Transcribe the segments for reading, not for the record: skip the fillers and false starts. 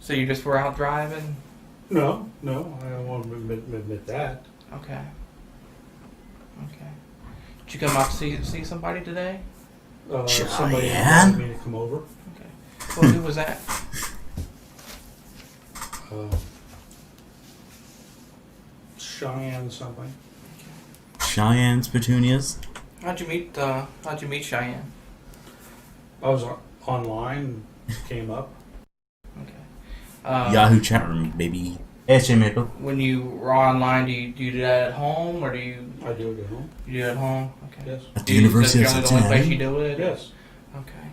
So you just were out driving? No, I don't want to admit that. Okay. Did you come out to see somebody today? Somebody invited me to come over. Okay. Well, who was that? Cheyenne something. Cheyenne's Petunias. How'd you meet Cheyenne? I was online, came up. Okay. Yahoo chat room, baby. SJ Maple. When you were online, do you do that at home, or do you? I do it at home. You do it at home. Okay. Yes. At the University of Is that the only place you Cincinnati. do it? Yes. Okay.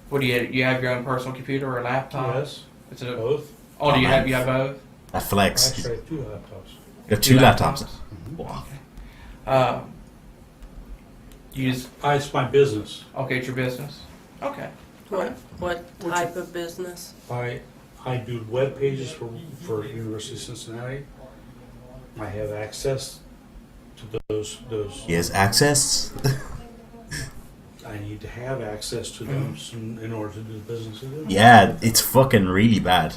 What do you have your own personal computer or laptop? Yes. It's a, Both. oh, do you have both? That flex. Actually, I have 2 laptops. You got 2 laptops. Mm-hmm. Wow. You just It's my business. okay. It's your business. Okay. What type of business? I do web pages for University of Cincinnati. I have access to those. He has access. I need to have access to them in order to do the business I do. Yeah, it's fucking really bad.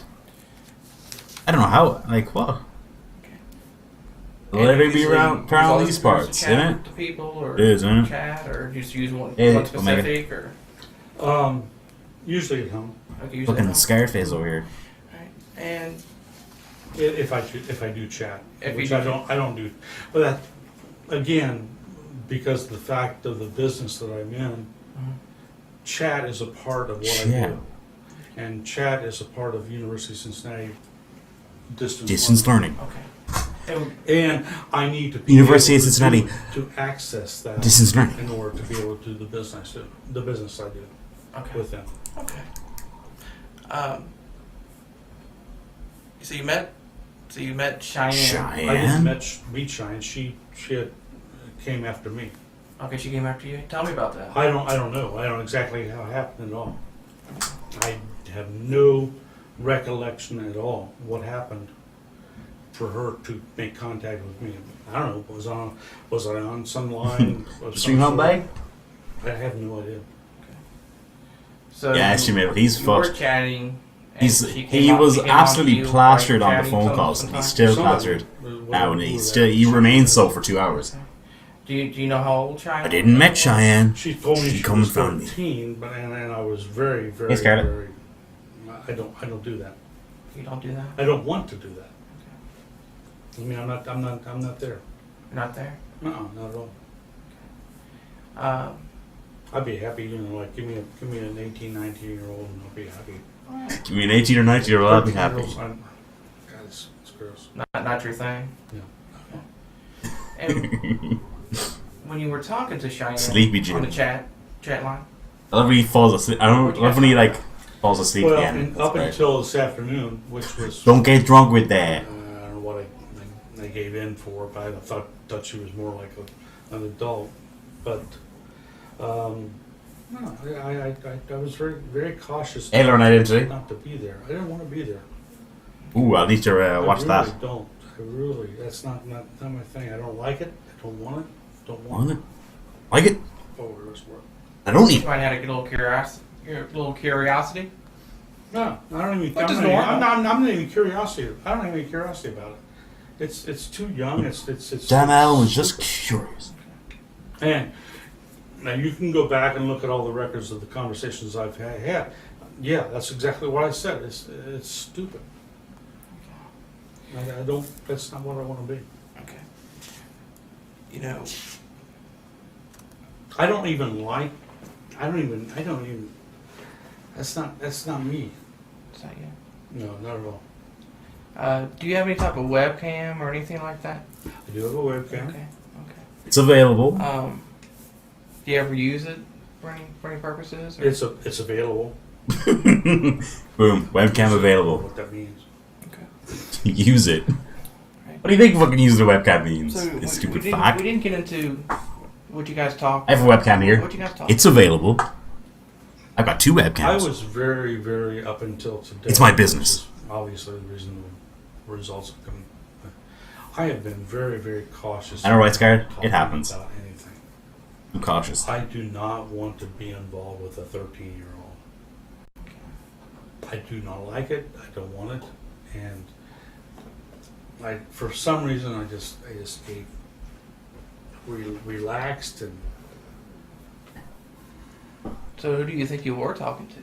I don't know how. Like what? Let it be around these parts, isn't it? To people, or It is, isn't it? chat, or just use one Yeah, specific, or Usually at home. okay, use Fucking that. Scarface over here. Right. And If I do chat, If which you I do- don't do, but that again, because of the fact of the business that I'm in, chat is a part of what I Chat. do, and chat is a part of University of Cincinnati Distance learning. okay. And I need to be University able of Cincinnati. to access that Distance learning. in order to be able to do the business I do Okay. with them. Okay. So you met Cheyenne. I didn't Cheyenne. meet Cheyenne. She came after me. Okay, she came after you. Tell me about that. I don't know. I don't exactly how it happened at all. I have no recollection at all what happened for her to make contact with me. I don't know. Was I on some line? of some Stream home sort? bag? I have no idea. So Yeah, SJ Maple. He's you were fucked. chatting. and she He came was she came on to absolutely you plastered while on the you were phone chatting calls, and he's sometimes? still Some of plastered. them, Now, and whatever he remains so for 2 hours. Do you know how old Cheyenne? I didn't met Cheyenne. She told me She she come was and found me. 13, but and I was very, very, Hey, Scarlett. very. I don't do that. You don't do that. I don't want to do that. I mean, I'm not there. You're not there. No, not at all. Um, I'd be happy, like give me an 18, 19-year-old, and I'll be happy. Give me an 18 or 19 year old, I'll be happy. 13-year-olds, God, it's gross. not your thing. Yeah. And when you were talking to Cheyenne Sleepy on Jim. the chat line, I love when he falls asleep. I don't love when he like falls asleep Well, again. up until this afternoon, which was Don't get drunk with that. I don't know what I gave in for, but I thought she was more like an adult. But no, I was very, very cautious Hey, Lauren, I did today. not to be there. I didn't want to be there. Ooh, I'll need to watch I really that. don't. I really, that's not my thing. I don't like it. I don't want it. Don't want Want it. it? Like it? Oh, there's more. I don't need you might have a little curiosity. No, I don't even. Which is I'm normal. not even curiosity. I don't have any curiosity about it. It's too young. It's. Damn, Alan was just curious. And now you can go back and look at all the records of the conversations I've had. Yeah, that's exactly what I said. It's stupid. I don't. That's not what I want to be. Okay. You know, I don't even. That's not me. is that you? No, not at all. Do you have any type of webcam or anything like that? I do have a webcam. Okay. It's available. Do you ever use it for any purposes? Or? It's available. Boom. Webcam available. What that means. Okay. Use it. Right. What do you think fucking use the webcam means? So It's we stupid didn't, fact. we didn't get into what you guys talked. I have a webcam here. What you guys talked. It's available. I've got 2 I webcams. was very, very up until today. It's my business. Which is obviously, the reason the results have come. I have been very, very cautious. I know, right, Scar? It talking happens. About anything. I'm cautious. I do not want to be involved with a 13-year-old. I do not like it. I don't want it, and for some reason, I just get relaxed and. So who do you think you were talking to?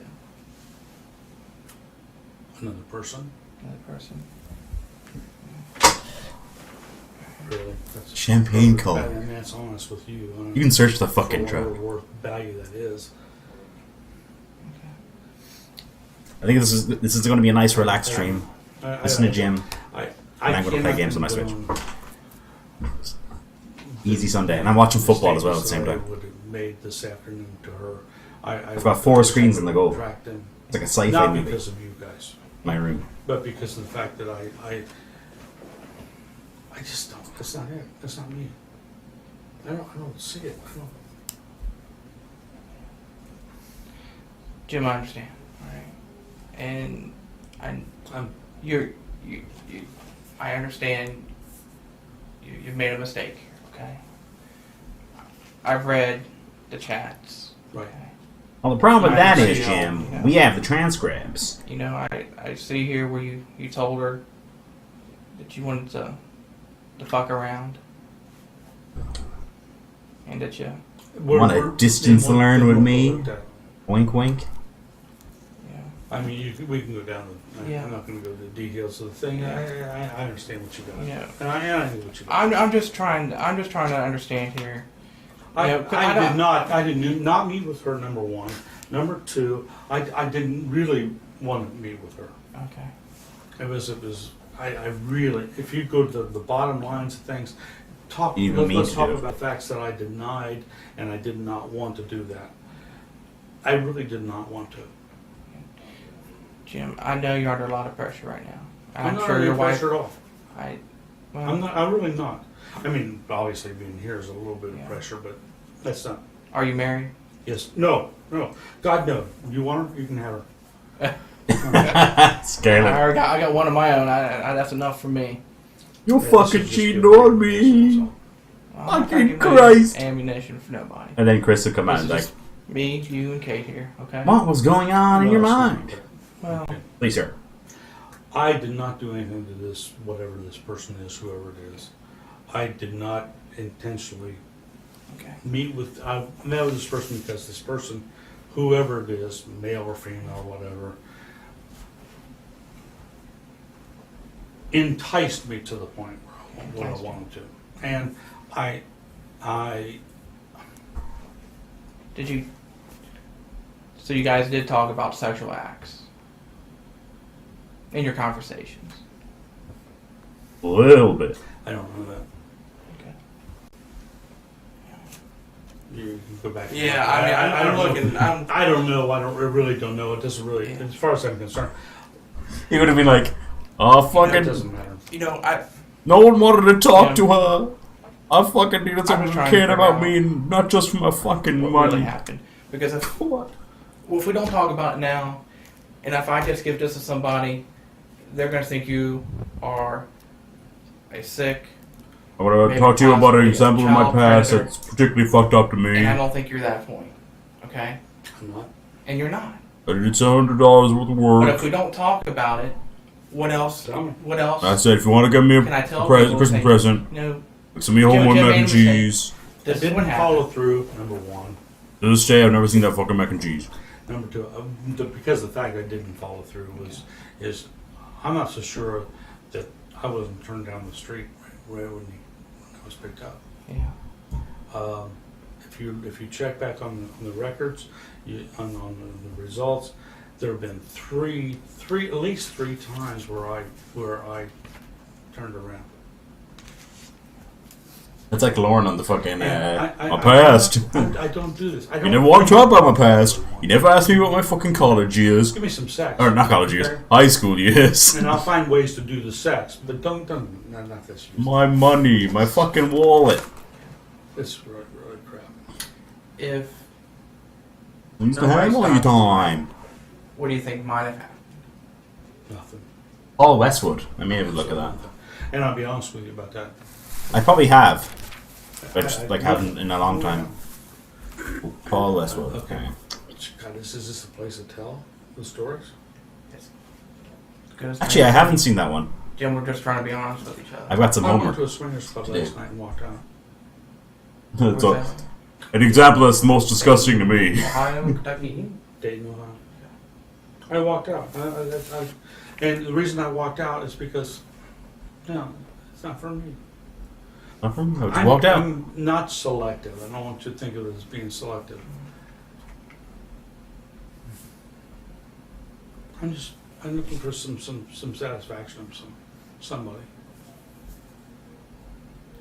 Another person, Another person. really. That's Champagne perfect color. value, and that's honest with you. You can search the fucking for truck. whatever worth value that is. I think this is going to be a nice relaxed stream. Listen to Jim. I I'm gonna play cannot games on my Switch. condone Easy Sunday, and I'm watching football as well at the same statements time. that I would have made this afternoon to her. I've got 4 screens in the go. Tracked in. It's like a sci-fi Not movie. because of you guys, My room. but because of the fact that I just don't. That's not it. That's not me. I don't see it. I don't. Jim, I understand. All right. And I'm you I understand you've made a mistake here, okay? I've read the chats. right. Okay? Well, the problem with I that see is, how- Jim, yeah. we have the transcripts. You know, I see here where you told her that you wanted to fuck around. And that you Wanna distance learn with me? Looked at. Wink, wink. yeah. I mean, we can go down. Yeah. I'm not going to go to the details of the thing. I understand what you got. Yeah. And I know what you got. I'm just trying to understand here. I Yeah, 'cause I did not meet with her. Number one. Number two, I didn't really want to meet with her. Okay. It was. I really. If you go to the bottom lines of things, let's talk about facts that I denied, and I did not want to do that. I really did not want to. Jim, I know you're under a lot of pressure right now. I'm not sure under your wife. pressure at all. Well, I'm not. I'm really not. I mean, obviously being here is a little bit of Yeah. pressure, but that's not. Are you married? Yes. No. God, no. You want her? You can have her. Scarlet. I got one of my own. that's enough for me. You Yeah, this fucking is just cheating good on business, me. that's all. I'm not Fucking giving you Christ. Ammunition for nobody. And then Chris will come out This and is like, just me, you, and Kate here. Okay. what was going on in No, your it's not. mind? Well, Okay. Please, sir. I did not do anything to this, whatever this person is, whoever it is. I did not intentionally okay. I met with this person because this person, whoever it is, male or female, whatever, enticed me to the point where I Enticed you. wanted to. And I Did you? So you guys did talk about sexual acts in your conversations. A little bit. I don't know that. Okay. You can go back. Yeah, I mean, I'm don't know. looking. I don't know. I really don't know. It doesn't really, Yeah. as far as I'm concerned, He would have been like, oh, it fucking, doesn't matter. You know, no one wanted to talk Yeah. to her. I fucking needed I'm someone just who trying to cared figure about out me and not just for my fucking what money. really happened? Because if What? we don't talk about it now, and if I just give this to somebody, they're gonna think you are a sick, I would have Maybe talked to you about an possibly a example of my child past predator. that's particularly fucked up to me. and I don't think you're that point. Okay, I'm not. and you're not. But it's $100 worth of But if work. we don't talk about it, what else? Tell me. What else? I said, if you want to give me Can I tell a people Christmas saying- present, You know, send me home Jim with made mac a and mistake. cheese. I this is what didn't follow happened. through. Number one. To this day, I've never seen that fucking mac and cheese. Number two, because the fact I didn't follow through is I'm not so sure that I wasn't turned down the street right when I was picked up. Yeah. If you check back on the records, on the results, there have been at least three times where I turned around. That's like Lauren on the fucking, And my past. I don't do this. I You don't never want to talk about my past. You never asked me what my fucking college years. Give me some sex. Or not college years. Okay? High school years. And I'll find ways to do the sex, but don't not this. My money. My fucking wallet. It's really crap. If I used to Nobody's hang all your time. what do you think might have happened? Nothing. Oh, Westwood. I may have a look at that. And I'll be honest with you about that. I probably have. But just I- like haven't in a long time. Paul Westwood. Okay. God, is this a place to tell the stories? It's good as Actually, I many. haven't seen that one. Jim, we're just trying to be honest with each other. I've got some I went homework. to a swingers club Today. last night and walked out. Where's So, that? an example that's the most disgusting to me. Ohio, Kentucky. Dayton, Ohio. I walked out. And the reason I walked out is because, no, it's not for me. Nothing? I just walked out. I'm not selective. I don't want you to think of it as being selective. I'm looking for some satisfaction from somebody.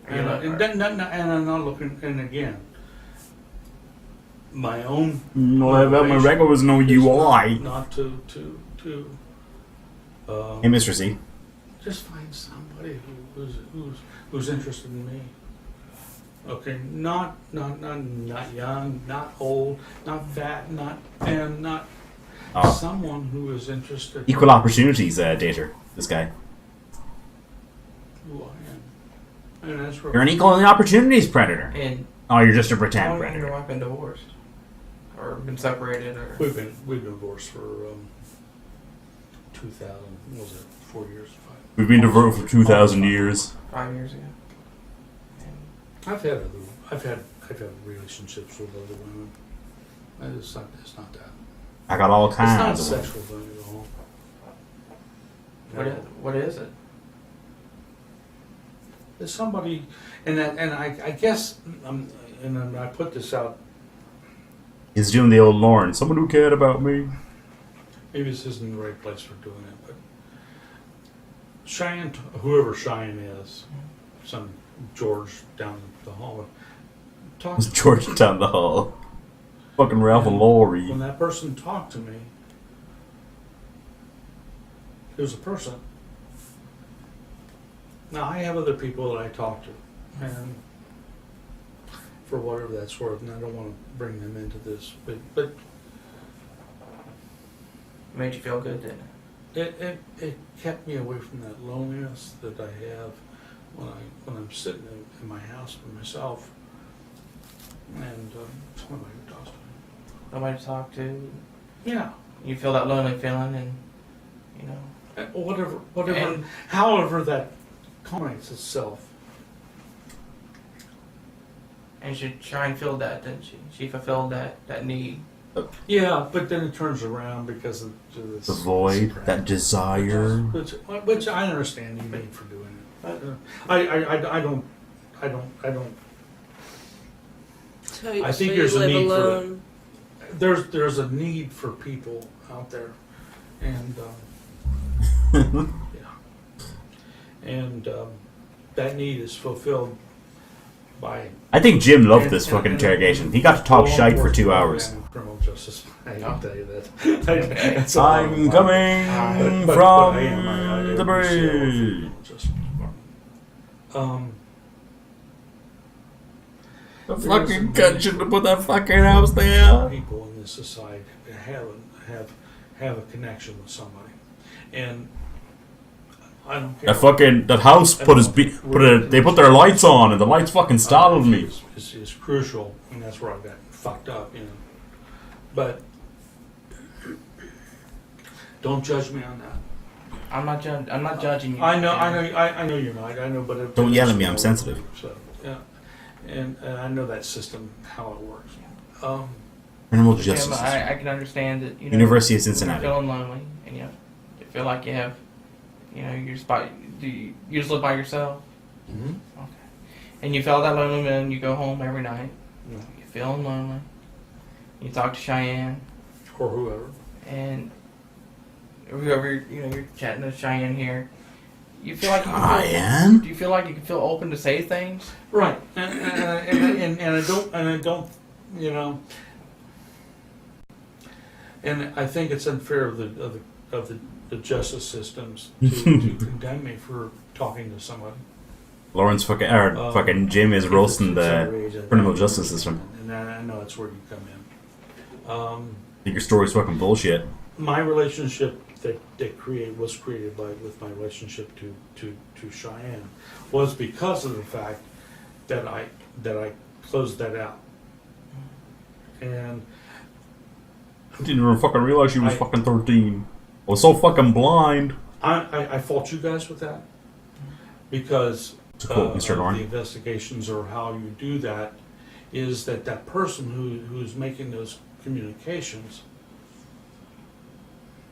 Are you And, not- and I'm not looking, and again, my own No, my record was no UI. not to Hey, Mr. C. just find somebody who's interested in me. Okay, not young, not old, not fat, not thin, not Oh. someone who is interested Equal opportunities dater, this guy. in who I am. And that's You're an equal opportunities predator. And Oh, you're just a how pretend long have your predator. wife been divorced? Or been separated? Or We've been divorced for 2000. What was it? 4 years? We've been divorced for 2,000 years. 5 years ago? And I've had relationships with other women. It's not that. I got all It's not kinds of them. sexual thing at all. what is it? There's somebody, and I guess, and I put this out. He's doing the old Lauren. Someone who cared about me. Maybe this isn't the right place for doing it, but Cheyenne, whoever Cheyenne is, some George down the hall, talked Was George down the hall. Fucking Ralph and Laurie. when that person talked to me. It was a person. Now I have other people that I talk to, and for whatever that's worth, and I don't want to bring them into this, but Made you feel good, didn't it? it kept me away from that loneliness that I have when I'm sitting in my house by myself, and somebody talks to me. Nobody to talk to. Yeah, You feel that lonely feeling, and you know. whatever, And- however that culminates itself. And she tried and filled that, didn't she? She fulfilled that need. Yeah, but then it turns around because of this The void, that desire. which I understand you need for doing it. I don't. So, I think so there's you a live need for it. alone. There's a need for people out there, and yeah, and that need is fulfilled by. I think Jim loved this and- fucking and- interrogation. He got to talk law shite for 2 enforcement hours. and criminal justice. I can Oh. tell you that. That's a lot of I'm money. coming But from I am, I the do see a bridge. criminal justice department. The There fucking is a country to put that fucking house there. People in this society have a connection with somebody, and I don't care. That house they put their lights on and the lights fucking startled me. Is crucial, and that's where I got fucked up, you know. But don't judge me on that. I'm not judging you. I know you're not. I know, but Don't yell at me, I'm sensitive. So yeah, and I know that system how it works. Criminal Jim, justice. I can understand that. You know, University of when Cincinnati. You're feeling lonely, and you feel like you have, you're spot. You just live by yourself. Mm-hmm. Okay. And you feel that lonely, and you go home every night. Yeah. You're feeling lonely. You talk to Cheyenne, Or whoever. and whoever you're chatting to Cheyenne here. You feel like you can Cheyenne? do you feel like you can feel open to say things? Right, and I don't, you know, and I think it's unfair of the justice systems to condemn me for talking to somebody. Lawrence fucking Jim is roasting the criminal justice system. And I know that's where you come in. I think your story's fucking bullshit. My relationship was created with my relationship to Cheyenne was because of the fact that I closed that out. And I didn't even fucking realize she was I- fucking 13. I was so fucking blind. I fault you guys with that because To quote Mr. of Norn. the investigations or how you do that is that person who's making those communications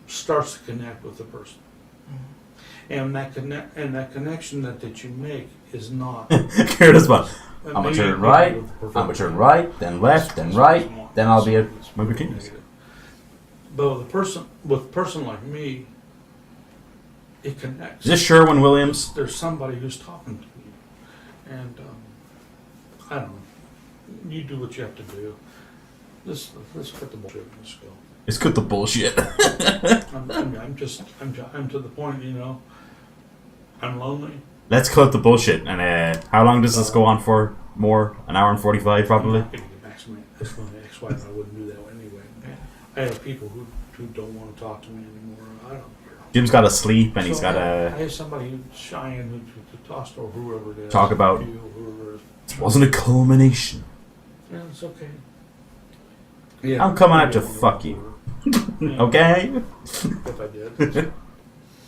starts to connect with the person. And that connection that you make is not. Curtis, but I'm gonna maybe- turn maybe right, with the I'm perfect- gonna turn right, then left, then right, then I'll be at my bikinis. But with a person like me, it connects. Is this Sherwin Williams? There's somebody who's talking to you, and I don't know. You do what you have to do. Let's cut the bullshit and let's go. Let's cut the bullshit. I'm to the point, you know. I'm lonely. Let's cut the bullshit. And how long does this go on for? More? An hour and 45 probably? I'm not gonna get back to my ex-wife. I wouldn't do that anyway. I have people who don't want to talk to me anymore. I don't care. Jim's got to sleep and he's So got I to... have somebody who's Cheyenne who talks to or whoever it is. Talk about- you, whoever it is. It wasn't a culmination. Yeah, it's okay. Yeah, I'm coming out to fuck you. Yeah, Okay? If I did.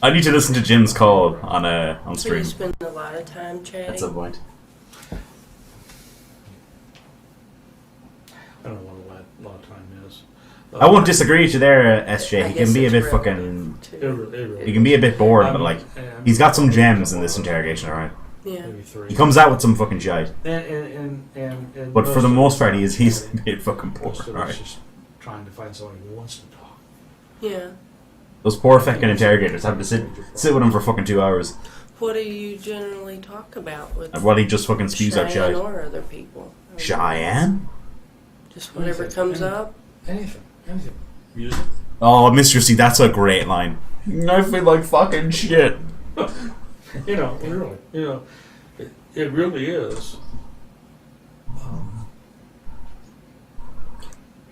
I need to listen to Jim's call on So you stream. spend a lot of time chatting. At some point. I don't know what a lot of time is. I won't disagree with you there, SJ. I He guess can be a it's bit relative, fucking... too. He can be a bit boring, but like... I'm- He's got some gems in this interrogation, alright? Yeah. Maybe three. He comes out with some fucking shite. And But for the most part, he's a bit fucking poor, most of it's alright? just trying to find somebody who wants to talk. Yeah. Those poor fucking interrogators have to sit with him for fucking 2 hours. What do you generally talk about with While he just fucking spews out Cheyenne shite. or other people? I mean, Cheyenne? Just whatever Anything. comes up. Anything. Music. Oh, Mr. C, that's a great line. I feel like fucking shit. You know, really. You know, it really is.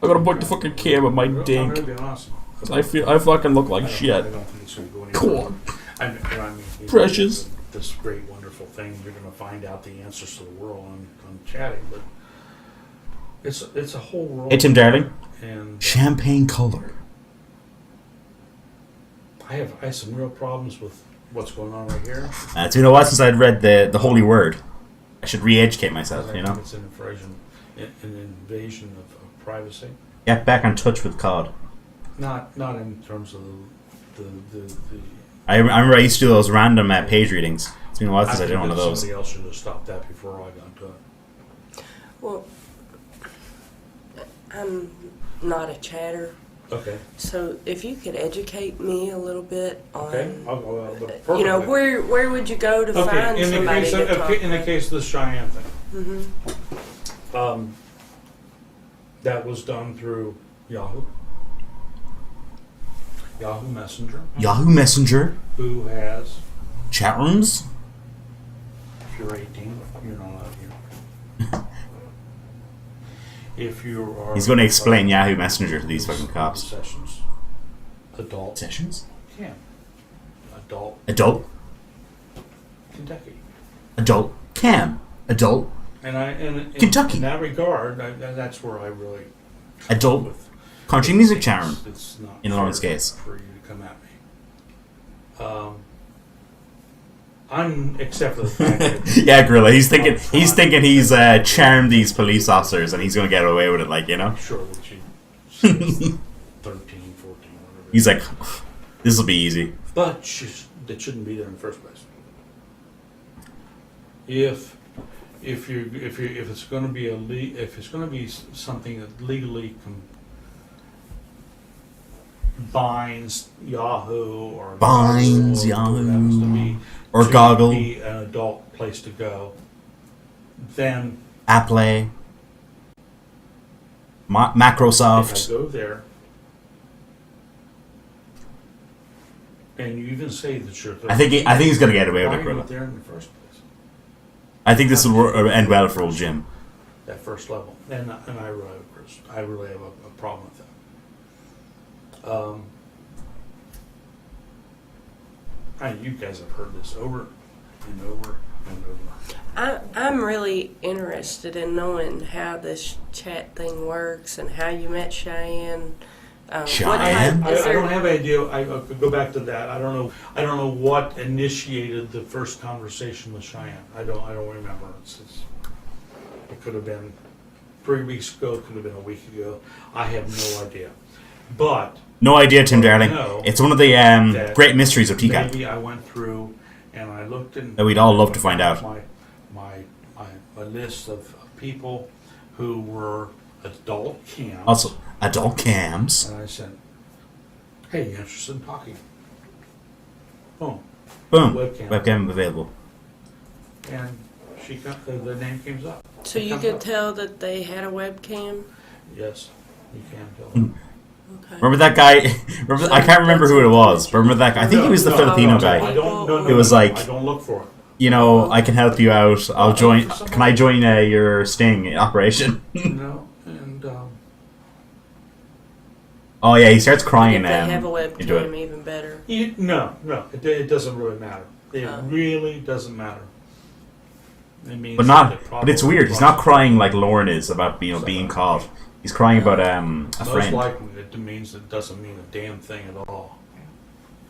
I gotta put the fucking cam with my I'm dink. gonna be honest. I fucking look like I shit. don't think it's gonna go anywhere. Come on. I mean, you know, Precious. This great, wonderful thing. You're going to find out the answers to the world on chatting, but it's a whole world. Hey, Tim Darling. And Champagne color. I have some real problems with what's going on right here. It's been a while since I'd read the Holy Word. I should re-educate myself, I you think know? it's an invasion of privacy. Get back in touch with COD. Not in terms of the I remember I used to do those random page readings. It's been a while since I did think one of that those. Somebody else should have stopped that before I got to it. Well, I'm not a chatter, Okay. so if you could educate me a little bit on, Okay. But you know, perfectly. where would you go to find in the somebody case to talk in the with? case of the Cheyenne thing, Mm-hmm. that was done through Yahoo Messenger, Yahoo Messenger. who has, Chat rooms. if you're 18, you're not allowed here. If you are, He's going to explain Yahoo Messenger to these fucking cops. Sessions, adult, Sessions? can, adult, Adult. Kentucky. Adult. Cam. Adult. And in Kentucky. In that regard, that's where I really Adult. with Country music chat room. It's not In fair Lauren's case. for you to come at me. I'm except for the fact that Yeah, Gorilla. He's thinking he's charmed these police officers and he's going to get away with it, like, you know? I'm sure that she's 13, 14, whatever. He's like, this will be easy. But that shouldn't be there in the first place. If it's going to be if it's going to be something that legally binds Yahoo or Binds Google or whatever it happens to Yahoo. be, Or to Goggle. be an adult place to go, then Apple. if Microsoft. I go there and you even say that you're 13, I think he's going to get away why with it, are you Gorilla. there in the first place? I think this will end well for old Jim. That first level, and I really have a problem with that. You guys have heard this over and over and over. I'm really interested in knowing how this chat thing works and how you met Cheyenne. Cheyenne? What I type, don't have any idea. I could go back to that. I don't know. I don't know what initiated the first conversation with Cheyenne. I don't remember. It could have been 3 weeks ago. It could have been a week ago. I have no idea. But No idea, Tim Darling. No. It's one of the great mysteries of TCAP maybe I went through and I looked in. that we'd all love to find out. My list of people who were adult cams. Also, adult cams. And I said, "Hey, you interested in talking?" Boom. Boom. Webcam. Webcam available. And the name came up. so you could tell that they had a webcam? Yes, you can tell. Okay. Remember that guy? I can't remember who it was. But remember that guy? I think he was the Filipino guy. I don't know. It was like- I don't look for it. You know, I can help you out. I'll join. Can I join your sting operation? No, and Oh yeah, he starts crying. If they have a into webcam, it. even better. no, it doesn't really matter. It Oh. really doesn't matter. It means But not. that But it's weird. He's not crying like Lauren is about being caught. He's crying about a Most friend, likely, it means it doesn't mean a damn thing at all.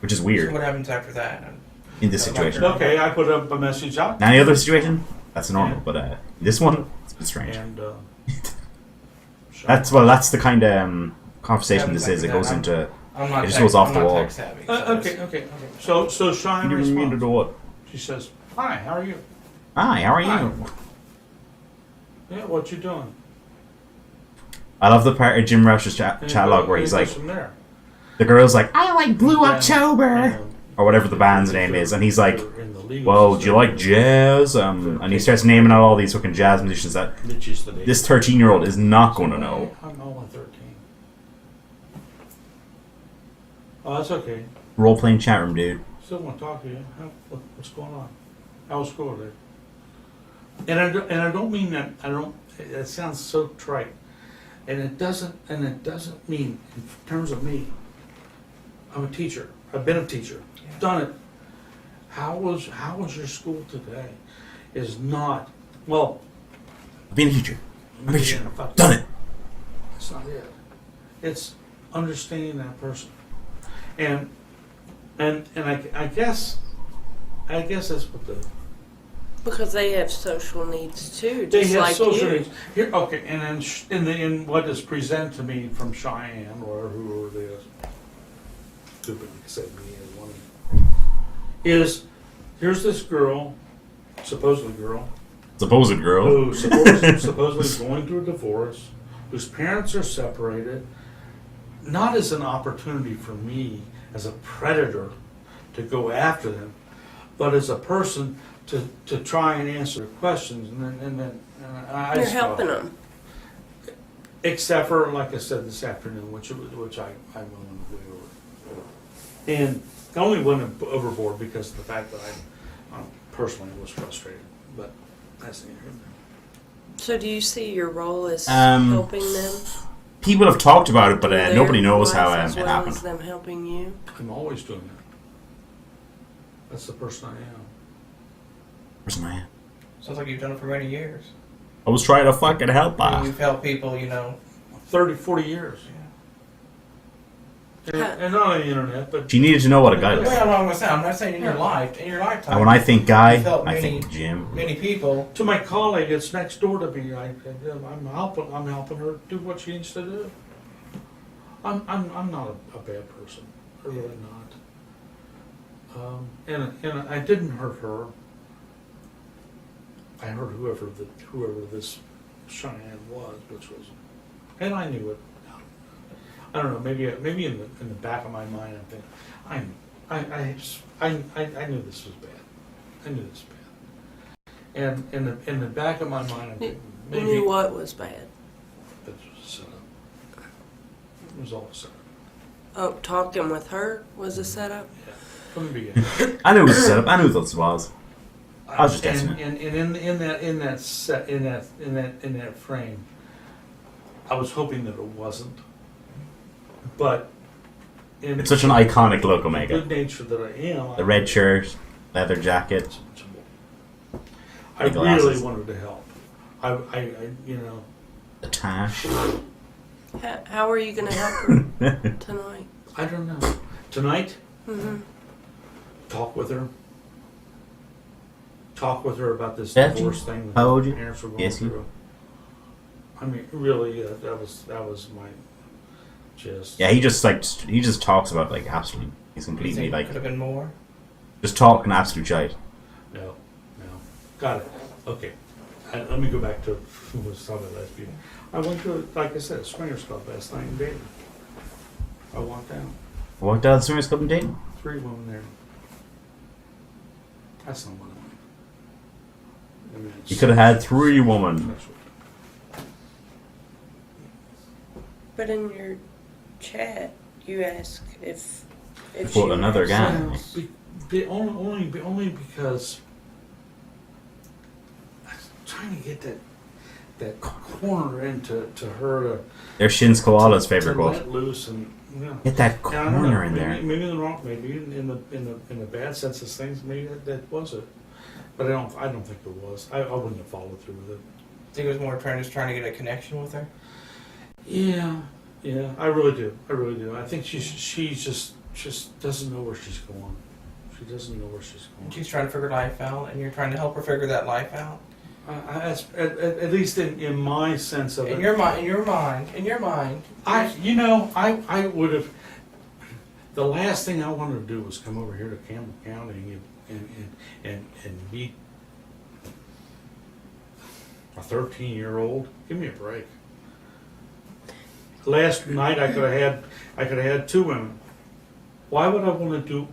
which is So weird what happens after that? in this situation. Okay, I put up a message out, Any other situation, that's normal. But this one, it's a bit strange. and That's the kind of conversation this is. It goes into. I'm not It just goes off I'm the not wall. tech savvy, so okay. So Cheyenne You didn't mean to responds. do what? She says, "Hi, how are you? Hi, how are you? Hi. Yeah, what you doing?" I love the part of Jim Roush's chat log where And he's it goes like, from there. the girl's like, I like Blue Then, October, or whatever the band's name is, and he's like, in the legal well, do you system, like jazz? And he starts naming out all these fucking jazz musicians that which is the date. this 13-year-old is not going to know. I'm only 13. Oh, that's okay. Role-playing chat room, dude. Still want to talk to you. What's going on? How was school today? And I don't mean that. I don't. It sounds so trite, and it doesn't. And it doesn't mean in terms of me. I'm a teacher. I've been a teacher. Done it. How was your school today? Is not well. Being a teacher. I'm a teacher. Yeah, Done it. That's not it. It's understanding that person, and I guess that's what the Because they have social needs too, they just have like social you. needs. Here, okay, and then in what is presented to me from Cheyenne or whoever it is, stupid said me as one is here's this girl, supposedly girl, Supposed girl. who supposedly is going through a divorce, whose parents are separated, not as an opportunity for me as a predator to go after them, but as a person to try and answer questions, and then I You're just helping thought- them. except for like I said this afternoon, which I went way over, and I only went overboard because of the fact that I personally was frustrated, but that's neither here nor there. So do you see your role as Um, helping them? People have talked about it, but Their nobody knows how life as it well happened. as them helping you? I'm always doing that. That's the person I am. Where's my hand? sounds like you've done it for many years. I was trying to fucking help I mean, her. you've helped people, 30, 40 years. And not on the internet, but She needed to know what a guy Well, was. I'm not saying in your lifetime. And when I think guy, You've helped I many- think Jim. many people. to my colleague that's next door to me, I'm helping her do what she needs to do. I'm not a bad person. I'm really not. And I didn't hurt her. I hurt whoever this Cheyenne was, which was, and I knew it. I don't know. Maybe in the back of my mind, I'm thinking, I knew this was bad. I knew this was bad. And in the back of my mind, I'm thinking, You maybe knew what was bad. it was a setup. It was all a setup. Oh, talking with her was a setup? Yeah, from the beginning. I knew it was a setup. I knew what this was. I was just and, testing it. and in that frame, I was hoping that it wasn't. But in It's such an iconic look, the Omega. good nature that I am, The red shirt, leather jacket. I The glasses. really wanted to help. I The tash. How are you going to help her tonight? I don't know. Tonight, Mm-hmm. talk with her. Talk with her about this That's divorce thing. that How old her you? parents were going Yes, you- through. I mean, really, that was my just. Yeah, he just talks about like absolutely. He's Do you completely think like could have been more? just talking absolute shite. No. Got it. Okay. Let me go back to who was talking about last people. I went to, like I said, a swingers club last night in Dayton. I walked down. What does the Swingers Club in Dayton? 3 women there. That's not what I mean. You could have had 3 women. But in your chat, you ask if she Put another guy. represents- Only because I was trying to get that corner into her They're Shin's Koala's to favorite quote. let loose and Get that Yeah, I don't corner know. in there. Maybe in the wrong, maybe in the bad sense of things, maybe that was it. But I don't think it was. I wouldn't have followed through with it. I think it was more just trying to get a connection with her. Yeah, I really do. I think she just doesn't know where she's going. She doesn't know where she's going. She's trying to figure life out, and you're trying to help her figure that life out. At least in my sense of it. In your mind. I would have. The last thing I wanted to do was come over here to Campbell County and meet a 13-year-old. Give me a break. Last night I could have had 2 women. Why would I want to do?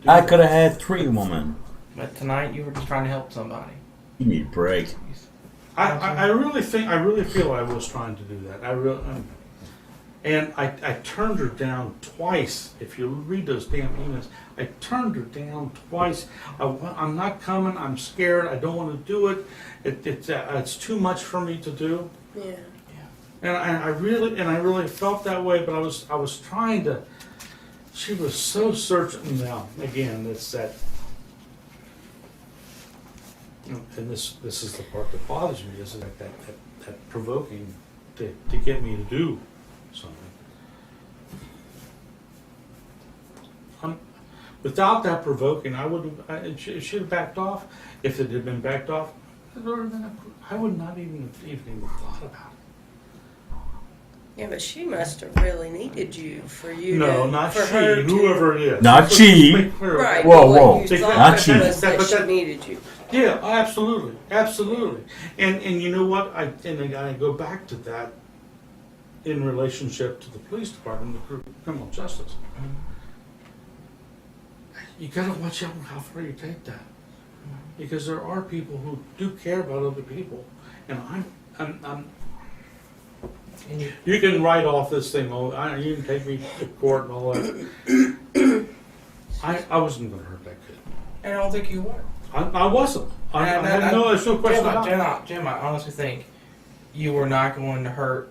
I could have had 3 women. But tonight you were just trying to help somebody. Give me a break. I really feel I was trying to do that. And I turned her down twice. If you read those damn emails, I turned her down twice. I'm not coming. I'm scared. I don't want to do it. It's too much for me to do. Yeah. And I really felt that way. But I was trying to. She was so certain. Now again, it's that. And this is the part that bothers me, is that provoking to get me to do something. Without that provoking, if she'd have backed off. If it had been backed off, I would not even thought about it. Yeah, but she must have really needed you for you No, to, not for she. her to, Whoever it is. Not Let's she. make clear. Right. Whoa, but what whoa. you thought Not she. was that But she that- needed you. Yeah, absolutely. And you know what? I go back to that in relationship to the police department, the criminal justice. You gotta watch out how far you take that, because there are people who do care about other people, and I'm. And You can write off this thing. You can take me to court and all that. I wasn't gonna hurt that kid. I don't think you were. I wasn't. There's no question about it. Jim, I honestly think you were not going to hurt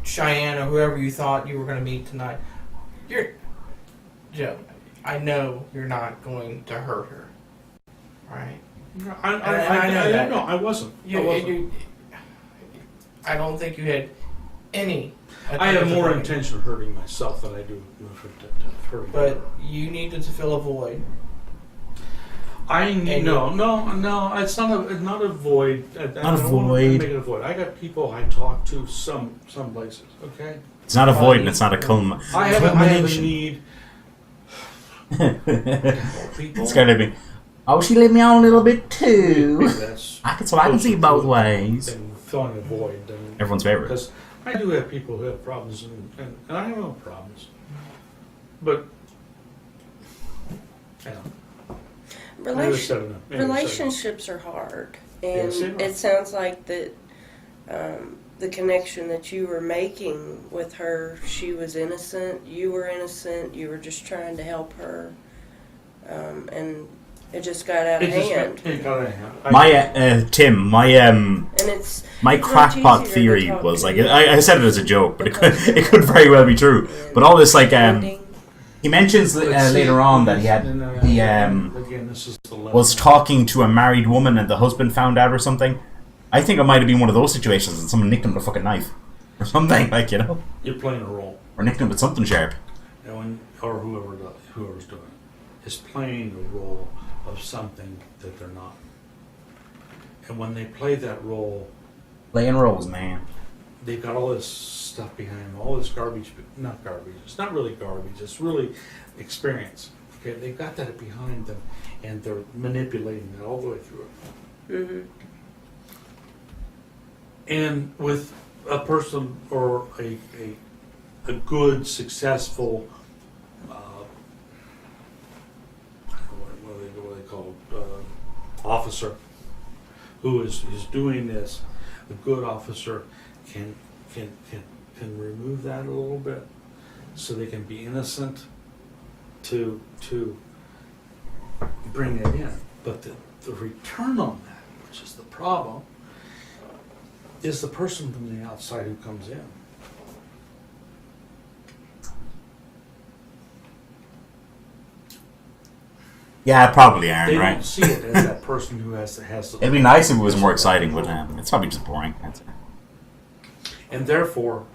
Cheyenne or whoever you thought you were going to meet tonight. Joe, I know you're not going to hurt her, right? I know that. No, I wasn't. I don't think you had any. I have more hurting. intention of hurting myself than I do of hurting But her. you needed to fill a void. No. It's not a void. I Not a don't wanna void. Make it a void. I got people I talk to some places. Okay. It's not a void and it's not a I have a culmination. need. People. It's gotta be. Oh, she let me on a little bit too. That's I can see both ways. and filling a void. Everyone's favorite. Because I do have people who have problems, and I have no problems. But, yeah. Relationships are hard, and Yes, they are. it sounds like that the connection that you were making with her, she was innocent, you were innocent, you were just trying to help her, and it just got out of hand. It got out of hand. My Tim, my And it's my much crackpot easier to theory talk was to like you I said it as a joke, but because it could very well be true. But all this like ending. he mentions later on that he again, this is the was talking to a married woman and the husband found out or something. I think it might have been one of those situations and someone nicked him with a fucking knife. or something, like, you know, You're playing a role, or nicked him with something sharp. or whoever's doing it is playing a role of something that they're not. And when they play that role, Playing roles, man. they've got all this stuff behind them, all this garbage, not garbage, it's not really garbage, it's really experience. Okay, they've got that behind them, and they're manipulating that all the way through it. Mm-hmm. And with a person or a good, successful, what do they call it, officer who is doing this, a good officer can remove that a little bit, so they can be innocent to bring it in. But the return on that, which is the problem, is the person from the outside who comes in. Yeah, probably, Aaron, They right? don't see it as that person who has the It'd be nice if it was more exciting, but it's probably just boring. That's it. and therefore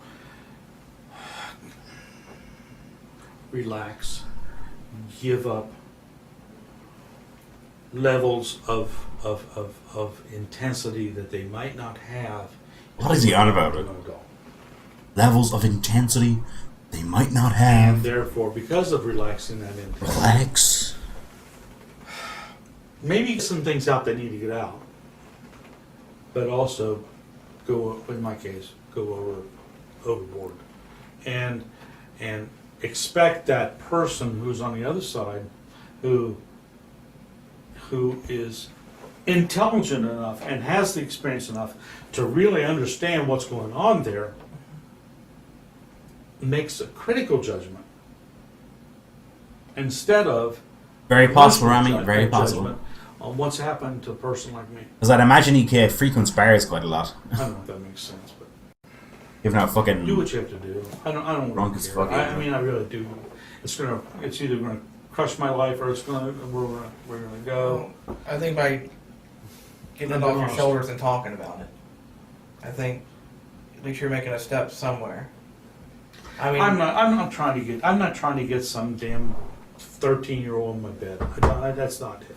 relax, give up levels of intensity that they might not have. What is he on about? An adult. Levels of intensity they might not have. And therefore, because of relaxing that intensity, Relax. maybe some things out that need to get out, but also go, in my case, go overboard, and expect that person who's on the other side, who is intelligent enough and has the experience enough to really understand what's going on there, makes a critical judgment instead of Very possible, emotional Rami. Very possible. judgment on what's happened to a person like me. Because I'd imagine he frequents bars quite a lot. I don't know if that makes sense, but Even though fucking do what you have to do. I don't Drunk really as care. fuck, I yeah. mean, I really do. It's either gonna crush my life, or we're gonna go. I think by getting it I'm off your honest. shoulders and talking about it, I think at least you're making a step somewhere. I mean, I'm not trying to get some damn 13-year-old in my bed. That's not it.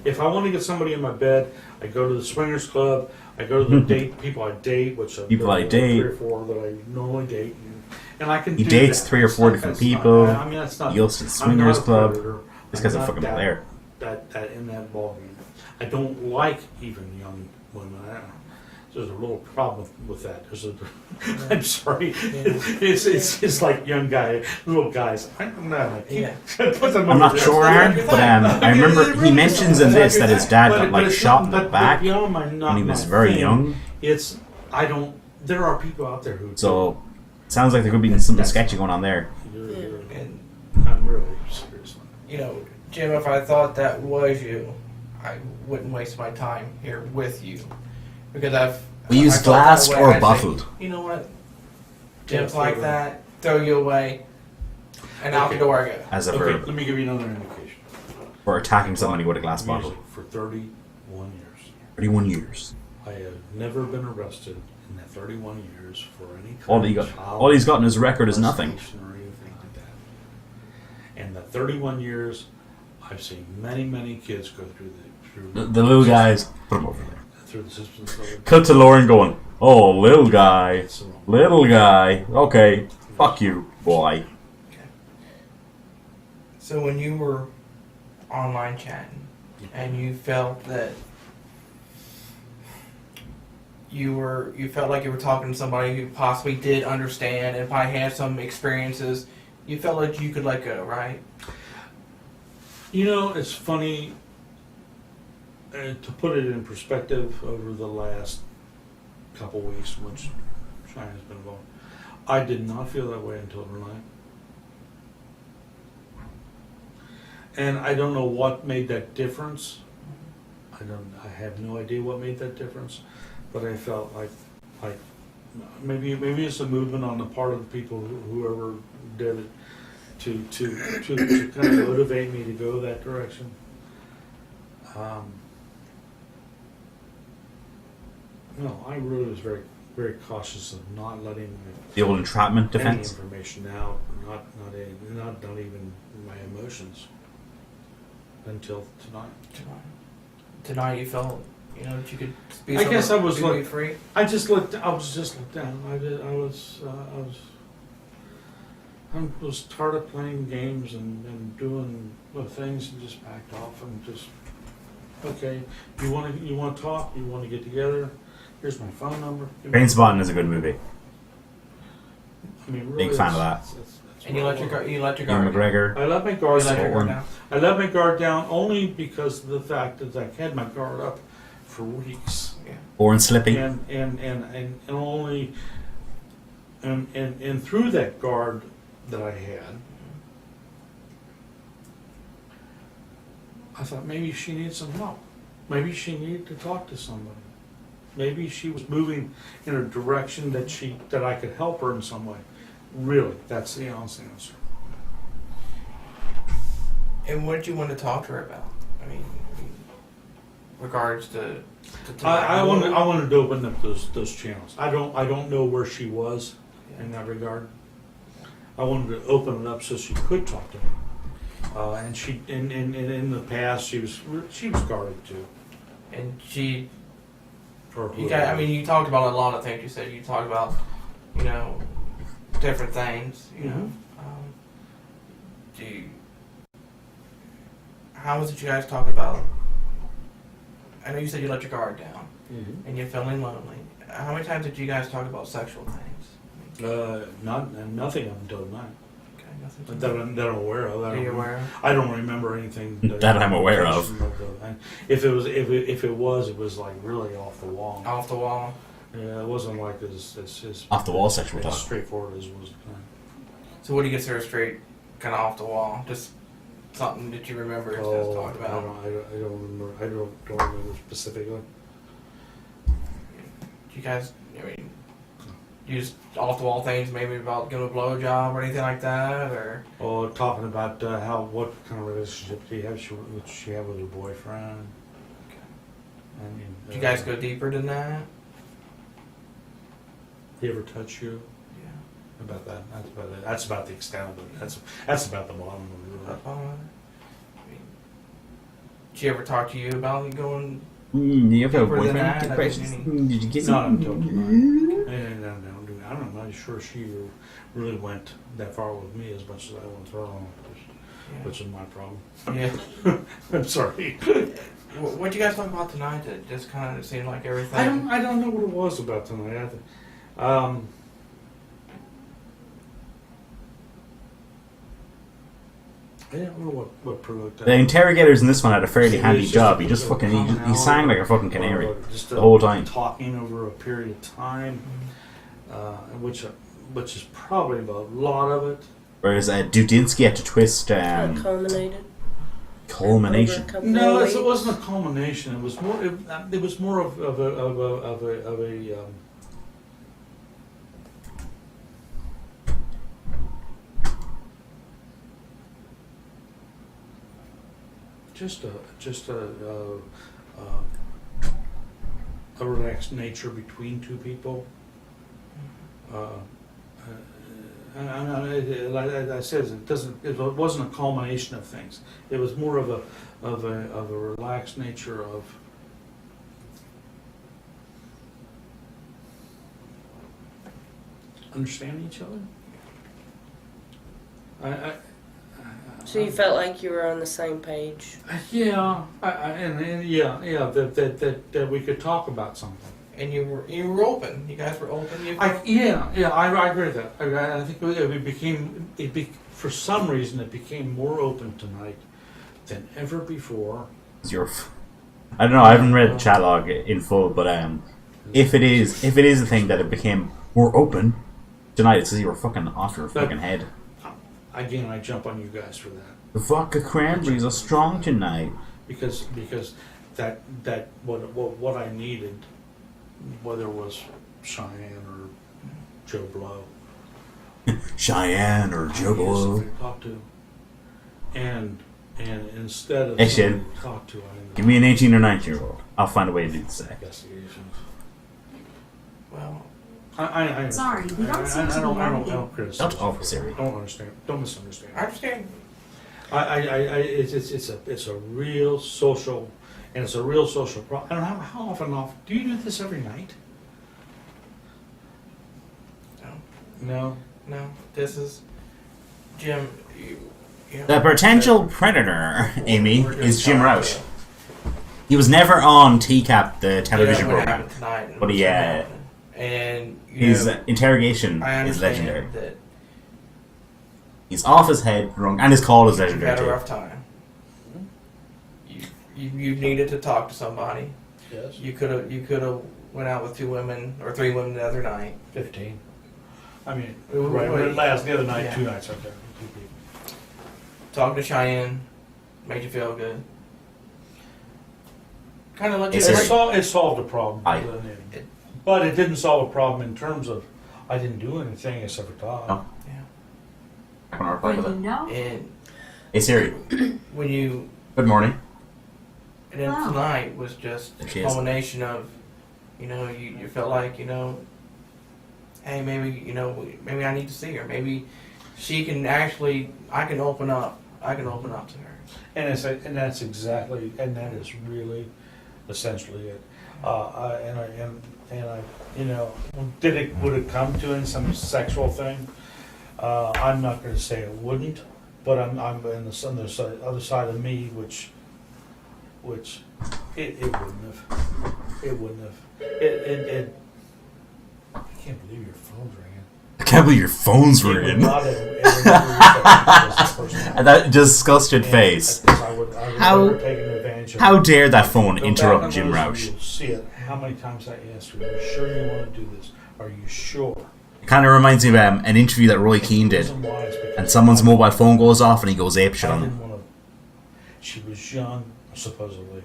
If I want to get somebody in my bed, I go to the swingers club. I go to the people I date, which People I date. 3 or 4 that I normally date, and I can. He do dates that. 3 or 4 different people. I mean, that's not. He goes to the I'm swingers not a club. predator. This guy's I'm a not fucking that- player. That in that ballgame. I don't like even young women. There's a little problem with that. I'm sorry. It's like young little guys. I'm not. Yeah. Put them I'm over not there. sure, Aaron, but I remember he mentions in this that his dad got like it's shot not- in the but back beyond my- not when he was my very thing, young. There are people out there who. So it sounds like there could be something sketchy going on there. and I'm really serious. you know, Jim, if I thought that was you, I wouldn't waste my time here with you because We if use I felt glass that way, or I'd say, bottled. you know what? Jim's Yeah, like throw it that. Throw you away, and out the Okay. door I go. As a Okay, verb let me give you another indication. for attacking somebody with a glass bottle. Music for 31 years. 31 years. I have never been arrested in that 31 years for any kind All he's got in his record is nothing. molestation or anything like that. And the 31 years, I've seen many kids go through The little guys, put him over there. through the systems of it. Cut to Lauren going, "Oh, little guy, It's wrong. little guy. Okay, fuck you, boy." So when you were online chatting and you felt that you felt like you were talking to somebody who possibly did understand and probably had some experiences, you felt like you could let go, right? You know, it's funny to put it in perspective over the last couple weeks, which China's been involved. I did not feel that way until tonight. And I don't know what made that difference. I have no idea what made that difference, but I felt like maybe it's a movement on the part of the people whoever did it to kind of motivate me to go that direction. No, I really was very very cautious of not letting The old entrapment any defense. information out, not even my emotions until tonight. Tonight you felt, that you could be. I guess I was be like- free. I was just looked down. I was tired of playing games and doing things and just backed off and just, okay, you want to talk, you want to get together, here's my phone number. Trainspotting is a good movie. I mean, really, Big fan of that's- that. that's And you what let I your want. guard. You let your Ian guard. McGregor. I let my You guard let your guard down. down. I let my guard down only because of the fact that I had my guard up for weeks. Yeah. Born Slippy. And only and through that guard that I had, I thought maybe she needed some help. Maybe she needed to talk to somebody. Maybe she was moving in a direction that I could help her in some way. Really, that's the honest answer. And what did you want to talk to her about? I mean, regards to I wanted to open up those channels. I don't know where she was in that regard. I wanted to open it up so she could talk to me. And she in the past she was guarded too. And she, Or you got. I mean, you talked about a lot of things. You said you talked about, different things. Mhm. Do you, how was it you guys talk about? I know you said you let your guard down Mhm. and you're feeling lonely. How many times did you guys talk about sexual things? Nothing up until tonight Okay, nothing. that I'm aware of. Are you aware? I don't remember anything That I'm aware of. If it was like really off the wall. Off the wall. Yeah, it wasn't like as Off the wall sexual as talk. straightforward as it was. So what do you consider straight, kind of off the wall? Just something that you remember you guys talked about. I don't remember. I don't remember specifically. You guys, I mean, use off the wall things, maybe about giving a blowjob or anything like that, or Oh, talking about what kind of relationship do you have? What she have with her boyfriend? I mean, did you guys go deeper than that? He ever touch you? Yeah. About that? That's about it. That's about the extent of it. That's about the bottom of it. I mean, did she ever talk to you about going? Do you have a Deeper than that, boyfriend? I Questions? didn't Did you get Not some? until tonight. I'm not sure she really went that far with me as much as I went with her, which is my problem. Yeah. I'm sorry. What you guys talk about tonight? That just kind of seemed like everything. I don't know what it was about tonight. I don't know what provoked that. The interrogators in this one had a fairly Maybe handy it's just job. a He just bit of fucking he commonality sang like a fucking canary or just the whole time. Talking over a period of time, which is probably a lot of it. Whereas Dudinsky had to twist Culminated. culmination. Over a couple No, of it weeks. wasn't a culmination. It was more. It was more of a. Just a relaxed nature between two people. And like I said, it wasn't a culmination of things. It was more of a relaxed nature of understanding each other. So you felt like you were on the same page. Yeah, that we could talk about something. And you were open. You guys were open. I agree with that. I think for some reason it became more open tonight than ever before. I don't know. I haven't read the chat log in full, but if it is a thing that it became more open tonight, it's because you were fucking off your fucking head. Again, I jump on you guys for that The vodka cranberries are strong tonight. because that what I needed, whether it was Cheyenne or Joe Blow, Cheyenne or Joe Blow. to talk to, and instead of Hey, somebody Shin. to talk to, I Give me an 18 or 19-year-old. I'll find a way to do the sex. investigations. Well, I Sorry, we don't seem to be I don't navigating. criticize. Don't offer Siri. Don't understand. Don't misunderstand. I understand. It's a real social, and it's a real social problem. I don't know how often do you do this every night? No. No, this is Jim. The potential predator, Amy, We're just is Jim talking Rauch. about- He was never on TCAP, the television Yeah, what program. happened tonight and But what's he, happening. And you His know, interrogation I is understand legendary. that He's off his head, drunk, and his call is you've had legendary a too. rough time. You needed to talk to somebody. Yes. You could have went out with 2 women or 3 women the other night. 15. I mean, Wait, right. wait. Last the other night, Yeah. 2 nights. Okay. Talked to Cheyenne, made you feel good. Kind of let you. Hey, Siri. It solved a problem. Aye. But it didn't solve a problem in terms of I didn't do anything except for talk. No. Yeah. I can reply When to you that. know, And Hey Siri, when you good morning. and then Wow. tonight was just There a she is. culmination of, you felt like, hey, maybe I need to see her. Maybe she can actually, I can open up to her. And that's exactly, and that is really essentially it. Would it come to some sexual thing? I'm not going to say it wouldn't, but I'm in the other side of me, which it wouldn't have. It wouldn't have. I can't believe your phone's ringing. I can't believe your phone's It would ringing. not have- it would never reached that person. And that disgusted And face. I would How- never taken advantage of How it. dare that phone Go back interrupt on Jim those and Rauch? You'll see it. How many times I asked her, are you sure you want to do this? Are you sure? It kind of reminds me of an interview that Roy Keane The did. reason why is because And someone's mobile phone goes off and he goes apeshit I on didn't them. want to. She was young, supposedly.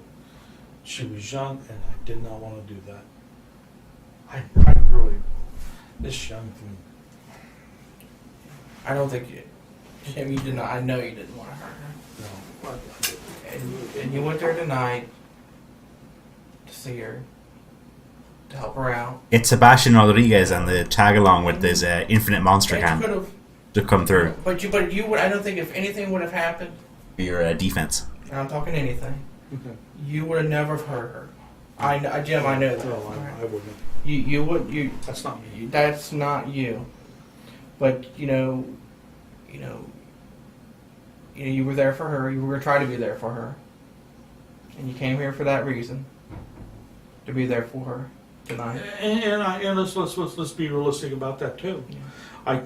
She was young, and I did not want to do that. I really, this young thing. I don't think Jim, you did not. I know you didn't want to hurt her. No, And you went there tonight to see her, to help her out. It's Sebastian Rodriguez and the tag along with this infinite monster And you can could have, to come through but you would. I don't think if anything would have happened, for your defense. and I'm talking anything, okay. you would have never hurt her. Jim, I know that. No, I wouldn't. You would. That's not me. That's not you. But you were there for her. You were gonna try to be there for her, and you came here for that reason, to be there for her tonight. And let's be realistic about that too. Yeah.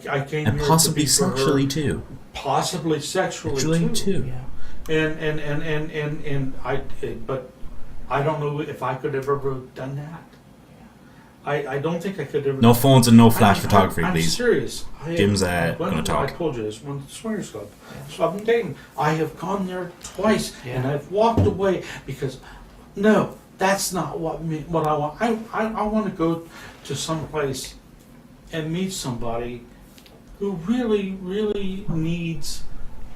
I came And here possibly to be for her, sexually too. possibly sexually Actually too. Yeah. But I don't know if I could ever have done that. I don't think I could ever. No phones and no flash photography, I'm please. serious. Jim's, gonna talk. I told you this when the Swingers Club. So I've been dating. I have gone there twice, Yeah. and I've walked away because no, that's not what I want. I want to go to some place and meet somebody who really needs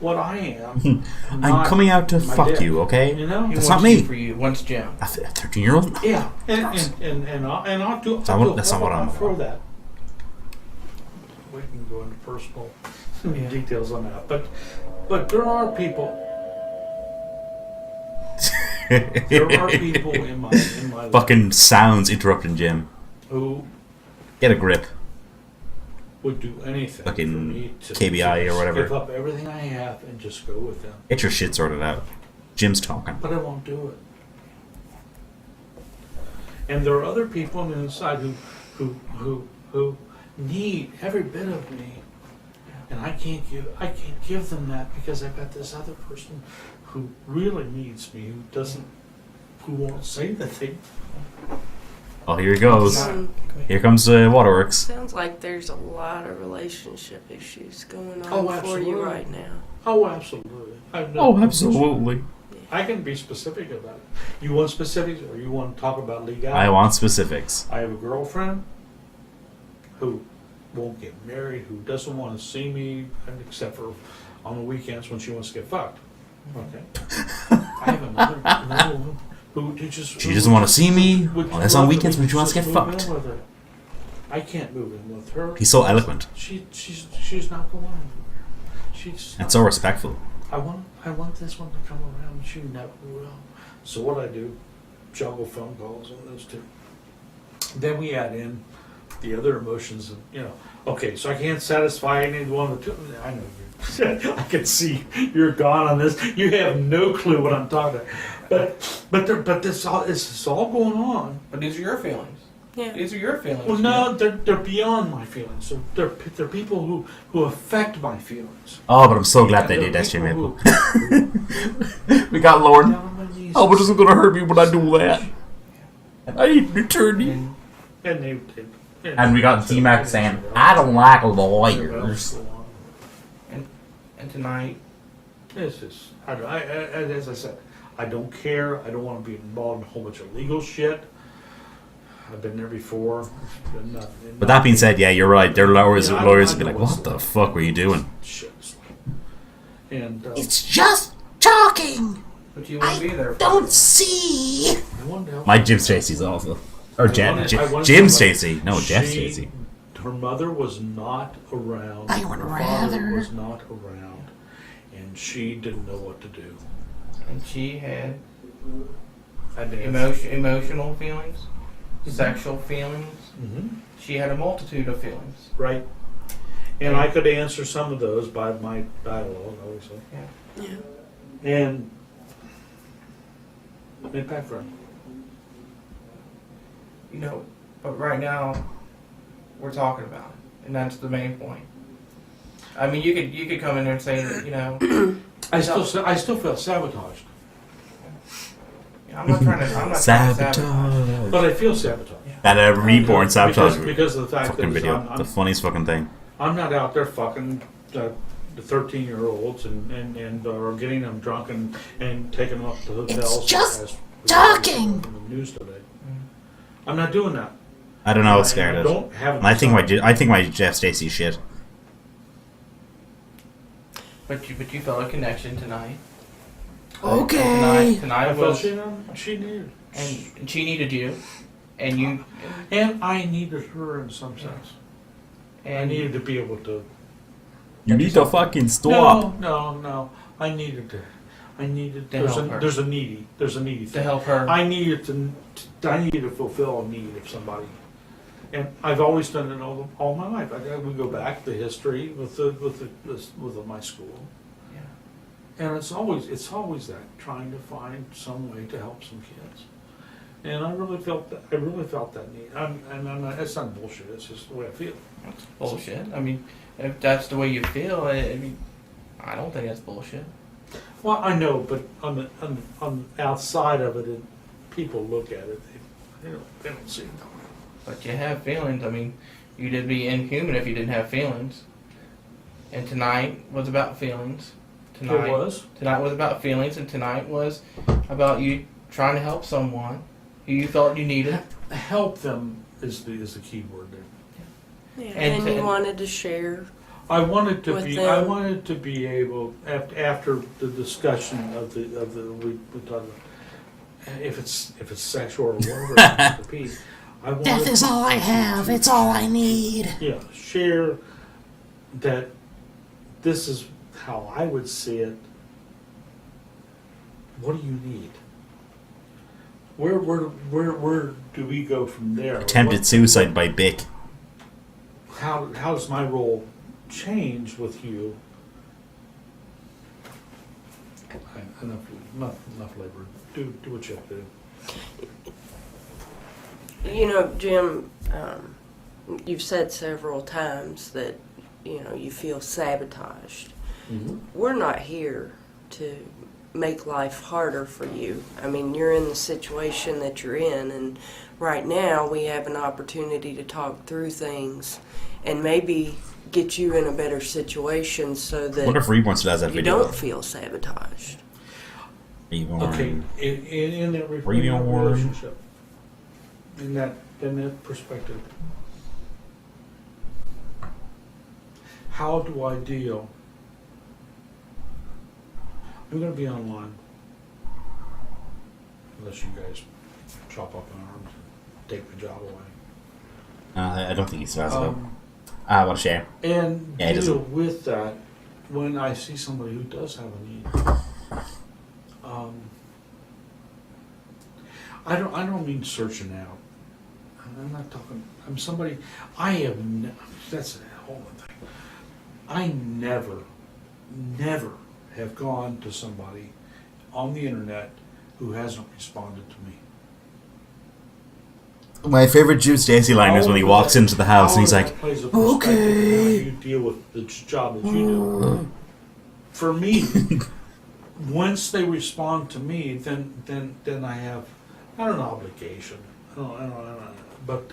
what I am. I'm not coming out to my fuck dick. you, okay? You know? He That's wants not you me. for you. Wants Jim. A 13-year-old? Yeah, and I'll do. That's I'll not do what- that's not what all I'm for about. that. We can go into personal Yeah. details on that, but there are people. There are people in my life Fucking sounds interrupting Jim. who Get a grip. would do anything Fucking for me to KBI or just whatever. Give up everything I have and just go with them, Get your shit sorted out. Jim's talking. but I won't do it. And there are other people on the inside who need every bit of me, and I can't give them that because I've got this other person who really needs me, who won't say anything. Oh, here he goes. Um, Here comes the waterworks. Sounds like there's a lot of relationship issues going on Oh, for absolutely. you right now. Oh, absolutely. I can be specific about it. You want specifics, or you want to talk about legality? I want specifics. I have a girlfriend who won't get married, who doesn't want to see me, except for on the weekends when she wants to get fucked. Okay. I have another woman who just She doesn't want to see me would unless on love weekends me when she wants to just get move in fucked. with her. I can't move in with her. He's so eloquent She's not going anywhere. She's and not. so respectful. I want this one to come around, and she never will. So what I do, juggle phone calls on those two. Then we add in the other emotions, and okay, so I can't satisfy any one of the two. I know you. I can see you're gone on this. You have no clue what I'm talking about. But this is all going on. But these are your feelings. Yeah. These are your feelings. Well, no, they're beyond my feelings. So they're people who affect my feelings. Oh, but I'm so glad they did that shit, People man. We got Lauren. down on my knees. Oh, but it's gonna hurt me when I do that. I need an attorney. And they And we got T-Mac saying, I don't like lawyers. And tonight, It's just, as I said, I don't care. I don't want to be involved in a whole bunch of legal shit. I've been there before. But that being said, yeah, you're right. Their lawyers Yeah, would I be like, know what the fuck were you doing? Shit. And It's just talking. but you wouldn't be there. See. I wanted to help. My Jim Stacy's also. Or Jim I wanted Jim somebody- Stacy. No, Jeff Stacy. Her mother was not around. I would her rather- father was not around, and she didn't know what to do. And she had And emotional feelings, sexual feelings. Mm-hmm. She had a multitude of feelings. Right. And I could answer some of those by my dialogue, obviously. Yeah. Yeah. And impact for him. But right now, we're talking about it, and that's the main point. I mean, you could come in there and say that, I still feel sabotaged, I'm not trying to sabotage. Sabotage. but I feel sabotaged. That reborn sabotage because of the fact fucking that video. The funniest fucking thing. I'm not out there fucking the 13-year-olds and or getting them drunk and taking them up to hotels. It's just as we talking. in the news today. I'm not doing that. I don't know what's I scared of. don't have. And I think my Jeff Stacy shit. But you felt a connection tonight. Okay. Tonight I felt was, she needed, and she needed you, and you, and I needed her in some sense. I and needed to be able to. You need to fucking stop. No. I needed to. To There's help her. a needy to thing. help her. I needed to fulfill a need of somebody, and I've always done it all my life. We go back to history with my school, Yeah. and it's always that trying to find some way to help some kids, and I really felt that need. It's not bullshit. It's just the way I feel. That's bullshit. I mean, if that's the way you feel, I mean, I don't think that's bullshit. Well, I know, but on the outside of it, people look at it. They don't see it. But you have feelings. I mean, you'd be inhuman if you didn't have feelings. And tonight was about feelings. Tonight It was. Tonight was about feelings, and tonight was about you trying to help someone who you felt you needed. Help them is the key word there. Yeah. And And to- you wanted to share. I wanted to With be. them. I wanted to be able after the discussion of the we talked about if it's sexual or whatever it happens to be. I wanted Death is all I have. It's all I need. Yeah, share that. This is how I would see it. What do you need? Where do we go from there? Attempted suicide by Bick. How does my role change with you? Enough labor. Do what you have to do. You know, Jim, you've said several times that, you feel sabotaged. We're not here to make life harder for you. I mean, you're in the situation that you're in, and right now we have an opportunity to talk through things and maybe get you in a better situation so I wonder that if Reborn still has that you video. don't feel sabotaged. Reborn. Okay, in that Reborn. relationship, in that perspective, how do I deal? I'm going to be online, unless you guys chop up my arms and take the job away. I don't think he's survived. What a shame. And Yeah, he deal doesn't. with that when I see somebody who does have a need. I don't mean searching out. I'm not talking. I'm somebody. I have. That's a whole other thing. I never have gone to somebody on the internet who hasn't responded to me. My favorite Jude Stacy line is when he walks into the house and he's like, plays a perspective in how you deal with the job that you do. For me, once they respond to me, then I have not an obligation. I don't, but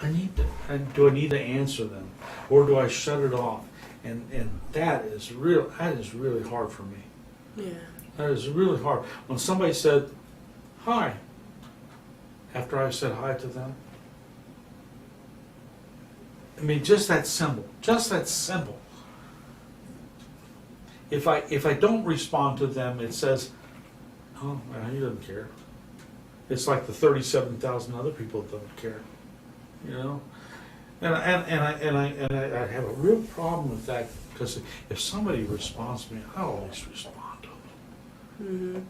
I need to. Do I need to answer them, or do I shut it off? And that is real. That is really hard for me. Yeah. That is really hard. When somebody said hi, after I said hi to them, I mean, just that simple. Just that simple. If I don't respond to them, it says, "Oh, well, he doesn't care." It's like the 37,000 other people that don't care, you know. And I have a real problem with that, because if somebody responds to me, I always respond to them.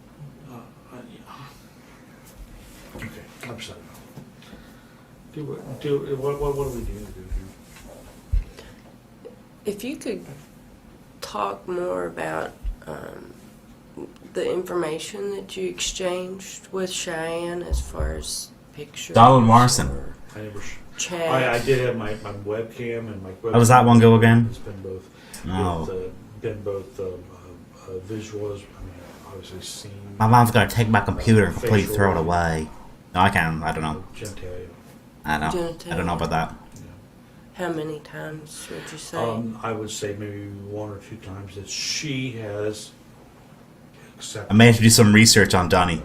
Okay, I'm sorry. What do we do here? If you could talk more about the information that you exchanged with Cheyenne as far as pictures. Donald Morrison. or I never. Chat. I did have my webcam and my. How does that one go again? It's been both. Oh. Visual as, I mean, obviously seen. My mom's gonna take my computer and completely throw it away. No, I can't. I don't know. Genitalia. I don't know about that. How many times would you say? I would say maybe one or two times that she has accepted. I may have to do some research on Donnie.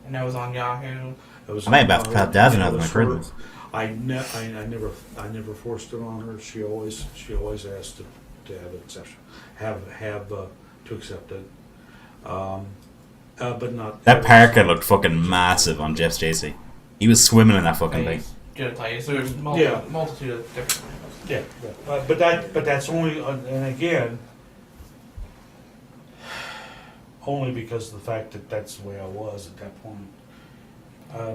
And that was on Yahoo. I may have to put dozen of them in prison. I never forced it on her. She always asked to have an exception, to accept it. But not. That parka looked fucking massive on Jeff Stacy. He was swimming in that fucking thing. Genitalia. So there's multitude of different ones. Yeah. But that's only, and again, only because of the fact that that's the way I was at that point.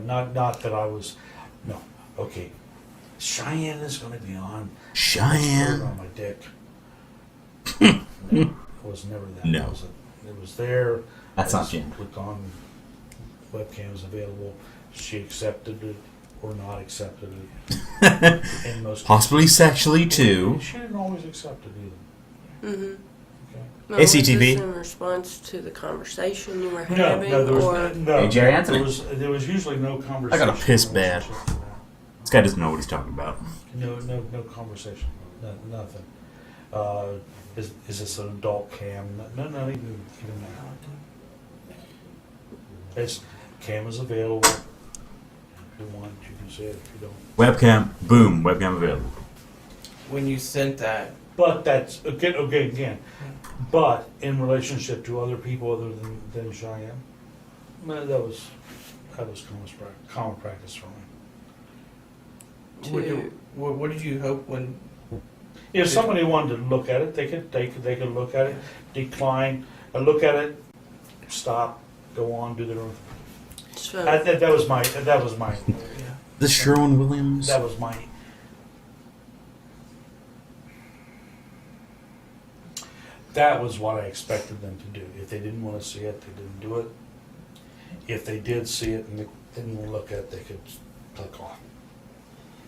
Not that I was. No. Okay. Cheyenne is going to be on. Cheyenne. On my dick. No, it was never that. No. It was there. That's not Jen. Click on webcams available. She accepted it or not accepted it. In most Possibly sexually too. She didn't always accept it either. Mm-hmm. Okay. Now, ACTV. Was this in response to the conversation you were having? No, there was or no. Hey, Jerry Anthony. There was usually no conversation. I got a piss in bad. relationship to that. This guy doesn't know what he's talking about. No conversation. Nothing. Is this an adult cam? No, even that. It's cam is available. If you want, you can see it. If you don't. Webcam, boom, webcam available. When you sent that, But that's again. But in relationship to other people other than Cheyenne, no, that was common practice for me. what did you hope when? If somebody wanted to look at it, they could look at it, decline, look at it, stop, go on, do their own. so, That was my. The Sherwin-Williams. That was my. That was what I expected them to do. If they didn't want to see it, they didn't do it. If they did see it and they didn't want to look at it, they could click on.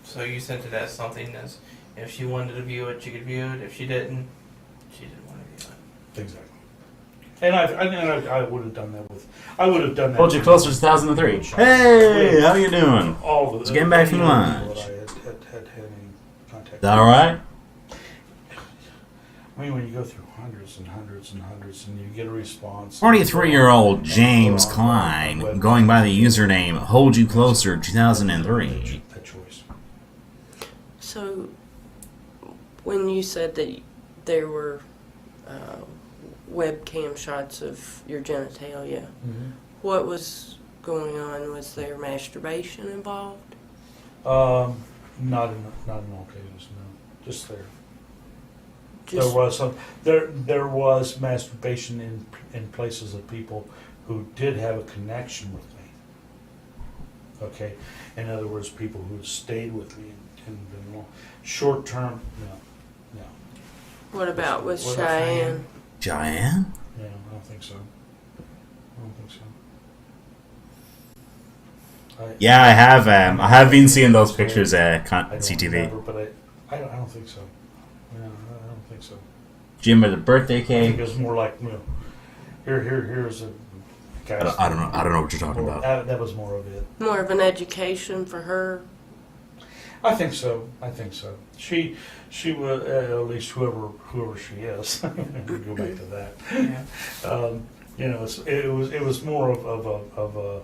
So you sent it as something as if she wanted to view it, she could view it. If she didn't want to view it. Exactly. And I would have done that with. I would have done that. Hold you closer to 2003. Hey, how you doing? All of Just getting back from lunch. I had any contact. Is that alright? I mean, when you go through hundreds and hundreds and hundreds, and you get a response. 43-year-old James Klein, going by the username Hold You Closer 2003. That choice. so when you said that there were webcam shots of your genitalia, what was going on? Was there masturbation involved? Not in all cases, no. Just there. Just, There was masturbation in places of people who did have a connection with me. Okay, in other words, people who stayed with me and been long. Short term, no. what about with What about Cheyenne? Cheyenne? Yeah, I don't think so. Yeah, I have been seeing those pictures I don't CTV. remember, but I don't think so. Yeah, I don't think so. Jim with the birthday I think cake. it was more like, here's a guy. I don't know what you're talking about. That was more of it. More of an education for her. I think so. She was at least whoever she is. We go back to that. Yeah. It was more of a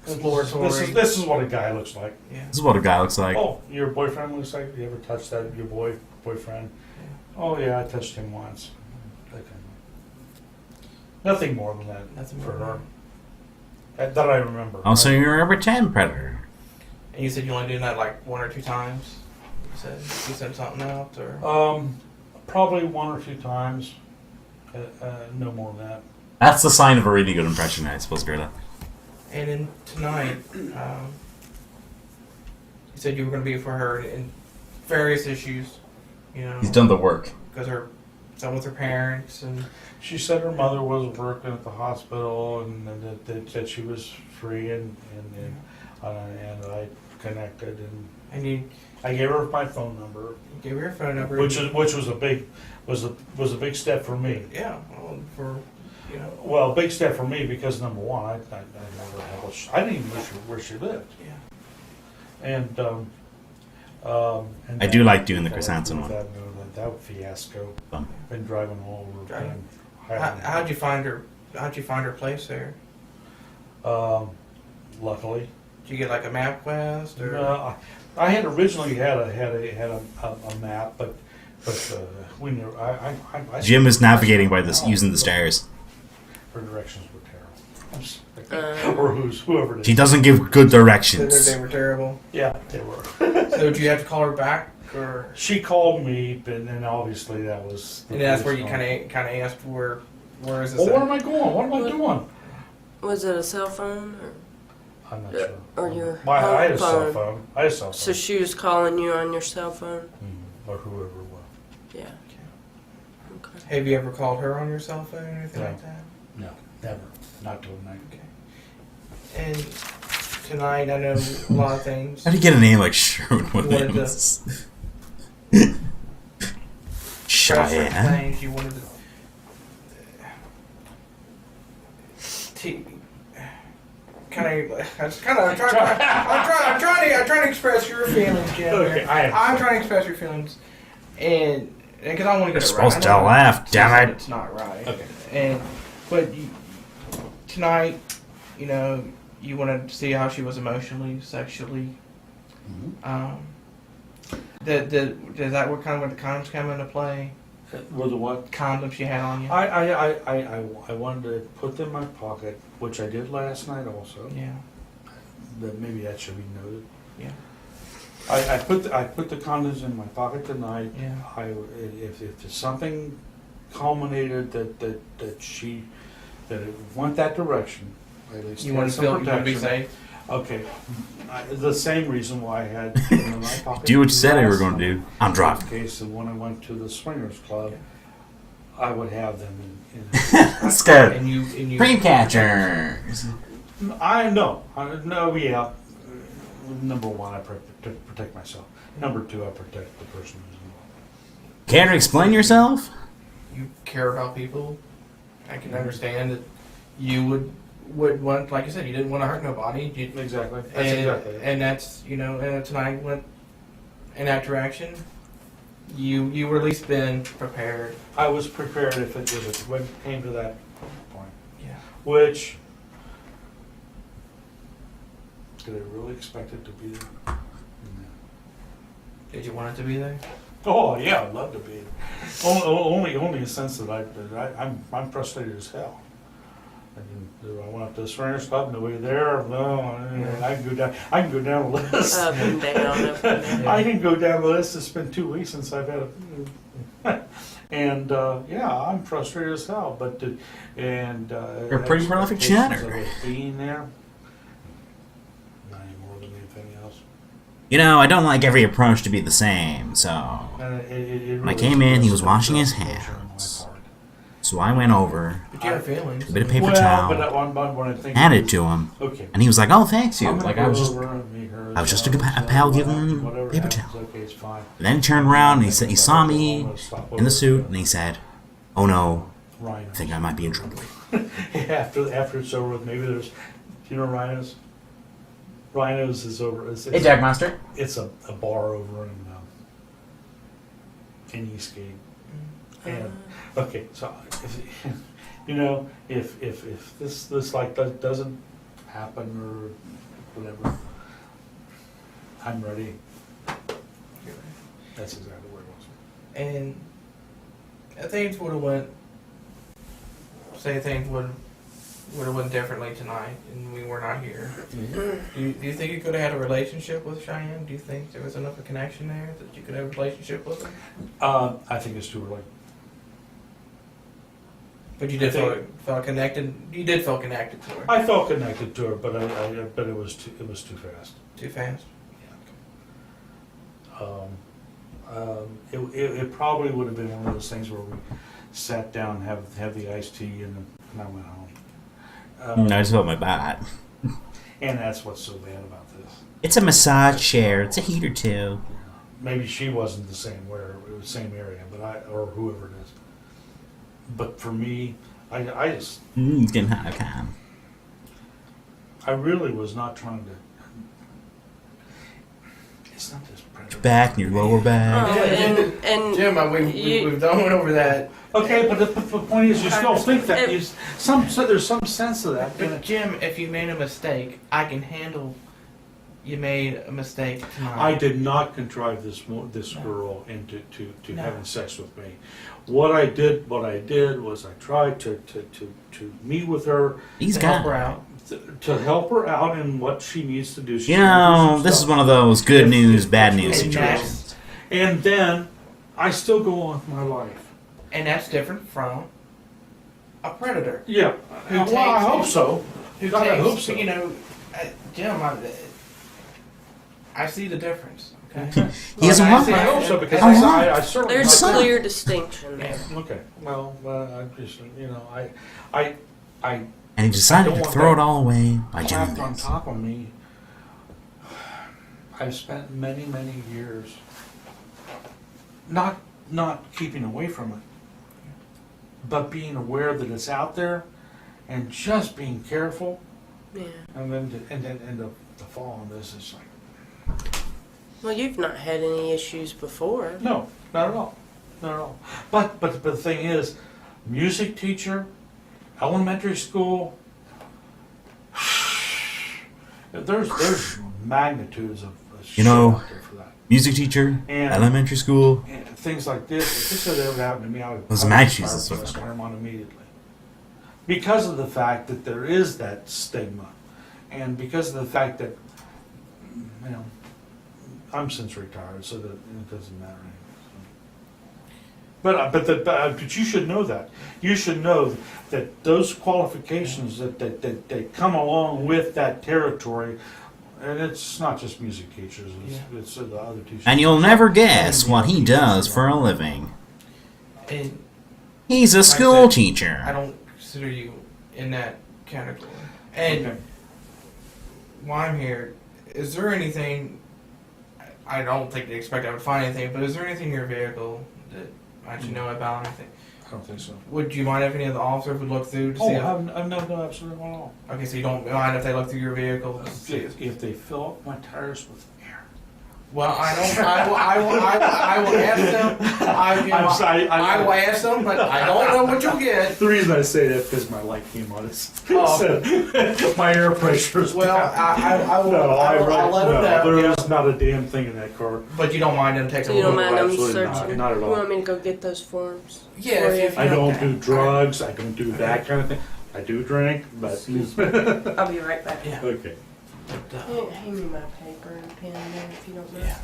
Exploratory. This is what a guy looks like. Yeah. This is what a guy looks like. Oh, your boyfriend looks like. You ever touched that? Your boyfriend? Oh yeah, I touched him once. That kind of- Nothing more than that. Nothing for more her. than That I remember. Oh, so you're a pretend predator. And you said you only did that like 1 or 2 times. You sent something out, or Probably 1 or 2 times. No more than that. That's the sign of a really good impression, I suppose, Gerda. and then tonight, you said you were going to be for her in various issues. You know, He's done the work. because some with her parents and She said her mother was working at the hospital and that she was free and I connected and you I gave her my phone number, gave her phone number, which was a big step for me. yeah, well, for you know, Well, a big step for me because number one, I never had I didn't even know where she lived, yeah. and I do like doing the Chris Hansen one. That fiasco. Fun. Been driving all over. Driving. Been How'd you find her? How'd you find her place there? Luckily, Did you get like a MapQuest or? I had originally had a map, but we knew I Jim is navigating by this using the stairs. Her directions were terrible. Or whoever it is. He doesn't give good Said that directions. they were terrible. Yeah, they were. So did you have to call her back, or? She called me, and then obviously that was. And that's where you kind of asked where is this? Well, where at? am I going? What am I doing? Was it a cell phone? I'm not sure. Or your I had a home cell phone. phone. I had a cell phone. So she was calling you on your cell phone? Or whoever it was. Yeah. Okay. Have you ever called her on your cell phone or anything No. like that? No, never. Not till night. Okay. And tonight, I know a lot of things. How do you get a name like Sherwin What it Williams? Certain Cheyenne. things you wanted to. I'm trying to express your feelings, Jim. Okay, I'm trying to express your feelings, and because I want to You're get it supposed right. to laugh, damn it. It's not right. Okay. But tonight, you know, you wanted to see how she was emotionally, sexually. Does that what kind of when the condoms come into play? Was the what? Condoms she had on you? I wanted to put them in my pocket, which I did last night also. Yeah. That maybe that should be noted. Yeah. I put the condoms in my pocket tonight. Yeah. If something culminated that it went that direction, at least You want to some feel you want to be protection. safe. Okay, the same reason why I had them in my pocket. Do what you said you were going to last do. I'm driving. In case of when I went to the swingers club, I would have them in Let's go. And you Dream catchers. I know. Yeah. Number one, I protect myself. Number two, I protect the person who's involved. Care to explain yourself? You care about people. I can understand that you would want, like you said, you didn't want to hurt nobody. Exactly. That's And, exactly it. and that's, you know, and tonight went in that direction. You were at least been prepared. I was prepared if it came to that point. Yeah. Which, did I really expect it to be there? No. Did you want it to be there? Oh yeah, I'd love to be. Only in the sense that I'm frustrated as hell. I went up to the Swingers Club, nobody there. No, I can go down. I can go down the list. Up and down, up and down. I can go down the list. It's been 2 weeks since I've had a. And yeah, I'm frustrated as hell. But You're a pretty prolific chatter. of it being there, not any more than anything else. You know, I don't like every approach to be the same, so When I came in, he was washing his hands. So I went over, But you have feelings. a bit of paper Well, towel, but when I think handed it to him, okay. and he was like, "Oh, thanks you." I'm gonna Like go I was just, over and meet her, I was just a whatever, pal giving him whatever paper happens, towel. okay, it's fine. And then he turned around and he said he saw me in the suit, and he said, "Oh no, Rhino. I think I might be in trouble." after it's over with, maybe there's, do you know Rhinos? Rhinos is over. It's Jackmaster. it's a bar over in Eastgate. And okay, so if, you know, if this like doesn't happen or whatever, I'm ready. That's exactly where it was. And things would have went. Say things would have went differently tonight, and we were not here. Do you think you could have had a relationship with Cheyenne? Do you think there was enough of a connection there that you could have a relationship with her? I think it's too early. But you did feel connected. You did feel connected to her. I felt connected to her, but but it was too fast. Too fast. It probably would have been one of those things where we sat down, have the iced tea, and I went home. I just felt my butt. And that's what's so bad about this. It's a massage chair. It's a heater too. Maybe she wasn't the same same area, but or whoever it is. But for me, I just He's getting hot of calm. I really was not trying to. It's not this predator. Back and your lower back. Oh, and Jim, we've done over that. Okay, but the point is, you still think that It- there's some sense of that. But Jim, if you made a mistake, I can handle. You made a mistake tonight. I did not contrive this girl into No. having sex with me. What I did was I tried to meet with her He's to help her got. out. to help her out in what she needs to do. She's You gonna do know, some this is stuff. one of those good news, bad news And situations. And then I still go on with my life. And that's different from a predator. Yeah, Who well, I takes hope it. so. Who God, I takes, hope so. You know, Jim, I see the difference. Okay. He has a I walk. see- I hope so because Oh, I certainly. there's a Son. clear distinction there. Okay, well, I just I And he decided I to don't throw want it all away by doing clapped on this. top of me. I've spent many years not keeping away from it, but being aware that it's out there, and just being careful, Yeah. and then to fall on this is like Well, you've not had any issues before. no, not at all, not at all. But the thing is, music teacher, elementary school. There's magnitudes of You know, shit out there for that. Music teacher, And- elementary school. And things like this, if this had ever happened to me, I would Those I would matches fire is what- West Claremont immediately. Because of the fact that there is that stigma, and because of the fact that, you know, I'm since retired, so that it doesn't matter anymore. But you should know that. You should know that those qualifications that come along with that territory, and it's not just music teachers, it's the other teachers. And you'll never guess what he does for a living. And He's a Like school that, teacher. I don't consider you in that category. And Okay. while I'm here, is there anything? I don't think they expect I would find anything, but is there anything in your vehicle that I should know about? Anything? I don't think so. Would you mind if any of the officers would look through to see? Oh, If, I've no, absolutely not at all. okay, so you don't mind if they look through your vehicle to see? If they fill up my tires with air. Well, I don't. I will ask them. I'm sorry, I will ask them, but I don't know what you'll get. The reason I say that is because my light came on. Oh. So, my air pressure is Well, down. I will. I'll let them know. There yeah. is not a damn thing in that car. But you don't mind them taking So a you don't look? mind them absolutely not, searching? not at You all. want me to go get those forms? Yeah, for if you? you I don't okay. do drugs. I don't do that kind of thing. I do drink, but I'll be right back. Yeah. okay. But, Hand me my paper and pen there if you don't mind. yeah.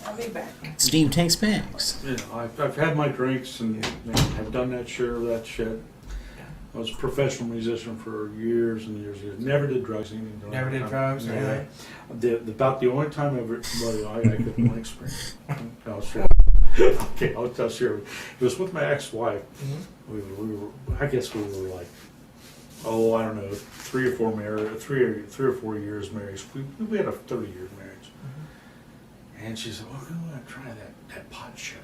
I'll be back. Steve takes bags. You know, I've had my drinks and have done that share of that shit. I was a professional musician for years and years and years. Never did drugs. Never did drugs or anything? About the only time ever, well, I couldn't like spring. I'll share. Okay, I'll share. It was with my ex-wife. Mm-hmm. We were, I guess we were like, oh, I don't know, 3 or 4 years married. We had a 30-year marriage. Mm-hmm. And she said, well, I'm going to try that pot shit.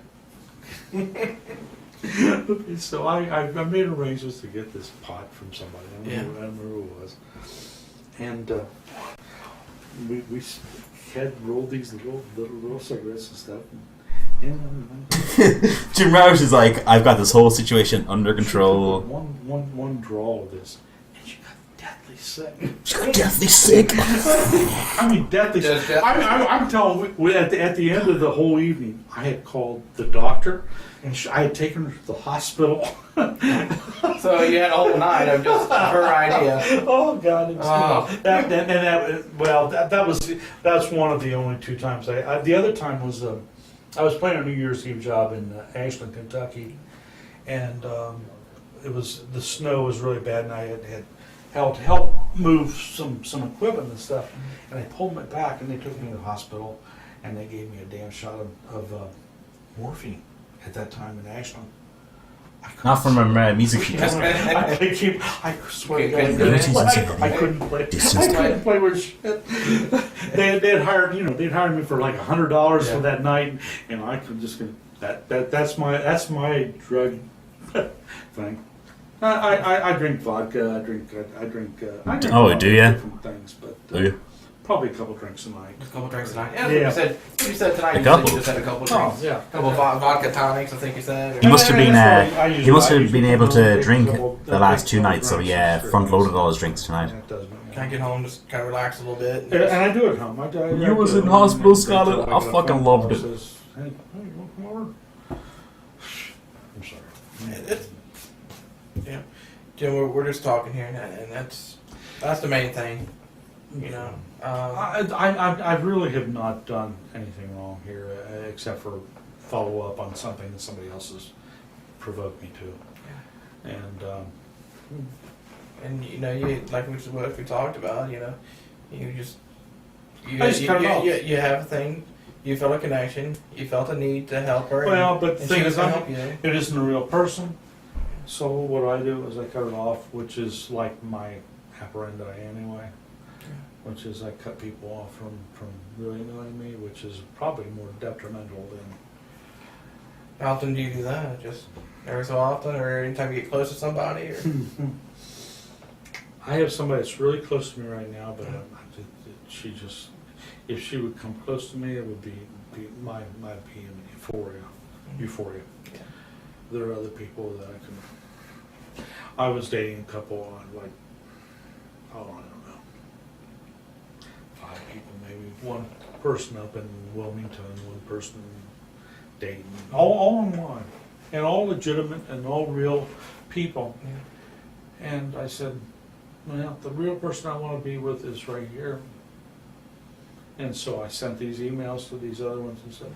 So I made arrangements to get this pot from somebody. I don't remember who it was. And we had rolled these little cigarettes and stuff. Jim Rauch is like, I've got this whole situation under control. One draw of this, and she got deathly sick. She got deathly sick. I mean, deathly sick. I'm telling you, at the end of the whole evening, I had called the doctor, and I had taken her to the hospital. So you had a whole night of just her idea. Oh God! It was, Oh. that was one of the only 2 times. The other time was I was playing a New Year's Eve job in Ashland, Kentucky, and the snow was really bad, and I had help move some equipment and stuff, and they pulled me back, and they took me to the hospital, and they gave me a damn shot of morphine at that time in Ashland. Not from a music teacher. I swear to Okay, God, I couldn't play. I couldn't play with shit. They'd hired me for like $100 for that night, and I could just that's my drug thing. I drink vodka. I drink Oh, do ya? different things, but Do you? probably a couple drinks a night. Just a couple drinks tonight. Yeah, Yeah. you said tonight. A You couple? said you just had a couple drinks. yeah. A couple vodka tonics, I think you said. He must have been I usually- he must I have usually been able to take drink double- the last 2 double nights, so drinks yeah, and front loaded straight all his drinks tonight. That does me, Can I get home, just kind of relax a little bit? And I do it at home. You was in hospital, Scarlett. I fucking loved it. Hey, you want some water? I'm sorry. Yeah, Jim, we're just talking here, and that's the main thing. You know, I really have not done anything wrong here, except for follow up on something that somebody else has provoked me to. and you know, you like what we talked about. You know, you just I just cut it off. you have a thing. You felt a connection. You felt a need to help her. Well, but the and thing she was is, gonna help you. it isn't a real person. So what I do is I cut it off, which is like my apparenda anyway. Which is I cut people off from really annoying me, which is probably more detrimental than. How often do you do that? Just every so often, or anytime you get close to somebody? Or I have somebody that's really close to me right now, but she just, if she would come close to me, it would be my euphoria. Yeah. There are other people that I was dating a couple on like, I don't know, 5 people maybe. One person up in Wilmington, one person in Dayton, all online, and all legitimate and all real people. Yeah. And I said, well, the real person I want to be with is right here. And so I sent these emails to these other ones and said,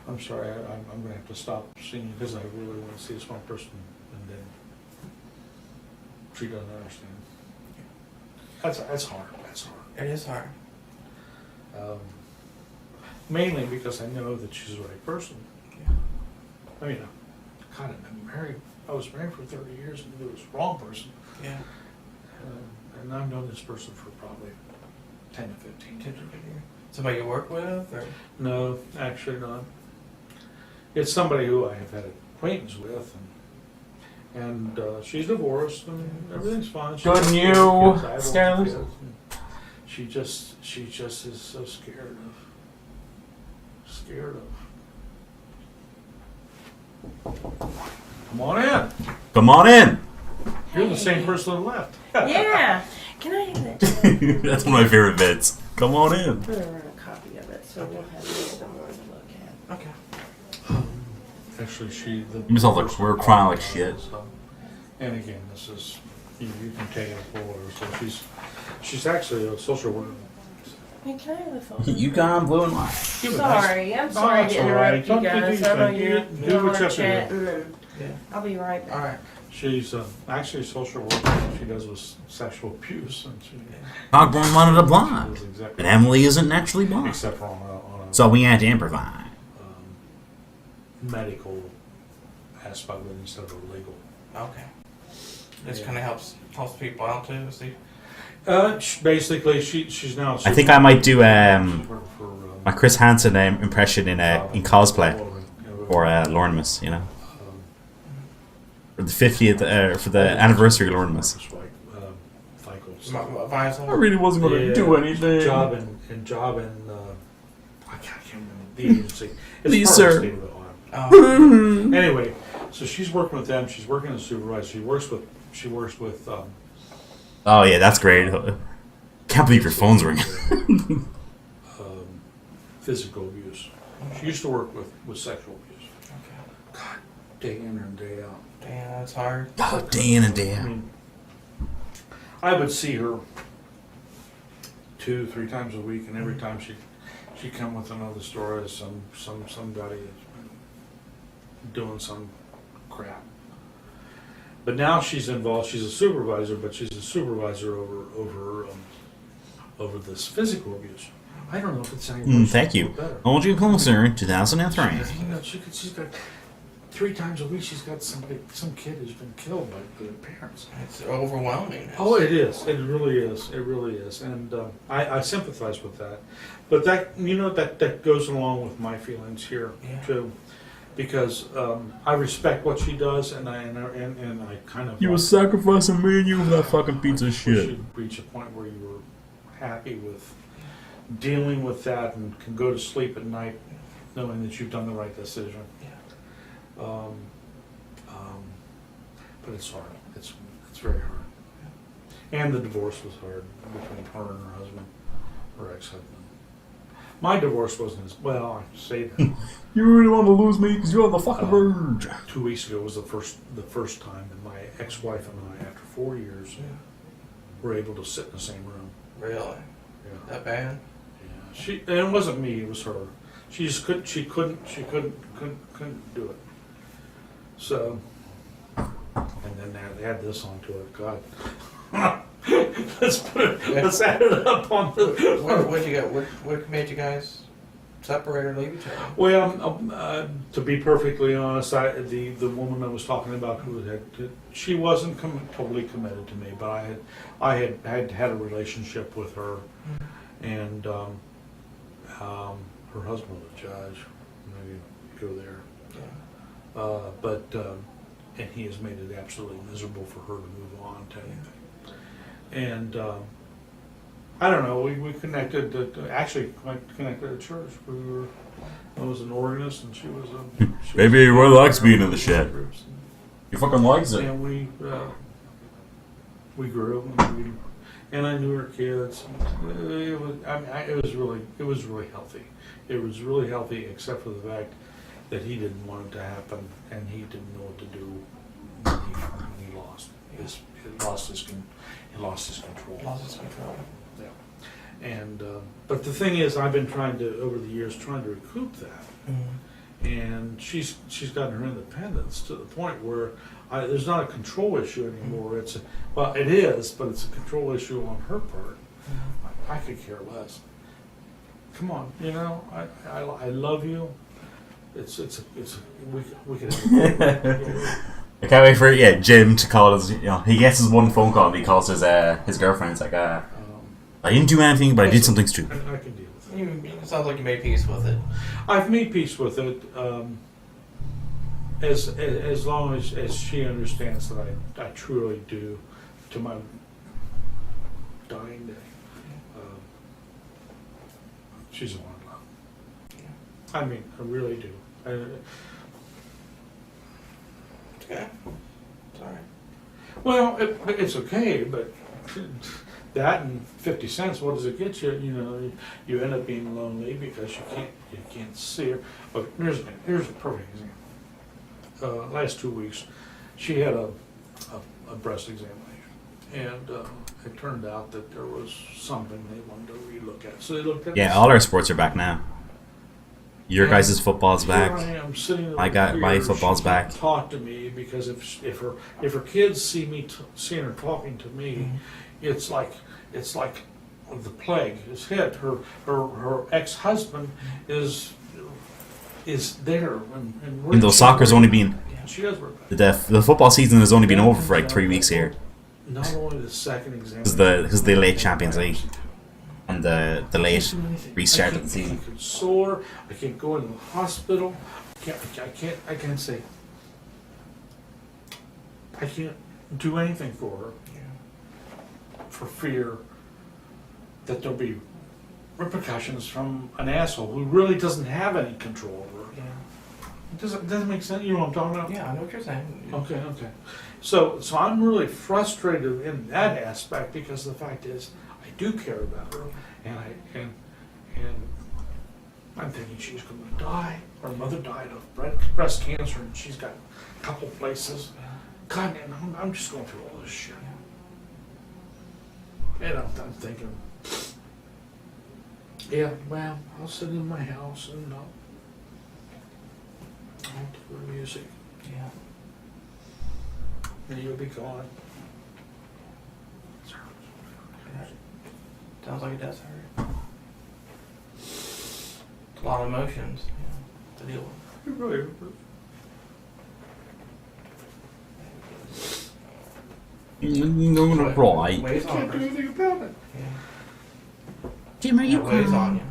I'm sorry, I'm going to have to stop seeing you because I really want to see this one person. And then she doesn't understand. That's hard. That's hard. It is hard. Mainly because I know that she's the right person. Yeah. I mean, God, I've been married. I was married for 30 years and knew it was the wrong person. Yeah. And I've known this person for probably 10 to 15 years. Somebody you work with, or No, actually not. It's somebody who I have had acquaintance with, and she's divorced, and everything's fine. Good She's news, got kids. I have Scarlett. kids, and she just is so scared of. Come on in. Come on in. You're the same person that left. Yeah. Can I have that? That's one of my favorite bits. Come on in. I'm gonna run a copy of it, so we'll have this somewhere to look at. okay. Actually, You must have like we're crying like shit. And again, this is you can take it forward. So she's actually a social worker. Hey, can I have a phone? You gone blue and white. Sorry, I'm sorry that's to all right. interrupt you Don't guys. do I know anything. you're Do y'all what are you have to do. chatting, and Yeah. I'll be right back. All right. She's actually a social worker. She does with sexual abuse, and she Hogborn wanted a does blonde, exactly. but Emily isn't naturally blonde. Except for on a So we had to improvise. medical aspect of it instead of a legal. Okay. This Yeah. kind of helps people out too. See. Basically, she's now. I think I might do she's working for, my Chris Hansen impression in cosplay or Lornemus, you know, for the 50th for the anniversary of Lornemus. Visor. I really wasn't going to do anything. Job and I can't remember the agency. It's Please, part of the sir. state of Illinois. Oh. Anyway, so she's working with them. She's working as a supervisor. She works with. Oh yeah, that's great. Can't believe your phone's ringing. Physical abuse. She used to work with sexual abuse. Okay. God, day in and day out. Damn, that's hard. Oh, day in and day I out. mean, I would see her 2-3 times a week, and every time she'd come with another story of somebody that's been doing some crap. But now she's involved. She's a supervisor, but she's a supervisor over this physical abuse. I don't know if it's any worse. Thank or you. better. Hold you closer, 2003. You know, she's got 3 times a week. She's got some kid who's been killed by their parents. It's overwhelming. Oh, it is. It really is. It really is. And I sympathize with that. But that goes along with my feelings here Yeah. too, because I respect what she does, and I kind of. You were sacrificing me and you with that fucking piece of wish shit. you'd reach a point where you were happy with dealing with that and can go to sleep at night knowing that you've done the right decision. Yeah. But it's hard. It's very hard. And the divorce was hard between her and her husband, her ex-husband. My divorce wasn't as well. I say that. You really want to lose me because you're on the fucking verge. 2 weeks ago was the first time that my ex-wife and I, after 4 years, were able to sit in the same room. Really? Yeah. That bad? Yeah. And it wasn't me. It was her. She just couldn't. She couldn't do it. So, and then they had this onto it. God. Let's add it up on the. What made you guys separate or leave each other? Well, to be perfectly honest, the woman I was talking about she wasn't totally committed to me, but I had a relationship with her, and her husband was a judge. Maybe go there, Yeah. and he has made it absolutely miserable for her to move on to anything. And I don't know. We connected. Actually, connected at church. I was an organist, and she was a. Maybe he really likes being in the shed. Groups, He fucking likes it. and we grew, and I knew her kids. It was really healthy. It was really healthy, except for the fact that he didn't want it to happen, and he didn't know what to do when he lost. He lost his control. Lost his control. Yeah. And but the thing is, I've been trying to over the years to recoup that, and she's gotten her independence to the point where there's not a control issue anymore. It is, but it's a control issue on her part. I could care less. Come on, I love you. We could have I can't wait for Jim to call us. He gets his one phone call and he calls his girlfriend. It's like, I didn't do anything, but I did something stupid. I can deal with it. It sounds like you made peace with it. I've made peace with it, as long as she understands that I truly do, to my dying day. She's a one of love. I mean, I really do. Okay. Sorry. Well, it's okay, but that and 50 cents, what does it get you? You end up being lonely because you can't see her. But here's a perfect example. last 2 weeks, she had a breast examination. And it turned out that there was something they wanted to relook at. So they looked at Yeah, all our sports are back now. Your guys' football's back. Here I am sitting over I got my here. football's She can't back. talk to me because if her kids see me seeing her talking to me, it's like the plague is hit. Her ex-husband is there, and Even though soccer's only been she does work. the football season has only been over for like 3 weeks here. Not only the second exam, Because the late Champions League and the late restart of the season. I can sore. I can't go into the hospital. I can't say. I can't do anything for her for fear that there'll be repercussions from an asshole who really doesn't have any control over her. Yeah. Doesn't make sense. You know what I'm talking about? Yeah, I know what you're saying. Okay. So I'm really frustrated in that aspect because the fact is I do care about her, and I'm thinking she's going to die. Her mother died of breast cancer, and she's got a couple places. God, man, I'm just going through all this shit. And I'm thinking, yeah, well, I'll sit in my house and I'll do the music, Yeah. and you'll be gone. Sounds like it does hurt. It's a lot of emotions to deal with. It really, Right. Weighs on can't do her. anything about it. Yeah. Jim, are It weighs on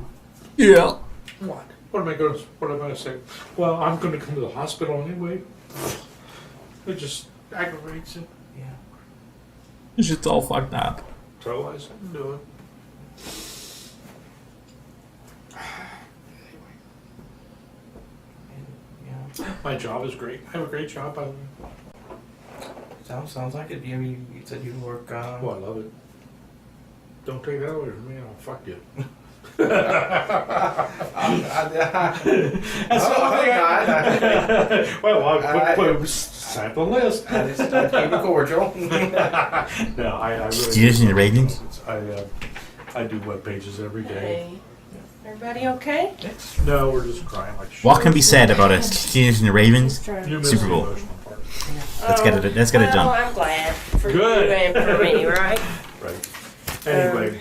you. Yeah. What? What am I going to say? Well, I'm going to come to the hospital anyway. It just aggravates it. Yeah. It's just all fucked up. So I said, do it. And, yeah. My job is great. I have a great job. Sounds like it. You said you work. I love it. Don't take that away from me, and I'll fuck you. That's Well, I put sign the list. I just keep it cordial. No, I really. Do you listen to ratings? I do web pages every day. Hey, everybody okay? No, we're just crying like shit. What can be said about a Teenagers and the Ravens? You missed Super the Bowl. emotional part. Let's get it Well, done. I'm glad for Good. you and for me, right? Right. Anyway,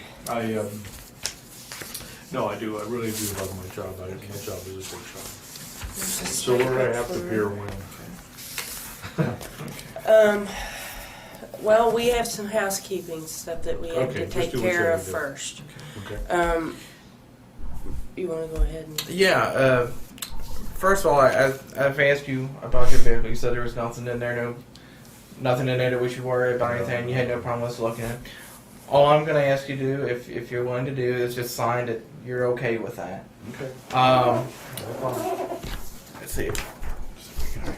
no, I do. I really do love my job. My job is a great job. So where I have to beer win. Well, we have some housekeeping stuff that we have Okay, to just take do what you care gotta of do. first. Okay. You want to go ahead and? Yeah. First of all, I've asked you about your vehicle. You said there was nothing in there, nothing in there that we should worry about anything. You had no problem with us looking at. All I'm going to ask you to do, if you're willing to do, is just sign that you're okay with that. Okay. Um, No problem. let's see. Let's see here.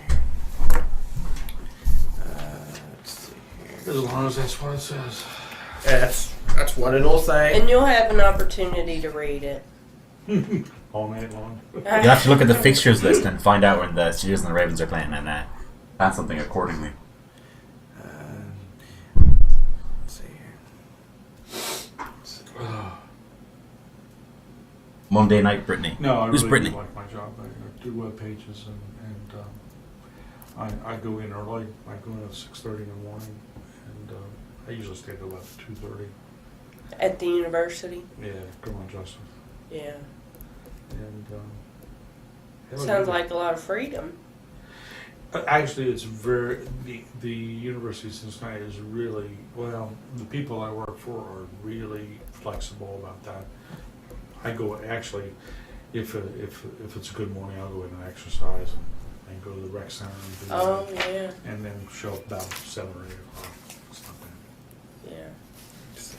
As long as that's what it says. That's what it'll say. And you'll have an opportunity to read it. All night long. You'll have to look at the fixtures list and find out when the Steelers and the Ravens are playing, and that's something accordingly. Let's see here. Monday night, Brittany. No, I Who's really Brittany? do like my job. I do web pages and I go in early. I go in at 6:30 in the morning, and I usually stay till about 2:30. At the university? Yeah, go on, Justin. Yeah. And Sounds like a lot of freedom. actually, it's the University of Cincinnati is really well. The people I work for are really flexible about that. I go actually, if it's a good morning, I'll go in and exercise and go to the rec center and do Oh, that, yeah. and then show up about 7 or 8 o'clock. It's not bad. Yeah. Let's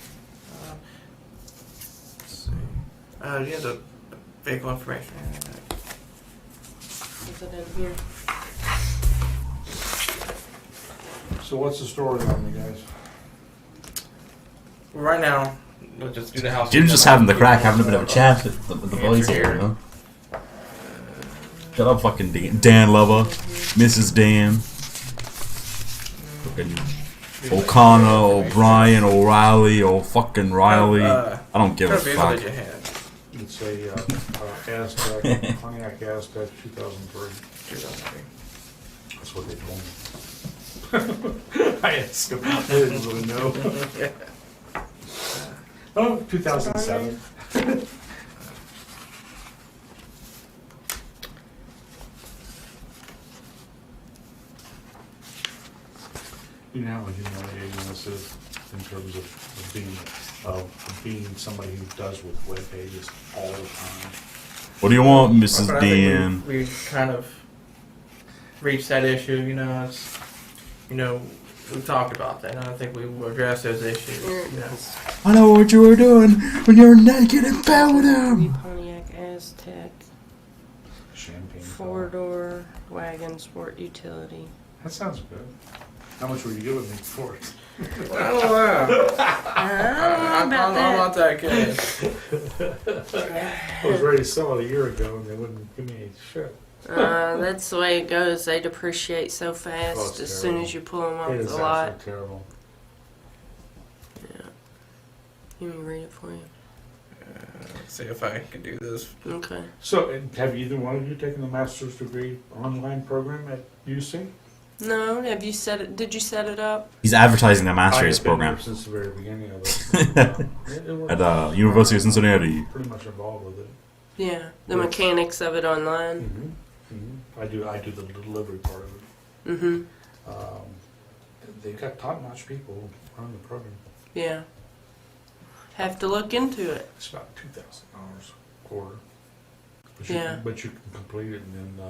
see. Yeah, the vehicle information. Is it in here? So what's the story on you guys? Right now, we'll just do the house. Jim's just having the crack, having a bit of a chat with the boys here, you know? Shut up, fucking Dan Lover. Mrs. Dan, fucking O'Connor, O'Brien, O'Reilly, fucking Riley. I don't give a What vehicle fuck. did you have? It's a Aztec, Pontiac Aztec 2003. 2003. That's what they told me. I asked him. I didn't really know. Oh, 2007. You know how humiliating this is in terms of being somebody who does with web pages all the time. What do you want, Mrs. But I think Dan? we kind of reached that issue. It's we talked about that. And I think we addressed those issues. I know what you were doing when you were naked and found him. Pontiac Aztec, Champagne. four-door wagon, sport utility. That sounds good. How much were you giving me for it? I don't know. I don't know about I'm not that. that good. I was ready to sell it a year ago and they wouldn't give me shit. That's the way it goes. They depreciate so fast Oh, it's as soon terrible. as you pull them It off is the lot. absolutely terrible. Yeah. You want me to read it for you? Let's see if I can do this. Okay. So, have either one of you taken the master's degree online program at UC? No, have you set it? Did you set it up? He's advertising the master's I have been program there since the very beginning of it. It works. at University of Cincinnati. Pretty much involved with it. Yeah. The mechanics of it online. I do the delivery part of it. Mm-hmm. They've got top-notch people running the program. Yeah. Have to look into it. It's about $2,000 a quarter. Yeah. But you can complete it in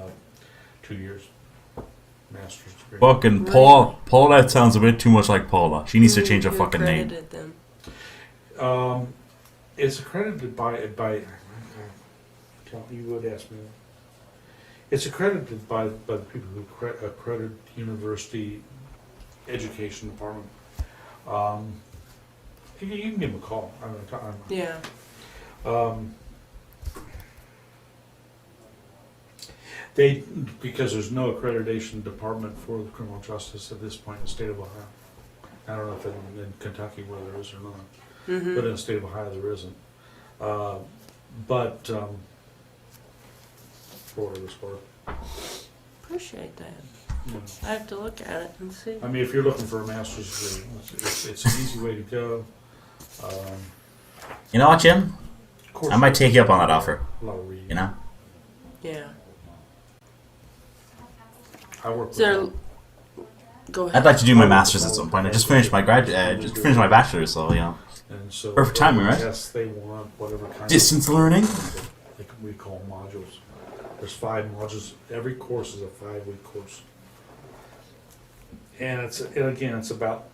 2 years. Master's degree. Fucking Really? Paul, that sounds a bit too much like Paula. She needs to change her Who fucking name. accredited them? It's accredited by you would ask me. It's accredited by the people who accredit university education department. You can give them a call. Yeah. Because there's no accreditation department for the criminal justice at this point in the state of Ohio. I don't know if in Kentucky where there is or not, Mm-hmm. but in the state of Ohio there isn't. For what it's worth. Appreciate that. You know. I have to look at it and see. I mean, if you're looking for a master's degree, it's an easy way to go. You know what, Jim? Of course, I might take you up on that offer. a lot of reading. You know? Yeah. I work with So, go ahead. I'd like to do my master's at some point. I just finished my just finished my bachelor's, so you know. and so perfect timing, right? Yes, they want whatever kind Distance learning. we call modules. There's 5 modules. Every course is a 5-week course, and it's about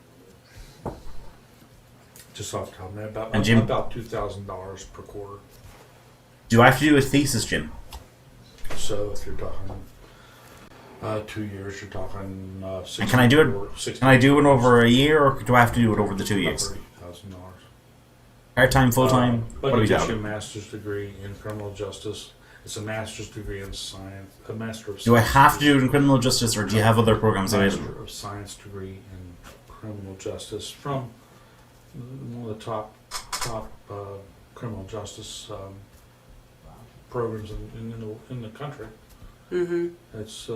just off the top of my head, And Jim- about $2,000 per quarter. Do I have to do a thesis, Jim? So if you're talking 2 years, you're talking And can I do it? Can I do it over a year, or do I have to do it over the 2 years? $30,000. Part time, full time. But What do it we gets got? you a master's degree in criminal justice. It's a master's degree in science, a master of. Do I science have to do it degree. in criminal justice, or do you have other programs available? Master of Science degree in criminal justice from one of the top criminal justice programs in the country. Mm-hmm. It's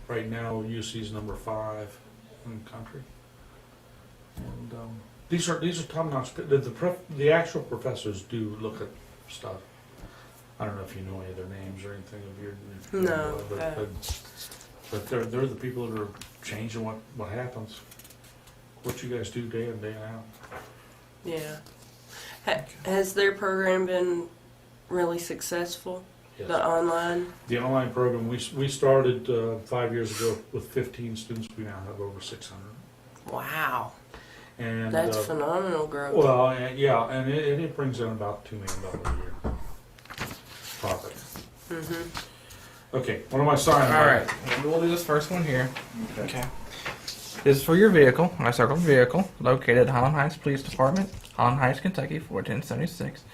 right now UC's number 5 in the country, and these are top notch. The actual professors do look at stuff. I don't know if you know any of their names or anything of your. No, but they're the people that are changing what happens. What you guys do day in day out. Yeah. Has their program been really successful? Yes. The online? The online program we started 5 years ago with 15 students. We now have over 600. Wow. And That's phenomenal growth. well, yeah, and it brings in about $2 million a year profit. Mm-hmm. Okay, what am I signing? All right, we'll do this first one here. Okay. This is for your vehicle. I circled vehicle located at Highland Heights Police Department, Highland Heights, Kentucky, 14176,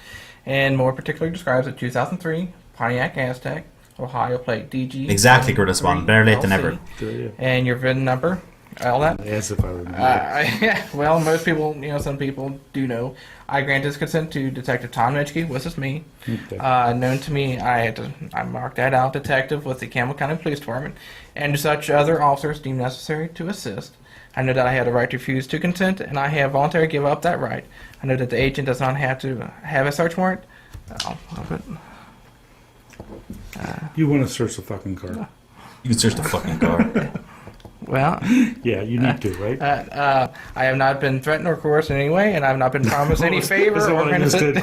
and more particularly describes a 2003 Pontiac Aztec, Ohio plate DG. Exactly, good response. Better late than never. Good idea. And your VIN number, all that. As if I remember. Well, most people, some people do know. I granted his consent to Detective Tom Mitchke, which is me. Okay. Known to me, I marked that out, detective with the Campbell County Police Department, and such other officers deemed necessary to assist. I know that I have the right to refuse to consent, and I have voluntarily give up that right. I know that the agent does not have to have a search warrant. I'll put, You want to search the fucking car? You can search the fucking car. well, Yeah, you need to, right? I have not been threatened or coerced in any way, and I have not been promised any favor Is that or what I just did?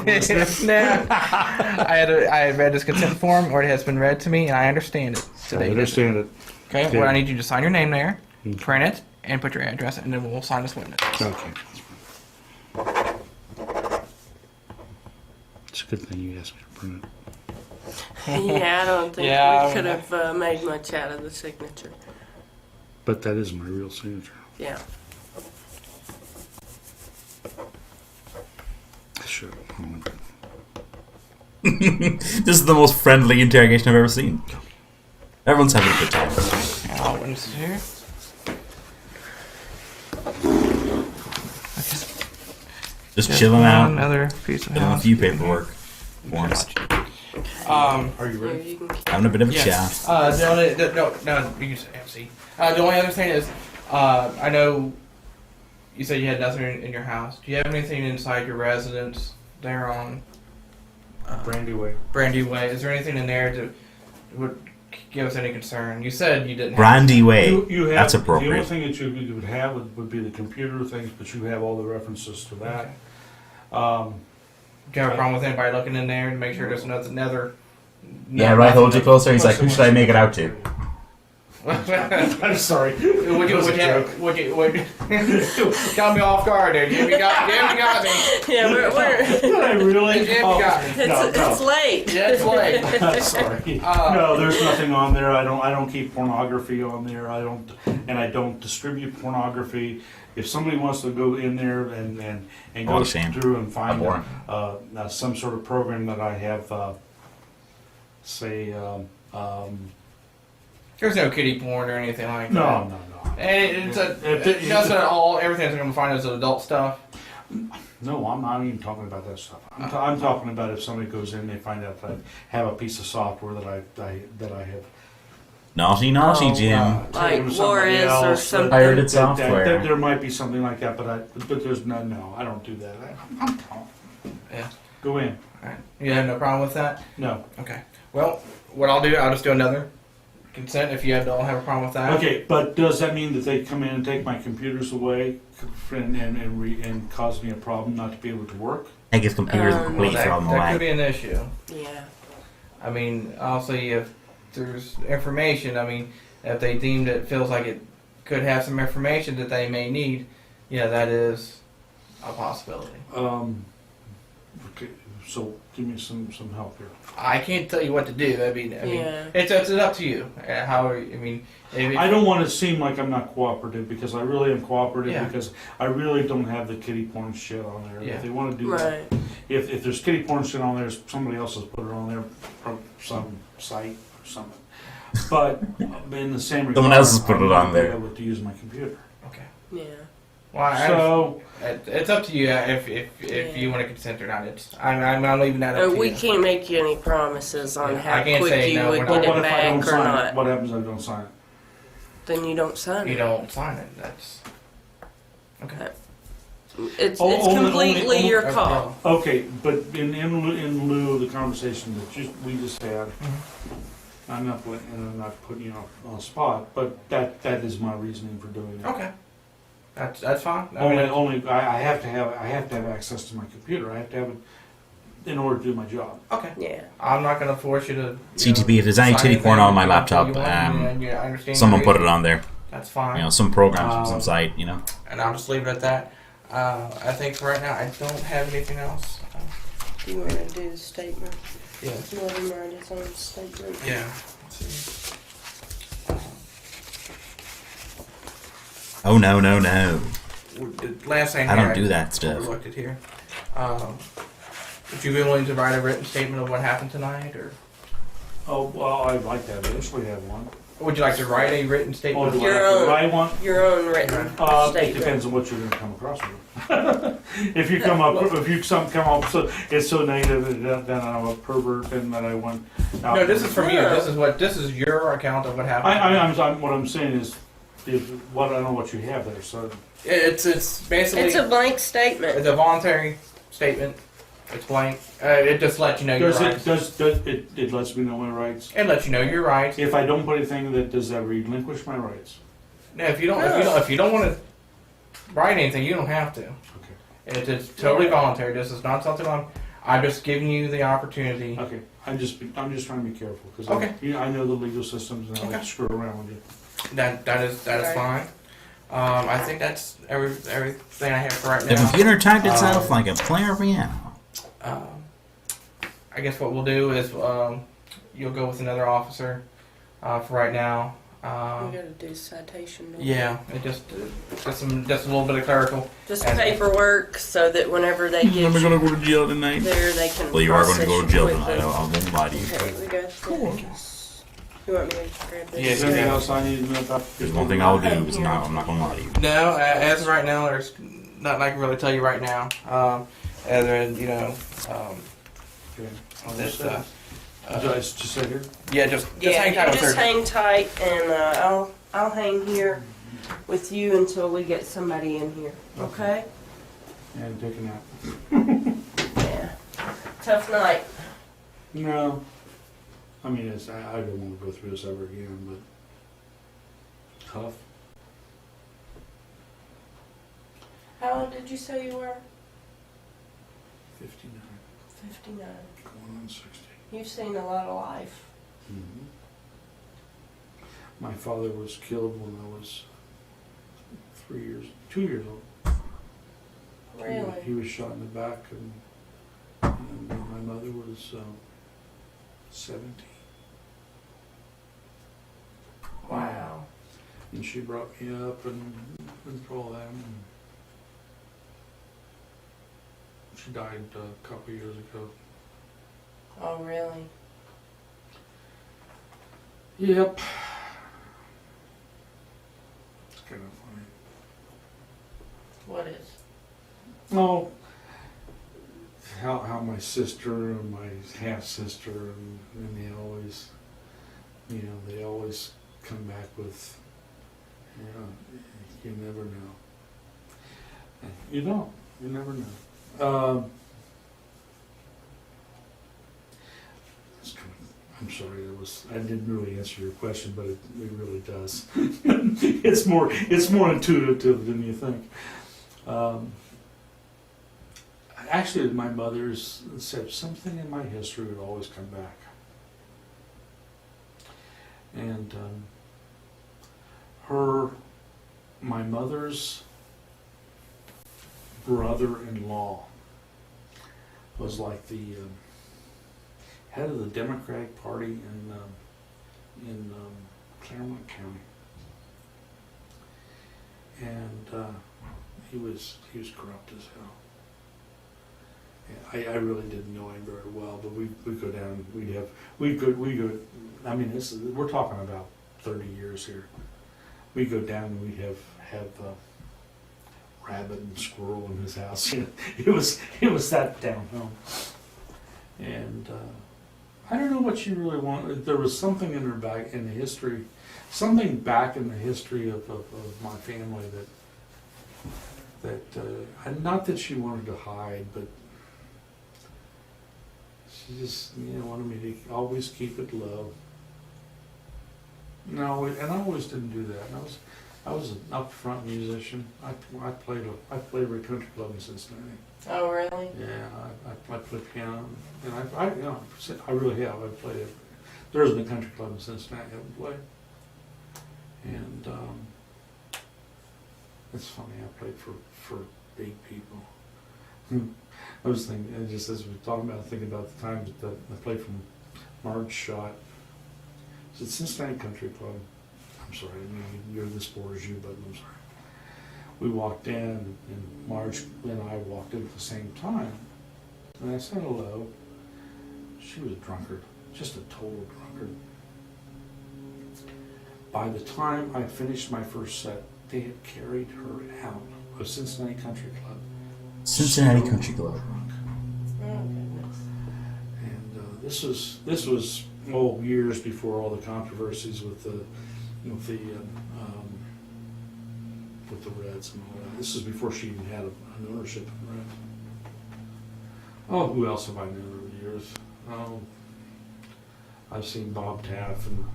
Nah. I had read this consent form, or it has been read to me, and I understand it. I Today, understand it. Okay, Okay. well, I need you to sign your name there, Okay. print it, and put your address, and then we'll sign this witness. Okay. It's a good thing you asked me to print it. Yeah, I don't think Yeah, we could have made much out of the signature. But that is my real signature. Yeah. Sure. This is the most friendly interrogation I've ever seen. Everyone's having a good time. Oh, witness here. Just chilling out, Another piece of doing a house. few paperwork forms, Are you Here, ready? you can keep having a bit of a Yes. chat. No, you can say MC. The only other thing is, I know you said you had nothing in your house. Do you have anything inside your residence there on Brandy Way. Brandy Way? Is there anything in there that would give us any concern? You said you didn't have Brandy Way. You have, That's the only appropriate. thing that you would have would be the computer things, but you have all the references to that. Do you have a problem with anybody looking in there to make sure there's another Yeah, right. Hold you closer. He's like, who should I make it out to? I'm sorry. Would you got me off guard there. Jimmy got me. Yeah, we're Did I really? Jimmy got me. it's late. Yeah, it's late. Sorry. No, there's nothing on there. I don't keep pornography on there. I don't distribute pornography. If somebody wants to go in there and What go a shame. through and find Abhorrent. some sort of program that I have, There's no kiddie porn or anything like that. no. And It- that's not all. Everything's going to find is adult stuff. No, I'm not even talking about that stuff. I'm talking about if somebody goes in, they find out that I have a piece of software that I have. Naughty, Oh, Jim. Like taken to somebody Juarez or else, something. Pirated that- software. there might be something like that, but there's no, I don't do that. I'm telling. Yeah. Go in. All right. You have no problem with that? No. Okay. Well, what I'll do, I'll just do another consent if you don't have a problem with that. Okay, but does that mean that they come in and take my computers away and cause me a problem not to be able to work? Take his computers and Well, completely that, throw them that could away. be an issue. Yeah. I mean, obviously, if there's information, I mean, if they deemed it feels like it could have some information that they may need, yeah, that is a possibility. Okay, so give me some help here. I can't tell you what to do. I mean, Yeah. it's up to you. How I mean, if I don't want to seem like I'm not cooperative because I really am cooperative Yeah. because I really don't have the kiddie porn shit on there. Yeah. If they want to do that, Right. if there's kiddie porn shit on there, somebody else has put it on there from some site or something. But in the same regard, Someone else has put it on I'm there. able to use my computer. okay. Yeah. Well, So it's up to you if you want to consent or not. I'm leaving that up to We you. can't make you any promises on Yeah, how I can't quick say you no, would we're get not. what it if I don't back or sign not. it? What happens if I don't sign it? Then you don't sign You it. don't sign it. That's okay. It's Only- completely only- your call. Okay, but in lieu of the conversation that we just had, I'm not putting you on the spot, but that is my reasoning for doing it. Okay. That's fine. I mean, I have to have access to my computer. I have to have it in order to do my job. okay. Yeah. I'm not going to force you to. CTP, if there's any sign titty anything porn on my you laptop, want, I understand someone your put it on there. That's fine. You know, some programs from some site, you know. And I'll just leave it at that. I think for right now I don't have anything else. Do you want to do the statement? Yeah. Let him write his own statement. Yeah. Let's see. Oh, no. The last thing I here, don't do that stuff. Overlooked it here. Would you be willing to write a written statement of what happened tonight, or? Oh, well, I'd like to eventually have one. Would you like to write a written Oh, statement? do I Your have to own. write one? Your own written It statement. depends on what you're gonna come across with. If you come up, so, it's so negative that I'm a pervert and that I want. No, this is from you. No. This is your account of what happened. What I'm saying is what, I don't know what you have there, so. It's basically It's a blank statement. it's a voluntary statement. It's blank. It just lets you know your rights. It lets me know my rights. It lets you know your rights. If I don't put anything that, does that relinquish my rights? No, if you don't want to write anything, you don't have to. Okay. It's totally voluntary. This is not something I'm just giving you the opportunity. Okay, I'm just trying to be careful, because Okay. I know the legal systems and I like Okay. to screw around with you. That is Right. fine. I think that's everything I have for right The now. computer typed itself like a player piano. I guess what we'll do is you'll go with another officer for right now. We gotta do citation. don't we? Yeah, it just a little bit of clerical. Just And- paperwork so that whenever they get I'm gonna go to jail tonight. there, they can. Well, you are going to go to process jail you tonight. quickly. I won't lie to you. Okay, we got this. You want me to grab this? Yeah, Is there anything else I need to know about? There's one thing I'll do. Is I'm not going to lie to you. No, as of right now, there's nothing I can really tell you right now. Other than Okay. all this stuff. Just sit here? Yeah, just Yeah, hang tight you with just her. hang tight, and I'll hang here with you until we get somebody in here. Okay? And take a nap. Yeah. Tough night. No. I mean, I don't want to go through this ever again, but tough. How old did you say you were? 59, 59. going on 60. You've seen a lot of life. Mm-hmm. My father was killed when I was 2 years old. Really? He was shot in the back, and my mother was 17. Wow. And she brought me up and went through all that. And she died a couple years ago. Oh, really? Yep. It's kind of funny. What is? Oh, how my sister and my half sister and they always, they always come back with, you never know. You don't. You never know. I'm sorry, I didn't really answer your question, but it really does. It's more intuitive than you think. Actually, my mother's said something in my history would always come back. And my mother's brother-in-law was like the head of the Democratic Party in Claremont County, and he was corrupt as hell. I really didn't know him very well, but we'd go down. We go. I mean, we're talking about 30 years here. We'd go down and we'd have rabbit and squirrel in his house. It was that down home. And I don't know what you really want. There was something back in the history of my family that not that she wanted to hide, but she just wanted me to always keep it low. No, and I always didn't do that. And I was an up front musician. I played at a country club in Cincinnati. Oh, really? Yeah, I played piano, and I really have. I played it. There isn't a country club in Cincinnati I haven't played. And it's funny, I played for big people. I was thinking, just as we were talking about, thinking about the time that I played from Marge shot. It's at Cincinnati Country Club. I'm sorry, I mean, you're this poor as you, but I'm sorry. We walked in, and Marge and I walked in at the same time. And I said hello. She was a drunkard. just a total drunkard. By the time I finished my first set, they had carried her out of Cincinnati Country Club. Cincinnati So Country Club. drunk. Oh goodness. And this was years before all the controversies with the Reds and all that. This is before she even had an ownership in the Reds. Oh, who else have I known over the years? I've seen Bob Taft and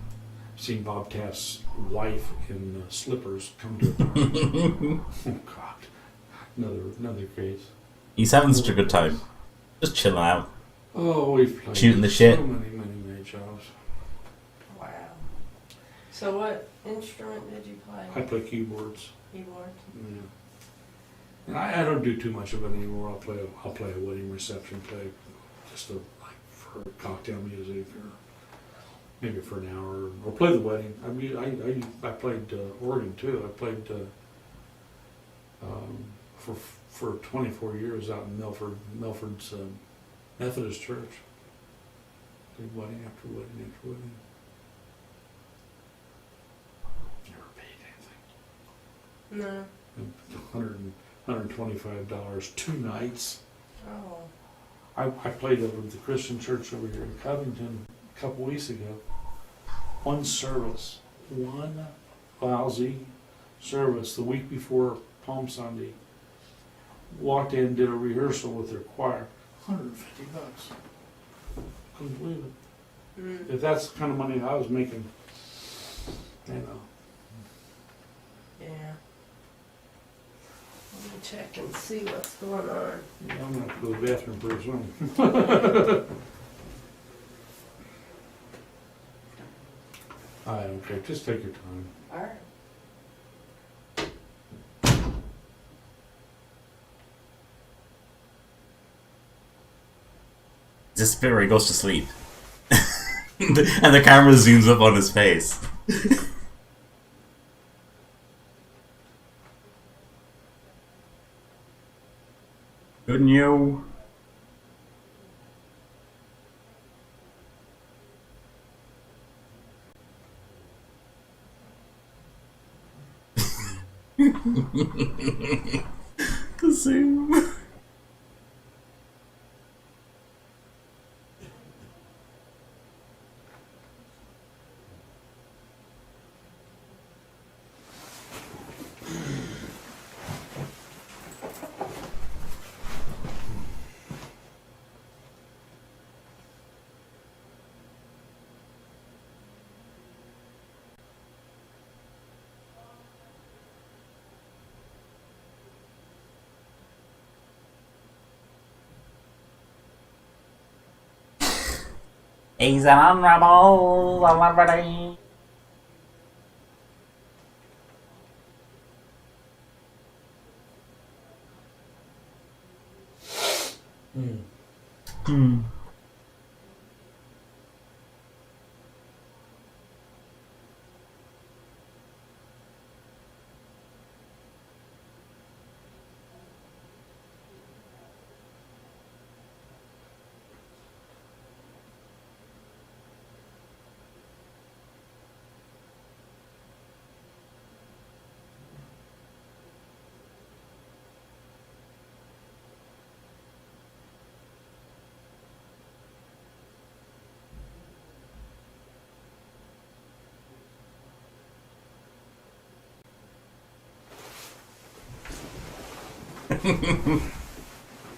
seen Bob Taft's wife in slippers come to a party. Oh God, another case. He's having such a good time. Just chilling out. Oh, we've played Shooting the shit. so many jobs. Wow. So what instrument did you play? I play keyboards. Keyboard. Yeah. And I don't do too much of it anymore. I'll play a wedding reception, play just for cocktail music or maybe for an hour, or play the wedding. I mean, I played organ too. I played for 24 years out in Milford's Methodist Church. Did wedding after wedding after wedding. Never paid anything. No. $125 2 nights. Oh. I played over at the Christian church over here in Covington a couple weeks ago. One service, one lousy service the week before Palm Sunday. Walked in, did a rehearsal with their choir, $150. Couldn't believe it. Mm. If that's the kind of money I was making, you know. Yeah. Let me check and see what's going on. Yeah, I'm gonna have to go to the bathroom pretty soon. I don't care. Just take your time. All right. This bit where he goes to sleep. And the camera zooms up on his face. Good new. The zoom. He's an honorable celebrity. Hmm.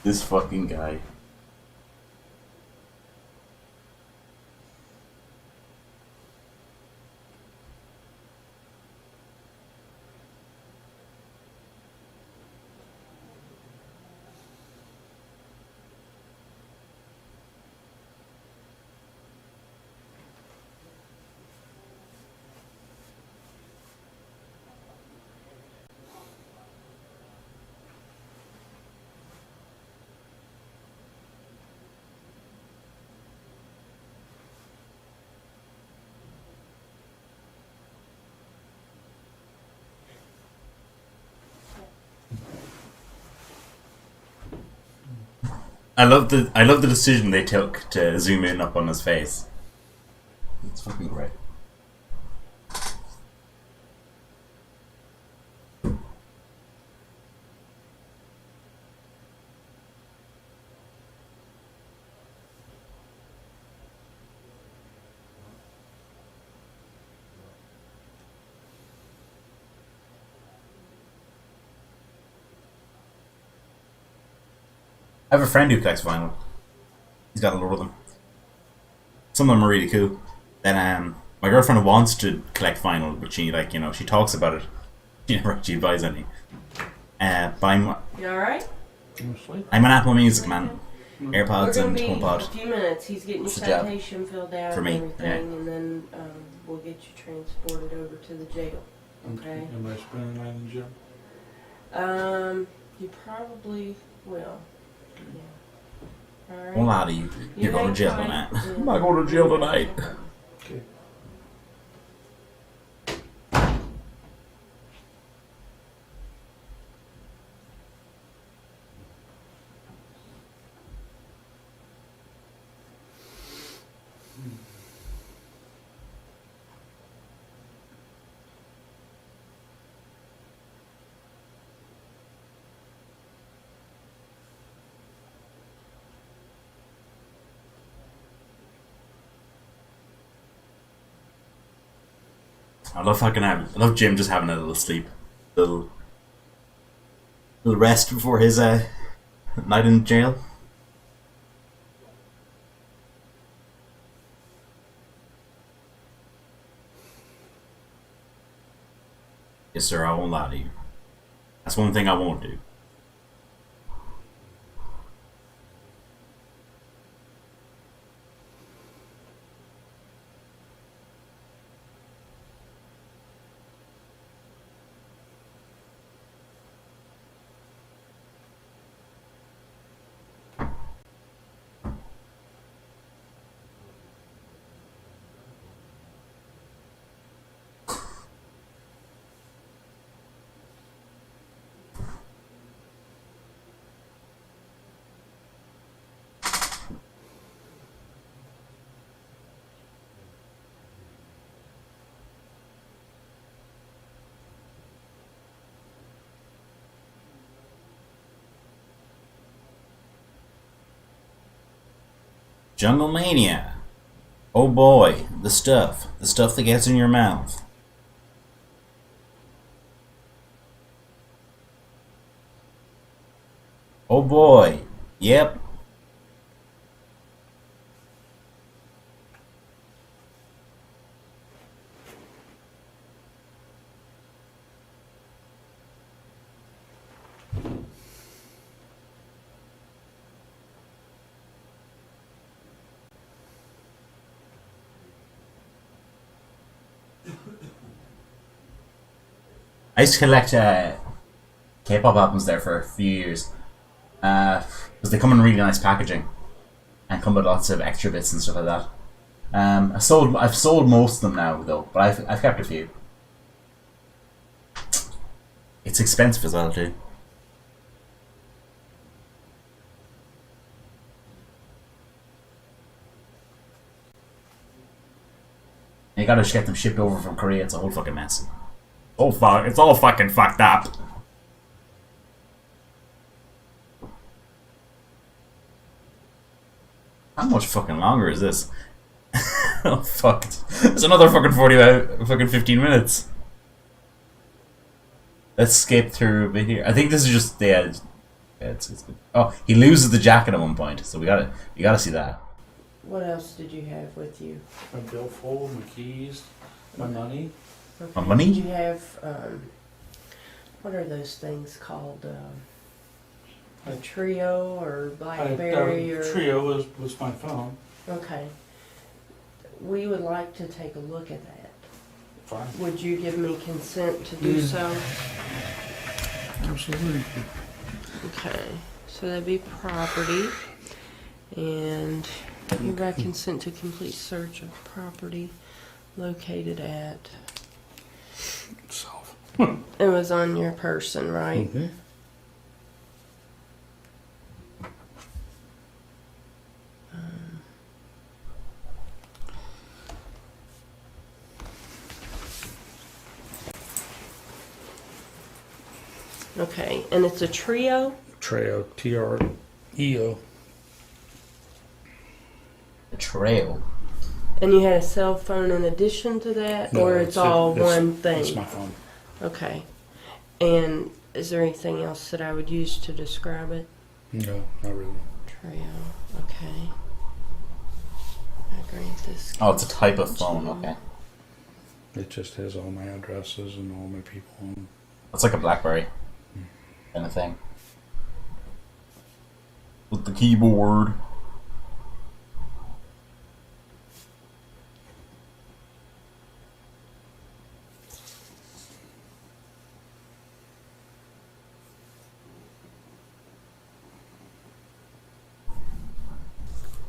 This fucking guy. I love the decision they took to zoom in up on his face. It's fucking great. I have a friend who collects vinyl. He's got a lot of them. Some of them are really cool. Then my girlfriend wants to collect vinyl, but she she talks about it. She never actually buys any. But You alright? I'm an Apple Music man. We're AirPods gonna and be HomePod. a few minutes. He's getting your It's a job. citation filled out For me, and everything, and then we'll get you transported over to the jail. Okay. Am I spending the night in jail? You probably will. Yeah. Alright. Won't lie to you. You're going to jail hang tonight. tight. I'm not going to jail tonight. Okay. I love Jim just having a little sleep. Little rest before his night in jail. Yes, sir, I won't lie to you. That's one thing I won't do. Jungle Mania. Oh boy, the stuff that gets in your mouth. Oh boy, yep. I used to collect K-pop albums there for a few years because they come in really nice packaging and come with lots of extra bits and stuff like that. I've sold most of them now though, but I've kept a few. It's expensive as well too. And you gotta just get them shipped over from Korea. It's a whole fucking mess. Oh fuck! It's all fucking fucked up. How much fucking longer is this? Oh fuck! It's another fucking 15 minutes. Let's skip through a bit here. I think this is just it's good. Oh, he loses the jacket at one point, so you gotta see that. What else did you have with you? My billfold, my keys, my money. Okay. My money? Did you have, what are those things called? A Trio or Blackberry or... Trio was my phone. Okay. We would like to take a look at that. Fine. Would you give me consent to do so? Absolutely. Okay. So that'd be property. And hereby consent to complete search of property located at... Self. It was on your person, right? Okay. Okay, and it's a trio? Treo, Treo. A trail. And you had a cell phone in addition to that? No, or it's all one It's thing? my phone. Okay. And is there anything else that I would use to describe it? No, not really. Trio. Okay. I grant this. Oh, it's a type of phone. Okay. It just has all my addresses and all my people on. It's like a BlackBerry kind of thing. With the keyboard.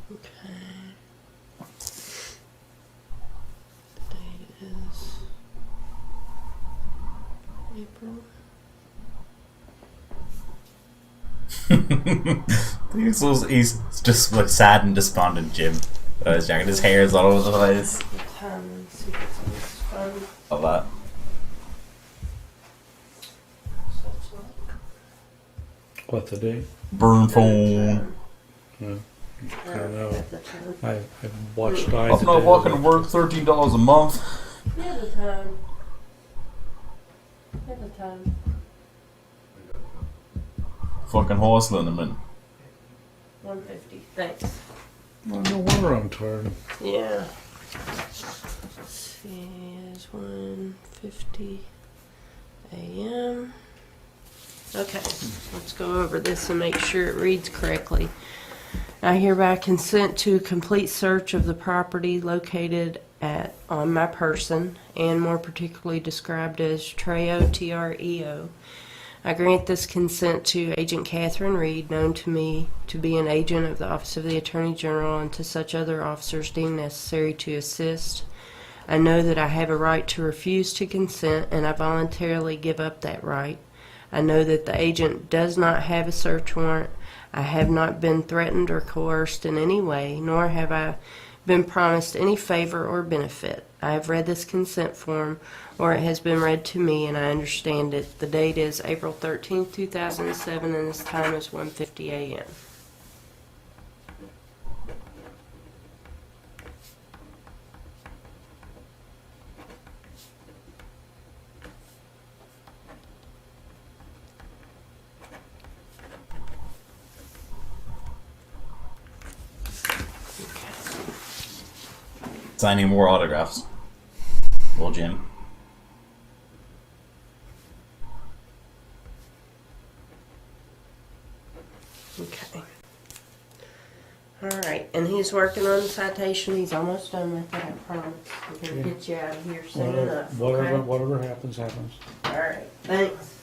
Okay. The date is April. He's just like sad and despondent, Jim. His jacket, his hair is all over the place. The time, let's see if it's on this phone. A lot. Such luck. What, the date? Burn phone. No. I don't know. At the time. I watched I. I'm not walking to work. $13 a month. At the time. At the time. Fucking horse liniment. 150. Thanks. Well, no wonder I'm tired. Yeah. Let's see, it's 1:50 a.m. Okay, let's go over this and make sure it reads correctly. I hereby consent to a complete search of the property located on my person, and more particularly described as Treo, Treo. I grant this consent to Agent Catherine Reed, known to me to be an agent of the Office of the Attorney General, and to such other officers deemed necessary to assist. I know that I have a right to refuse to consent, and I voluntarily give up that right. I know that the agent does not have a search warrant. I have not been threatened or coerced in any way, nor have I been promised any favor or benefit. I have read this consent form, or it has been read to me, and I understand it. The date is April 13th, 2007, and this time is 1:50 a.m. Signing more autographs. Well, Jim. Okay. All right, and he's working on the citation. He's almost done with it, I promise. We're going to get you out of here soon enough. Okay? Whatever happens, happens. All right, thanks.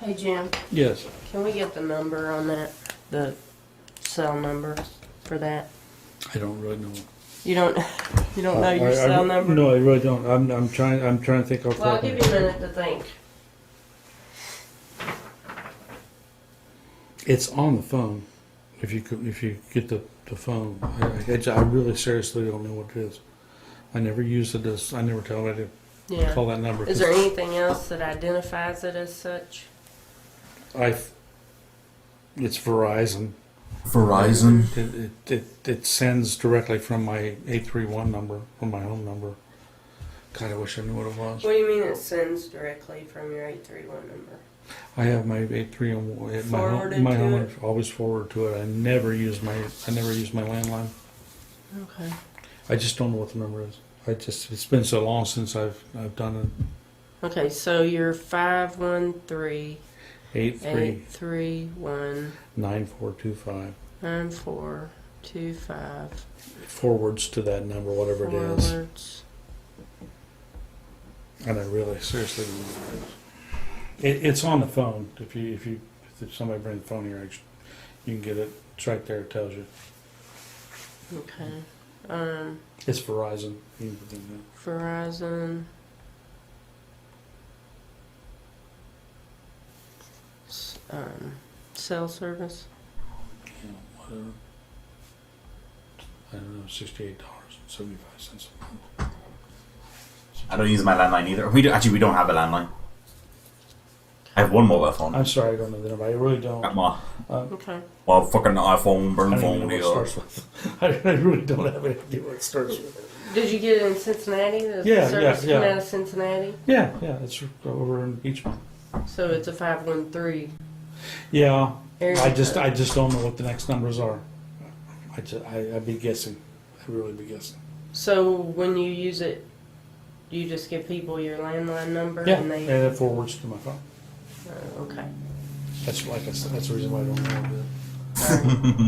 Hey, Jim, Yes. can we get the number on that? The cell number for that? I don't really know. You don't know your I cell number? No, I really don't. I'm trying to think off the Well, I'll top of give my you a head. minute to think. It's on the phone. If you get the phone, I really seriously don't know what it is. I never use it as. I never tell anybody to Yeah. call that number. Is there anything else that identifies it as such? It's Verizon. Verizon. It sends directly from my 831 number, from my home number. God, I wish I knew what it was. What do you mean it sends directly from your 831 number? I have my 831. Forwarded My to home it? always forward to it. I never use my landline. Okay. I just don't know what the number is. It's been so long since I've done it. Okay, so you're 513 83 831 9425. 9425 Forwards to that number, whatever it is. forwards. And I really seriously don't know what it is. It's on the phone. If somebody brings the phone here, you can get it. It's right there. It tells you. Okay. It's Verizon. You can put in there. Verizon. Cell service. Yeah, whatever. I don't know, $68.75 a month. I don't use my landline either. We don't have a landline. I have one mobile phone. I'm sorry, I don't know the number. I really don't. Got my Okay. fucking iPhone, burn I don't phone even know deal. what it starts with. I really don't have any idea what it starts with. Did you get it in Cincinnati? The Yeah, service yeah. come out of Cincinnati? Yeah, it's over in Beachmont. So it's a 513 Yeah, area I just code. don't know what the next numbers are. I'd be guessing. I'd really be guessing. So when you use it, you just give people your landline number Yeah, and and they. it forwards to my phone. Okay. That's like I said. That's the reason why I don't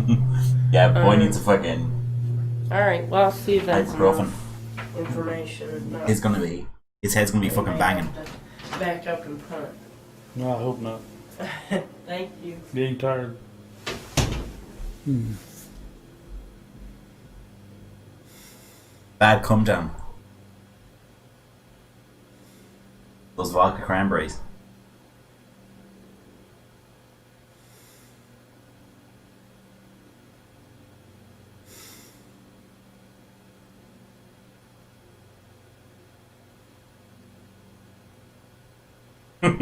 know. Yeah, boy needs a fucking All right. Well, I'll see if that's ibuprofen. enough information. If not, His head's gonna be we fucking may banging. have to back up and punt. No, I hope not. Thank you. Being tired. Bad come down. Those vodka cranberries. Look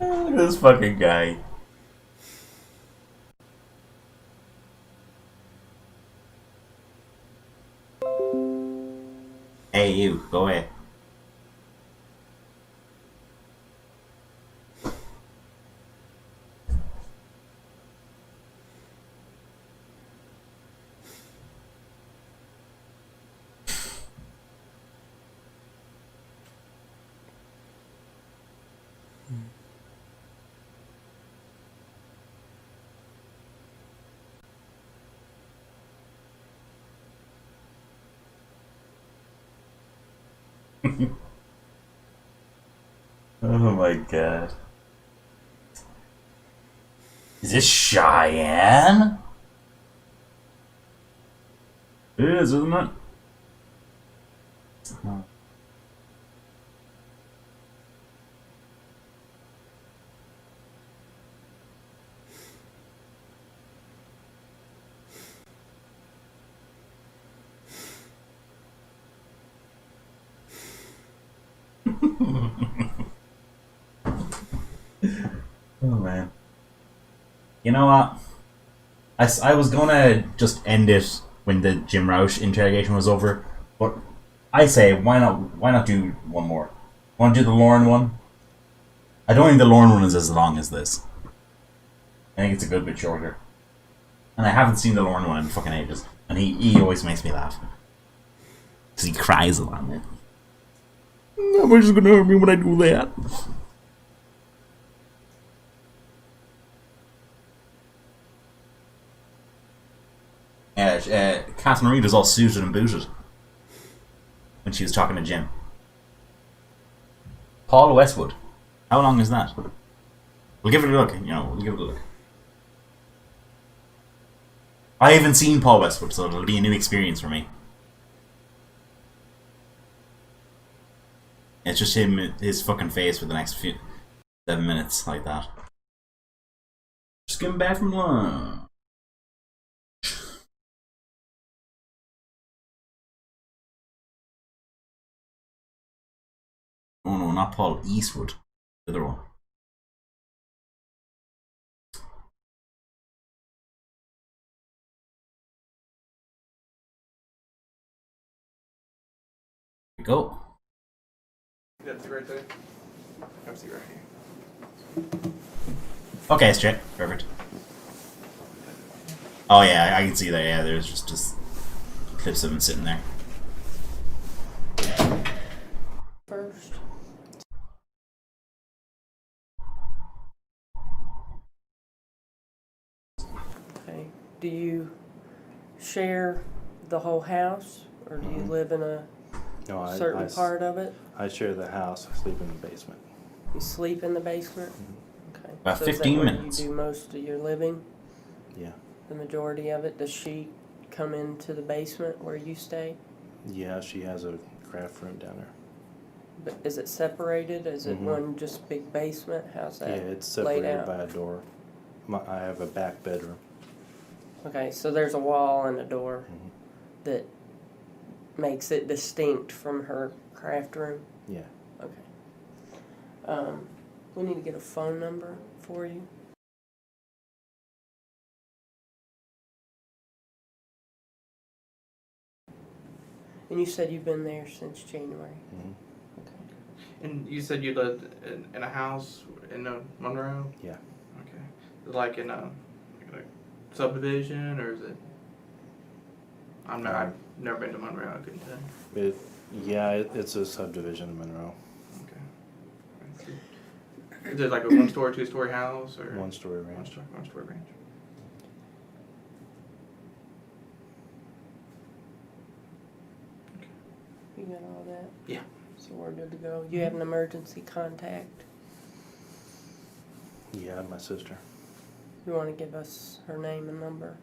at this fucking guy. Hey, you, go away. Oh my god. Is this Cheyenne? It is, isn't it? Oh. Oh man. You know what? I was gonna just end it when the Jim Rauch interrogation was over, but I say why not do one more? Want to do the Lauren one? I don't think the Lauren one is as long as this. I think it's a good bit shorter. And I haven't seen the Lauren one in fucking ages. And he always makes me laugh. Because he cries a lot, man. Nobody's just gonna hurt me when I do that. Catherine Reed was all suited and booted when she was talking to Jim. Paul Westwood. How long is that? We'll give it a look, we'll give it a look. I haven't seen Paul Westwood, so it'll be a new experience for me. It's just him, his fucking face for the next 7 minutes, like that. Just getting back from lunch. Oh no, not Paul Eastwood. The other one. Here we go. That's right there. Have a seat right here. Okay, straight. Perfect. Oh yeah, I can see that. Yeah, there's just clips of him sitting there. First. Okay. Do you share the whole house, or do you live in a No, certain part of it? I share the house. I sleep in the basement. You sleep in the basement? Okay. About So is that 15 where minutes. You do most of your living? Yeah. The majority of it? Does she come into the basement where you stay? Yeah, she has a craft room down there. But is it separated? Is it Mhm. one just big basement? How's Yeah, that it's laid separated out? by a door. I have a back bedroom. Okay, so there's a wall and a door Mhm. that makes it distinct from her craft room? Yeah. Okay. We need to get a phone number for you. And you said you've been there since January. Mhm. Okay. And you said you lived in a house in Monroe? Yeah. Okay. Like in a subdivision, or is it? I've never been to Monroe. I couldn't tell. It's a subdivision in Monroe. Okay. Is it like a 1-story, 2-story house, or 1-story ranch. One story ranch? You got all that? Yeah. So we're good to go. You have an emergency contact. Yeah, my sister. You want to give us her name and number?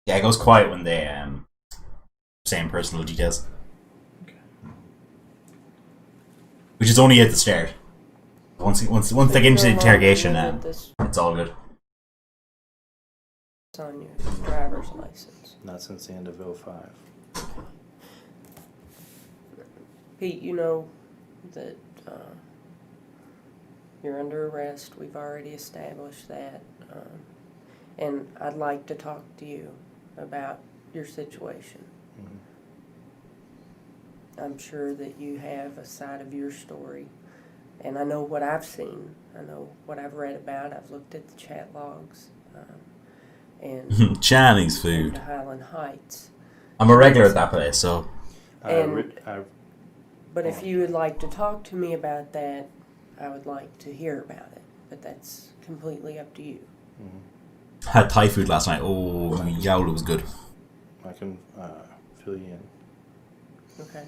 Yeah, it goes quiet when they saying personal details. Okay. Which is only at the start. Once they get into the interrogation, This it's all good. on your driver's license. Not since the end of '05. Pete, you know that you're under arrest. We've already established that. And I'd like to talk to you about your situation. Mhm. I'm sure that you have a side of your story. And I know what I've seen. I know what I've read about. I've looked at the chat logs. And Chinese to food. Highland Heights. I'm a regular at that place, so But if you would like to talk to me about that, I would like to hear about it. But that's completely up to you. Mhm. had Thai food last night. Oh, yowl, it was good. I can fill you in. Okay.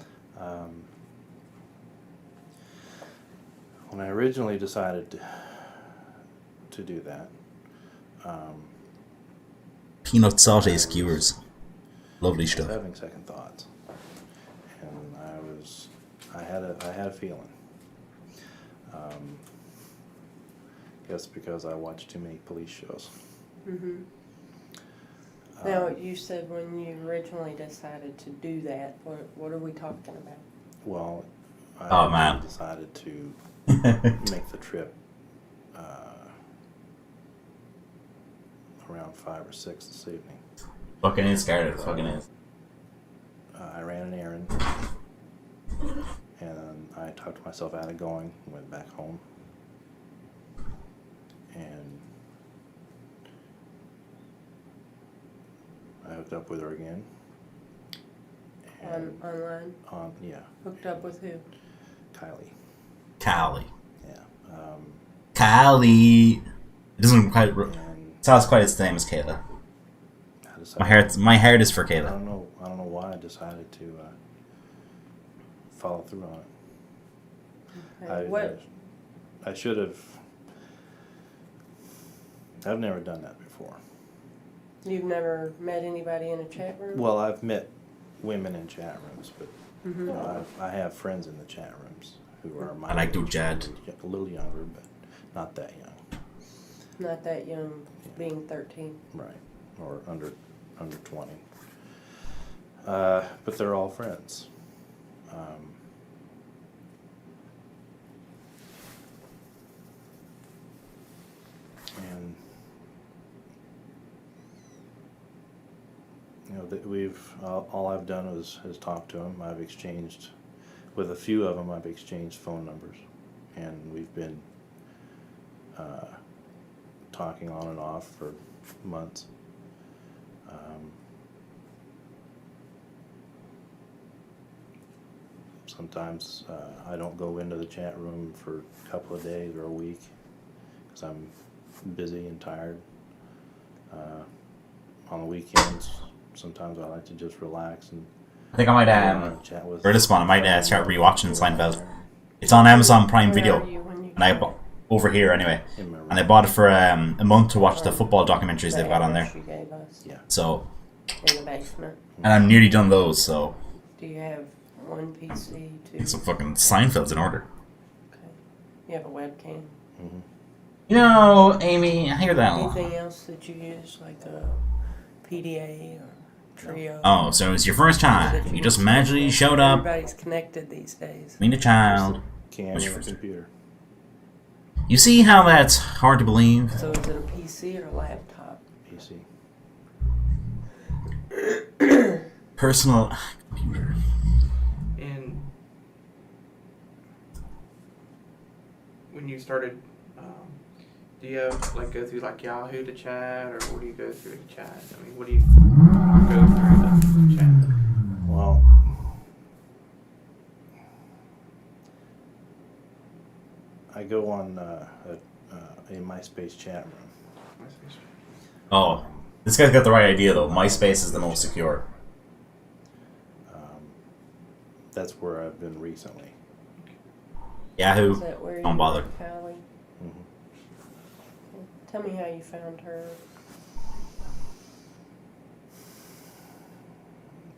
When I originally decided to do that, Peanut saute skewers, lovely I was stuff. having second thoughts, and I had a feeling. Guess because I watched too many police shows. Mm-hmm. Now, you said when you originally decided to do that, what are we talking about? Well, I Oh, man. decided to make the trip around 5 or 6 this evening. Fucking is, Scarlett. Fucking is. I ran an errand, and I talked myself out of going, went back home, and I hooked up with her again. And Online? yeah, Hooked up with who? Kylie. Cali. Yeah. Cali. It doesn't quite. And Sounds quite the same as Kayla. I decided, My heart is for I Kayla. don't know why I decided to follow through on it. Okay. What? I should have. I've never done that before. You've never met anybody in a chat room? Well, I've met women in chat rooms, but Mm-hmm. you know, I have friends in the chat rooms who are my I like to age, chat. a little younger, but not that young. Not that young, being 13. Right, or under 20. But they're all friends. And you know that all I've done is talk to them. I've exchanged with a few of them. I've exchanged phone numbers, and we've been talking on and off for months. Sometimes I don't go into the chat room for a couple of days or a week because I'm busy and tired. On the weekends, sometimes I like to just relax and I think I might chat with. for this one I might start rewatching Seinfeld. It's on Amazon Prime Where Video, are you when you and I get over here anyway. In my room. And I bought it for a month to watch the football documentaries the they've got on there. address you gave us Yeah. So, in the basement? and I'm nearly done those. So, Do you have one PC, two? some fucking Seinfeld's in order. Okay. You have a webcam. Mhm. You know, Amy, I hear that a lot. Anything else that you use, like a PDA or Trio? Oh, so it's your first time. You just magically showed up, Everybody's connected these days. meet a child. Cam What's and your a first- computer. You see how that's hard to believe? So is it a PC or a laptop? PC. Personal computer. And when you started, do you have, like, go through like Yahoo to chat, or what do you go through to chat? I mean, what do you go through to chat? Well, I go on a MySpace chat room. Oh, this guy's got the right idea though. MySpace is the most secure. That's where I've been recently. Yahoo, Is that where don't you bother. met Callie? Mhm. Tell me how you found her.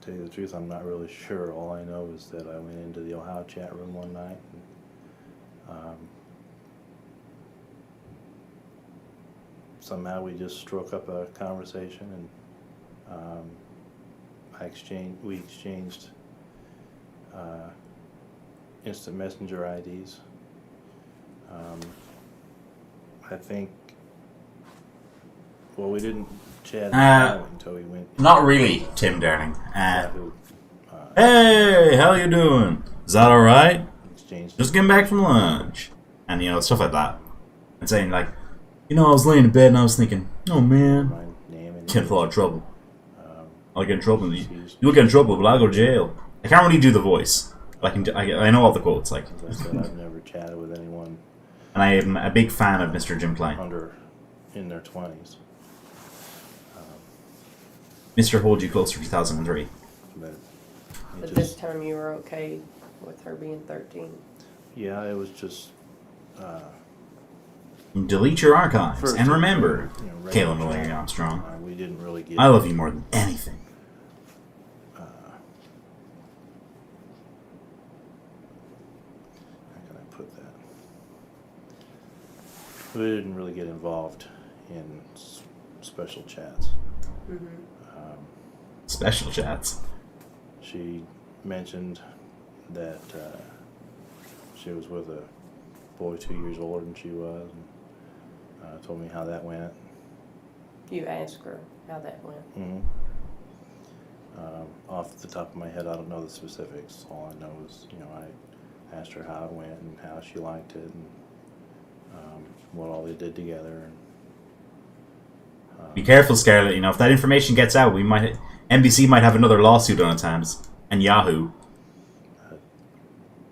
To tell you the truth, I'm not really sure. All I know is that I went into the Ohio chat room one night. And, somehow we just struck up a conversation, and we exchanged instant messenger IDs. I think. Well, we didn't chat until we went. Not really, Tim Darling. Yahoo, Hey, how you doing? Is that all right? exchanged. Just getting back from lunch, and you know stuff like that. And saying like, you know, I was laying in bed and I was thinking, oh man, My name and get in a lot of trouble. um, I'll get in trouble. You'll get in trouble, but I'll go to jail. I can't really do the voice. But I know all the quotes, like. As I said, I've never chatted with anyone And I am a big fan of Mr. Jim Klein. in their 20s. Mr. Hold You Closer 2003. But But it this just, time you were okay with her being 13. yeah, it was just Delete your archives. first, And remember, you know, regular Caleb Mallory chat. Armstrong, We didn't really get. I love you more than anything. How can I put that? We didn't really get involved in special chats. Mm-hmm. Special chats. She mentioned that she was with a boy 2 years older than she was, and told me how that went. You asked her how that went. Mm-hmm. Off the top of my head, I don't know the specifics. All I know is, you know, I asked her how it went and how she liked it, and what all they did together. And, Be careful, Scarlett. You know, if that information gets out, NBC might have another lawsuit on its hands. And Yahoo.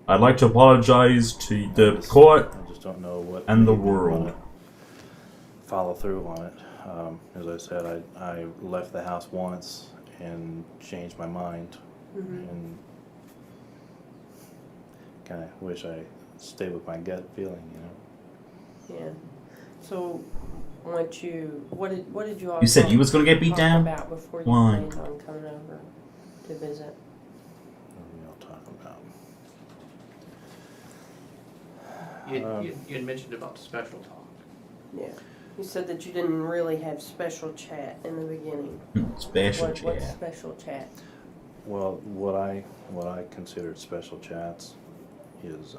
I'd like to apologize to the court. I just don't know what and the made me wanna world. follow through on it. As I said, I left the house once and changed my mind, Mm-hmm. and kind of wish I stayed with my gut feeling, you know. Yeah. So, what did you all You said you was gonna get beat talk down? about before you Why? planned on coming over to visit? What are we all talking about? You had mentioned about special talk. Yeah. You said that you didn't really have special chat in the beginning. Special What's chat. special chat? Well, what I considered special chats is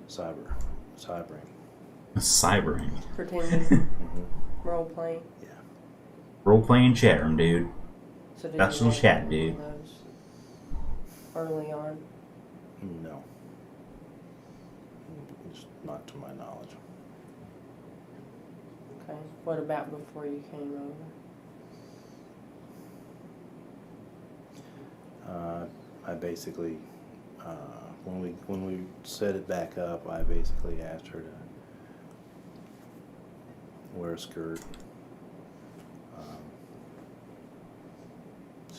cybering. Cybering. Pretending, Mm-hmm. role playing. Yeah. Role playing chat room, dude. So did Special you have chat, any dude. of those early on? No. Just not to my knowledge. Okay. What about before you came over? I basically, when we set it back up, I basically asked her to wear a skirt.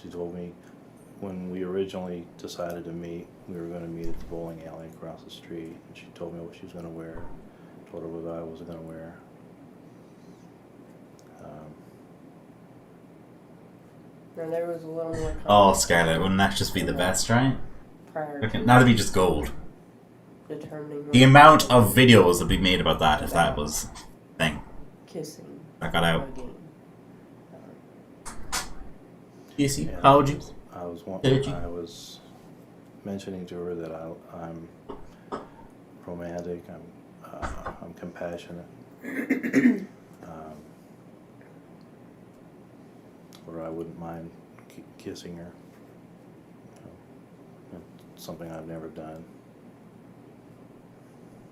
She told me when we originally decided to meet, we were going to meet at the bowling alley across the street, and she told me what she was going to wear. Told her what I was going to wear. And there was a little more Oh, Scarlett, wouldn't that just be the best, right? prior Okay, to that'd be just gold. determining The amount of videos that be made about that if that was a thing. kissing. That got out. hugging. Easy. And How old you? I was Did you? I was mentioning to her that I'm romantic. I'm compassionate. Or I wouldn't mind kissing her. It's something I've never done.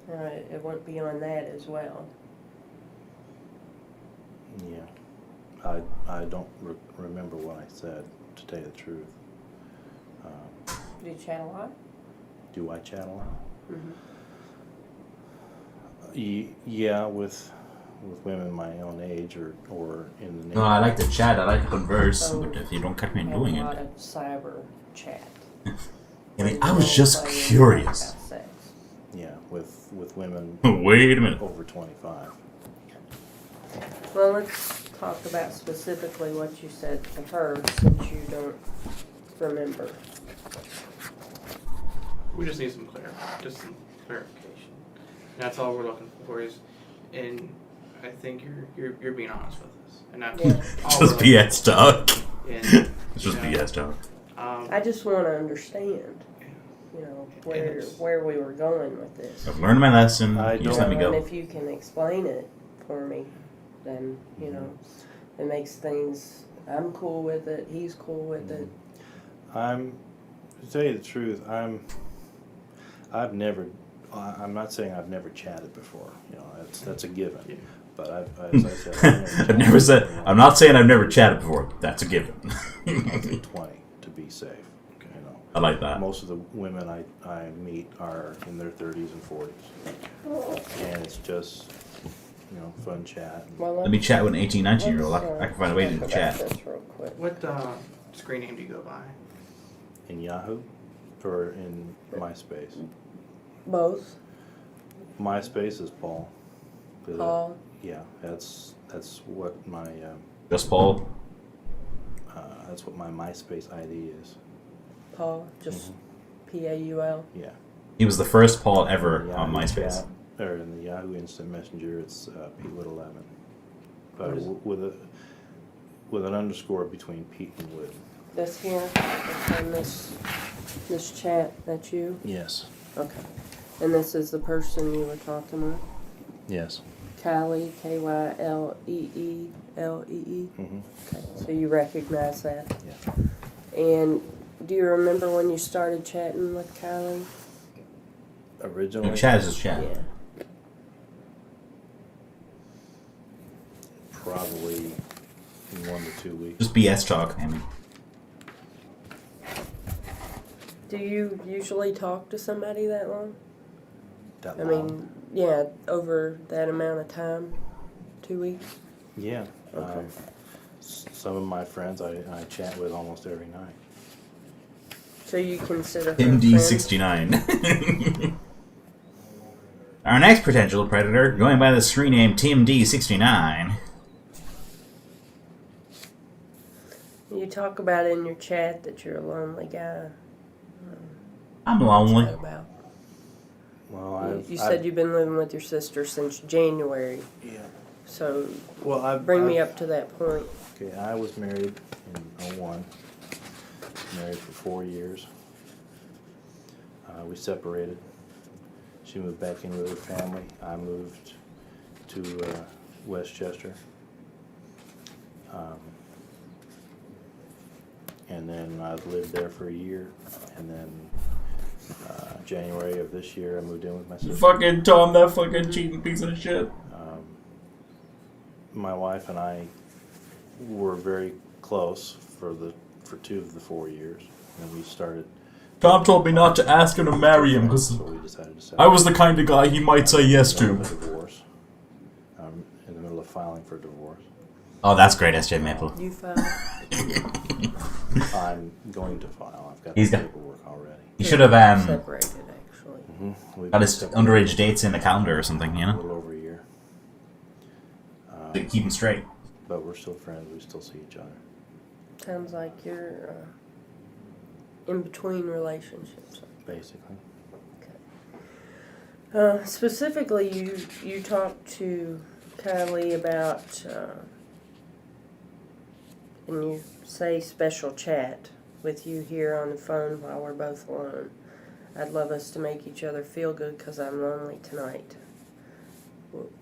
Alright, it went beyond that as well. Yeah, I don't remember what I said, to tell you the truth. Do you chat a lot? Do I chat a lot? Mm-hmm. Yeah, with women my own age or in the No, I like to chat, I like to converse, but if you don't catch me Have doing a lot it. of cyber chat. I mean, I was just curious. About sex. Yeah, with women Wait a minute. over 25. Well, let's talk about specifically what you said to her, since you don't remember. We just need some clarification. That's all we're looking for is, and I think you're being honest with us, and that's Yeah. all Just we're looking BS talk. for. And, It's just you know, BS talk. I just want to understand, you know, where we were going with this. I've learned my lesson. I You just don't- let me And go. if you can explain it for me, then, you know, it makes things, I'm cool with it, he's cool with it. To tell you the truth, I'm not saying I've never chatted before. You know, that's a given. Yeah. But as I said, I've never said. I'm not saying I've never chatted before. That's a given. I'll say 20 to be safe. You know, I like that. most of the women I meet are in their 30s and 40s, and it's just fun chat. Well, Let me chat with an 18, 19-year-old. let's, I can find a way to talk chat. about this real quick. What screen name do you go by? In Yahoo or in MySpace. Both. MySpace is Paul. Paul. Yeah, that's what my Just Paul. that's what my MySpace ID is. Paul, just Paul. Yeah. He was the first Paul ever Yeah, on in MySpace. chat, or in the Yahoo Instant Messenger, it's Pete with 11, but What is- with an underscore between Pete and Wood. This here, on this chat, that's you? Yes. Okay. And this is the person you were talking with? Yes. Kylie, Kyllee. Mm-hmm. Okay, so you recognize that. Yeah. And do you remember when you started chatting with Kylie? Originally, Chat is just chat. Yeah. probably in 1 to 2 weeks. Just BS talk. I mean, Do you usually talk to somebody that long? That I long. mean, yeah, over that amount of time? 2 weeks? Yeah. Okay. Some of my friends I chat with almost every night. So you consider her Tim a friend? D69. Our next potential predator, going by the screen name Tim D69. You talk about in your chat that you're a lonely guy. I'm What's lonely. that about? Well, You said you've been living with your sister since January, Yeah. so Well, bring me up to that point. Okay, I was married in '01. Married for 4 years. We separated. She moved back in with her family. I moved to Westchester. And then I lived there for a year. And then January of this year, I moved in with my sister. Fucking Tom, that fucking cheating piece of shit. My wife and I were very close for 2 of the 4 years, and we started. Tom told me not to ask her to marry him because So we decided to I was the kind of guy he might say yes in the to. middle of divorce. In the middle of filing for divorce. Oh, that's great, SJ Maple. You found I'm going to file. I've got He's the got- paperwork already. He should have separated, actually. We've got been his separated underage dates in the calendar or something, you a know, little over a year. to keep him straight. But we're still friends. We still see each other. Sounds like you're in between relationships. Basically. Specifically, you talked to Kylie about, and you say special chat with you here on the phone while we're both alone. I'd love us to make each other feel good because I'm lonely tonight.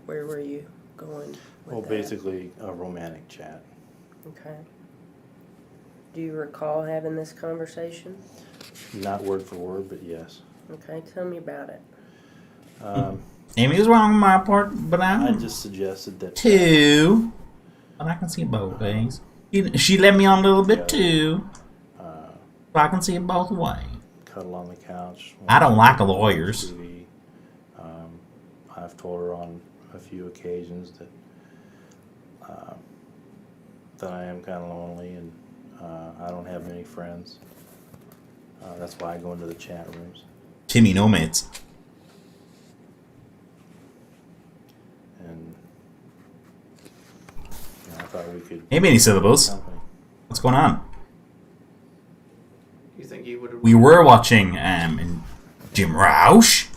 Where were you going with Well, that? basically a romantic chat. Okay. Do you recall having this conversation? Not word for word, but yes. Okay, tell me about it. Amy was wrong on my part, but I I'm just suggested that too. But I can see both things. She let me on a little bit too. So I can see it both ways. cuddle on the couch. I don't like watch lawyers. TV. I've told her on a few occasions that I am kind of lonely and I don't have many friends. That's why I go into the chat rooms. Timmy no mates. And I thought we could. Hey, Benny Syllables. Company. What's going on? You think you would have? We were watching Jim Rauch.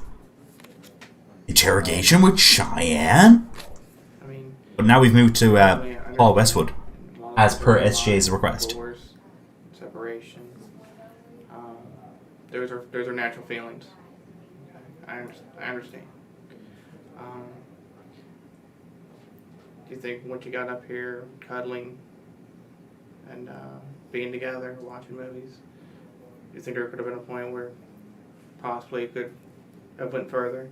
Interrogation with Cheyenne. I mean, But now we've moved to I Paul Westwood, understand as per a lot SJ's of request. divorce, separation. Those are natural feelings. I understand. Do you think once you got up here cuddling and being together, watching movies, do you think there could have been a point where possibly it could have went further?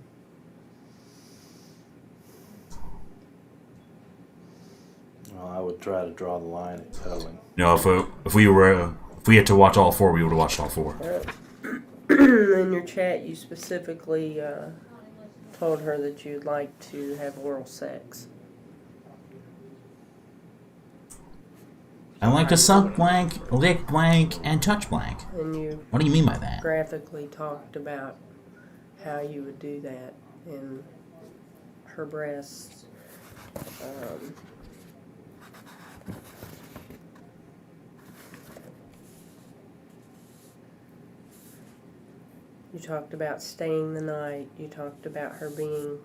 Well, I would try to draw the line at cuddling. No, if we had to watch all four, we would have watched all four. In your chat, you specifically told her that you'd like to have oral sex. I like to suck blank, lick blank, and touch blank. And you What do you mean by that? graphically talked about how you would do that in her breasts. You talked about staying the night. You talked about her being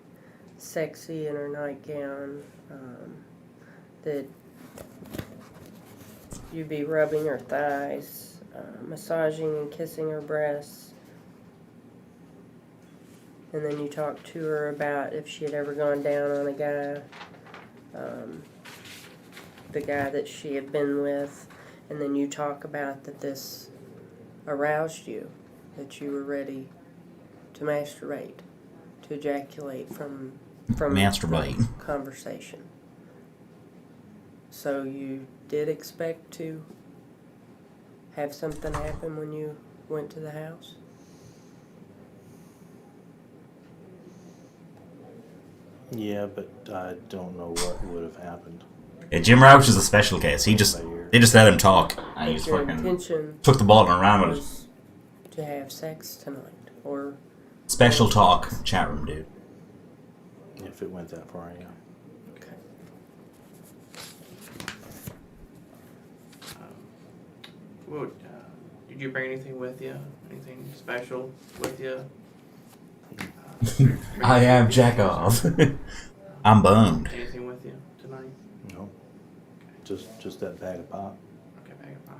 sexy in her nightgown. That you'd be rubbing her thighs, massaging and kissing her breasts. And then you talked to her about if she had ever gone down on a guy, the guy that she had been with. And then you talk about that this aroused you, that you were ready to masturbate, to ejaculate from Masturbate. the conversation. So you did expect to have something happen when you went to the house? Yeah, but I don't know what would have happened. Yeah, Jim Rauch is a special case. They just let him talk. And he But just your fucking intention took the ball and ran with it. was to have sex tonight, or Special talk chat room, dude. If it went that far, yeah. okay. What, did you bring anything with you? Anything special with you? I am jack off. I'm boned. Anything with you tonight? No. Just that bag of pop. Okay, bag of pop.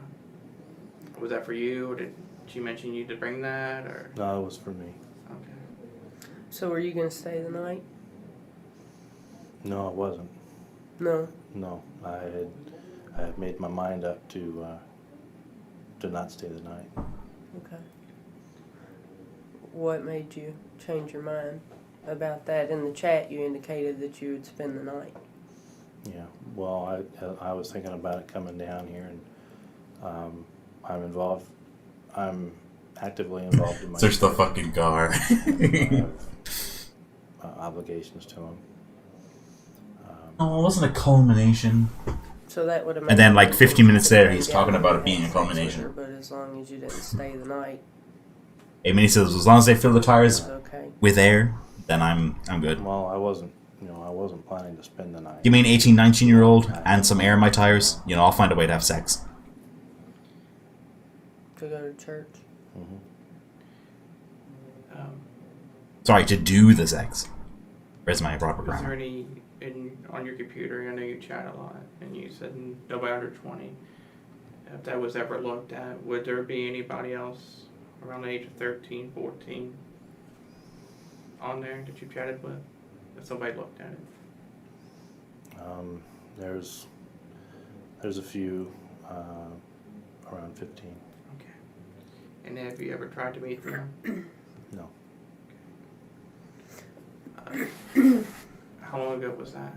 Was that for you, or did she mention you to bring that, or? No, it was for me. Okay. So were you going to stay the night? No, it wasn't. No. No, I had made my mind up to not stay the night. Okay. What made you change your mind about that? In the chat, you indicated that you would spend the night. Yeah. Well, I was thinking about it coming down here, and I'm actively involved in my Search the fucking car. obligations to him. Oh, it wasn't a culmination. So that would have. And then, like, 15 minutes later, he's talking about it being a culmination. But as long as you didn't stay the night, I mean, he says, as long as they fill the it tires was okay. with air, then I'm good. Well, I wasn't planning to spend the night. Give me an 18, 19-year-old and some air in my tires. You know, I'll find a way to have sex. To go to church. Mhm. Sorry, to do the sex. Where's my proper Was there grammar? any on your computer? I know you chat a lot, and you said nobody under 20. If that was ever looked at, would there be anybody else around the age of 13, 14 on there that you chatted with? If somebody looked at it. There's a few around 15. Okay. And have you ever tried to meet them? No. How long ago was that?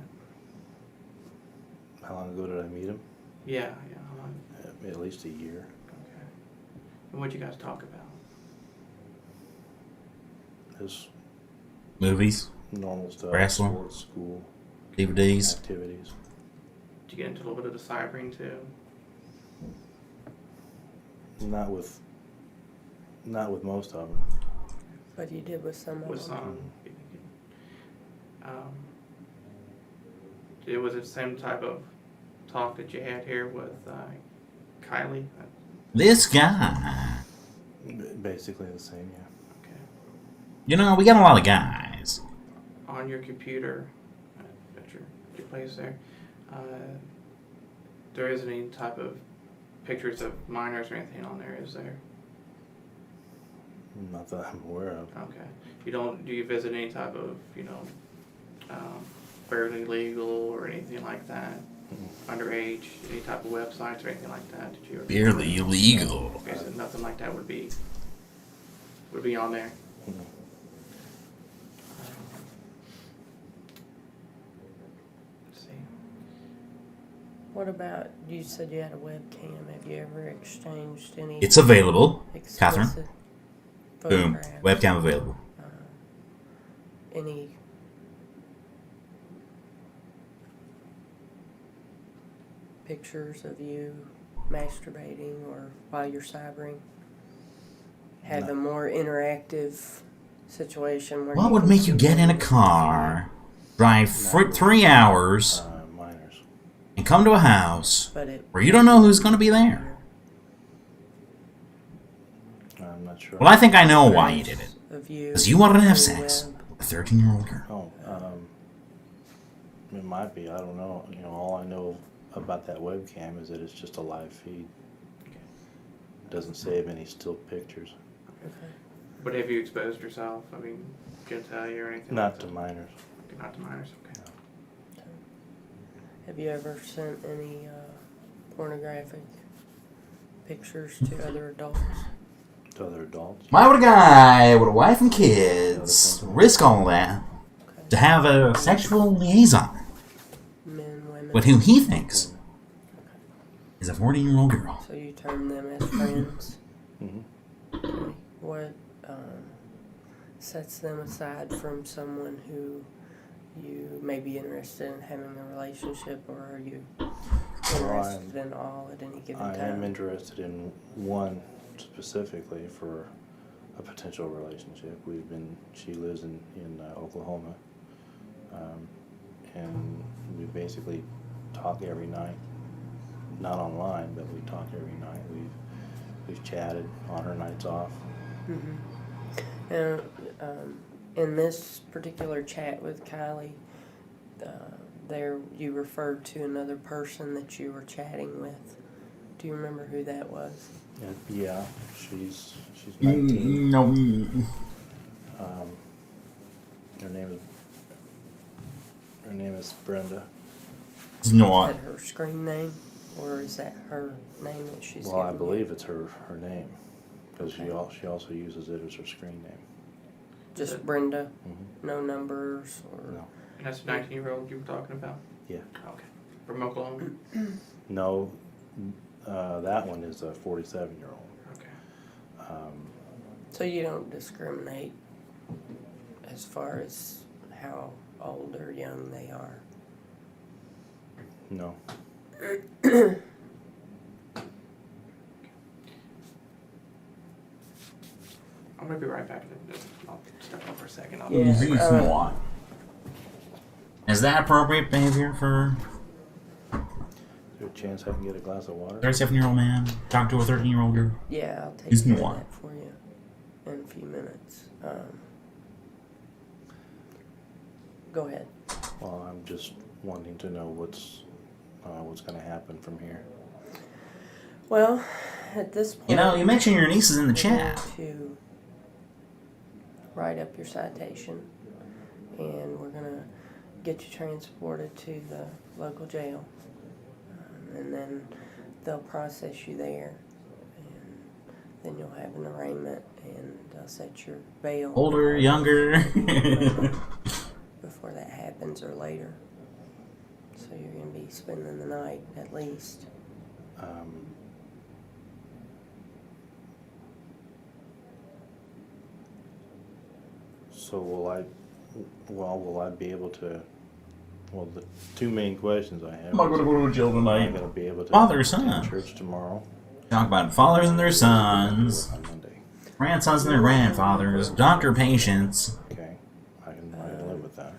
How long ago did I meet him? Yeah, how long? At least a year. Okay. And what'd you guys talk about? Just Movies, normal stuff. Wrestling. Sports, school, DVDs. activities. Did you get into a little bit of the cybering too? Not with most of them. But you did with some of Was them. Was it the same type of talk that you had here with Kylie? This guy. Basically the same, yeah. Okay. You know, we got a lot of guys. On your computer, at your place there, there isn't any type of pictures of minors or anything on there, is there? Not that I'm aware of. Okay. Do you visit any type of, fairly legal or anything like that? Underage, any type of websites or anything like that? Did you? Barely illegal. Okay, so nothing like that would be on there. Mhm. Let's see. What about, you said you had a webcam. Have you ever exchanged any It's available. Catherine. explicit Boom. photographs? Webcam available. Any pictures of you masturbating or while you're cybering? Have No. a more interactive situation where What would make you get in a car, drive for 3 hours, Minors. and come to a house but it where you don't know who's going to be there? I'm not sure. Well, I think I know why you did it. of you Because you wanted to have on the sex web? with a 13-year-old girl. Oh, it might be. I don't know. All I know about that webcam is that it's just a live feed. It doesn't save any still pictures. Okay. But have you exposed yourself? I mean, genitalia or anything? Not like to that? minors. Okay, not to minors. Okay. Have you ever sent any pornographic pictures to other adults? To other adults. Why would a guy with a wife and kids risk all that Okay. to have a sexual liaison Men, women. with who he thinks is a 14-year-old girl? So you term them as friends. Mm-hmm. Okay. What sets them aside from someone who you may be interested in having a relationship, or are you interested in all at any given I time? am interested in one specifically for a potential relationship. She lives in Oklahoma, and we basically talk every night. Not online, but we talk every night. We've chatted on her nights off. Mm-hmm. And in this particular chat with Kylie, there you referred to another person that you were chatting with. Do you remember who that was? Yeah, she's 19. No. Her name is Brenda. You know Is what? that her screen name, or is that her name that she's Well, I given you? believe it's her name, because Okay. she also uses it as her screen name. Just Brenda, Mm-hmm. no numbers or No. And that's the 19-year-old you were talking about? Yeah. Okay. From Oklahoma? No, that one is a 47-year-old. Okay. So you don't discriminate as far as how old or young they are. No. I'm gonna be right back. I'll step up for a second. I'll Yeah. Is that appropriate behavior for Is there a chance I can get a glass of water? a 37-year-old man talk to a 13-year-old girl? Yeah, I'll take He's care of one. that for you in a few minutes. Go ahead. Well, I'm just wanting to know what's going to happen from here. Well, at this point, You know, you mentioned your niece is in the we're going chat. to write up your citation, and we're going to get you transported to the local jail, and then they'll process you there, and then you'll have an arraignment, and they'll set your bail. Older, younger. Before that happens or later. So you're going to be spending the night at least. So will I be able to? Well, the two main questions I have. I'm not going to go to jail Am I tonight. going to be able to Father, attend son. church tomorrow? Talk about fathers and their sons, On Monday. grandsons and their grandfathers, doctor patients. Okay, I can live with that.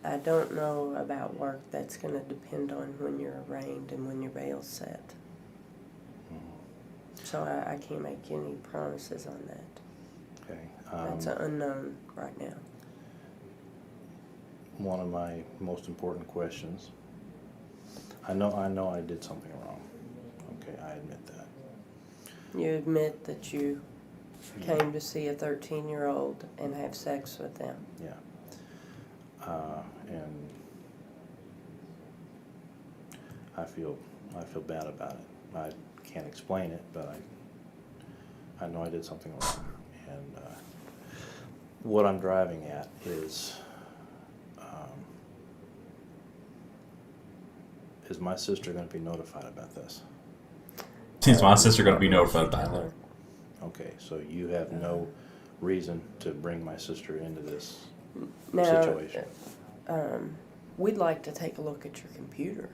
I don't know about work. That's going to depend on when you're arraigned and when your bail's set. So I can't make any promises on that. Okay. That's an unknown right now. One of my most important questions. I know I did something wrong. Okay, I admit that. You admit that you came to see a 13-year-old and have sex with them. Yeah. And I feel bad about it. I can't explain it, but I know I did something wrong. And what I'm driving at is my sister going to be notified about this? Is my sister going to be notified about that? Okay, so you have no reason to bring my sister into this Now, situation. we'd like to take a look at your computer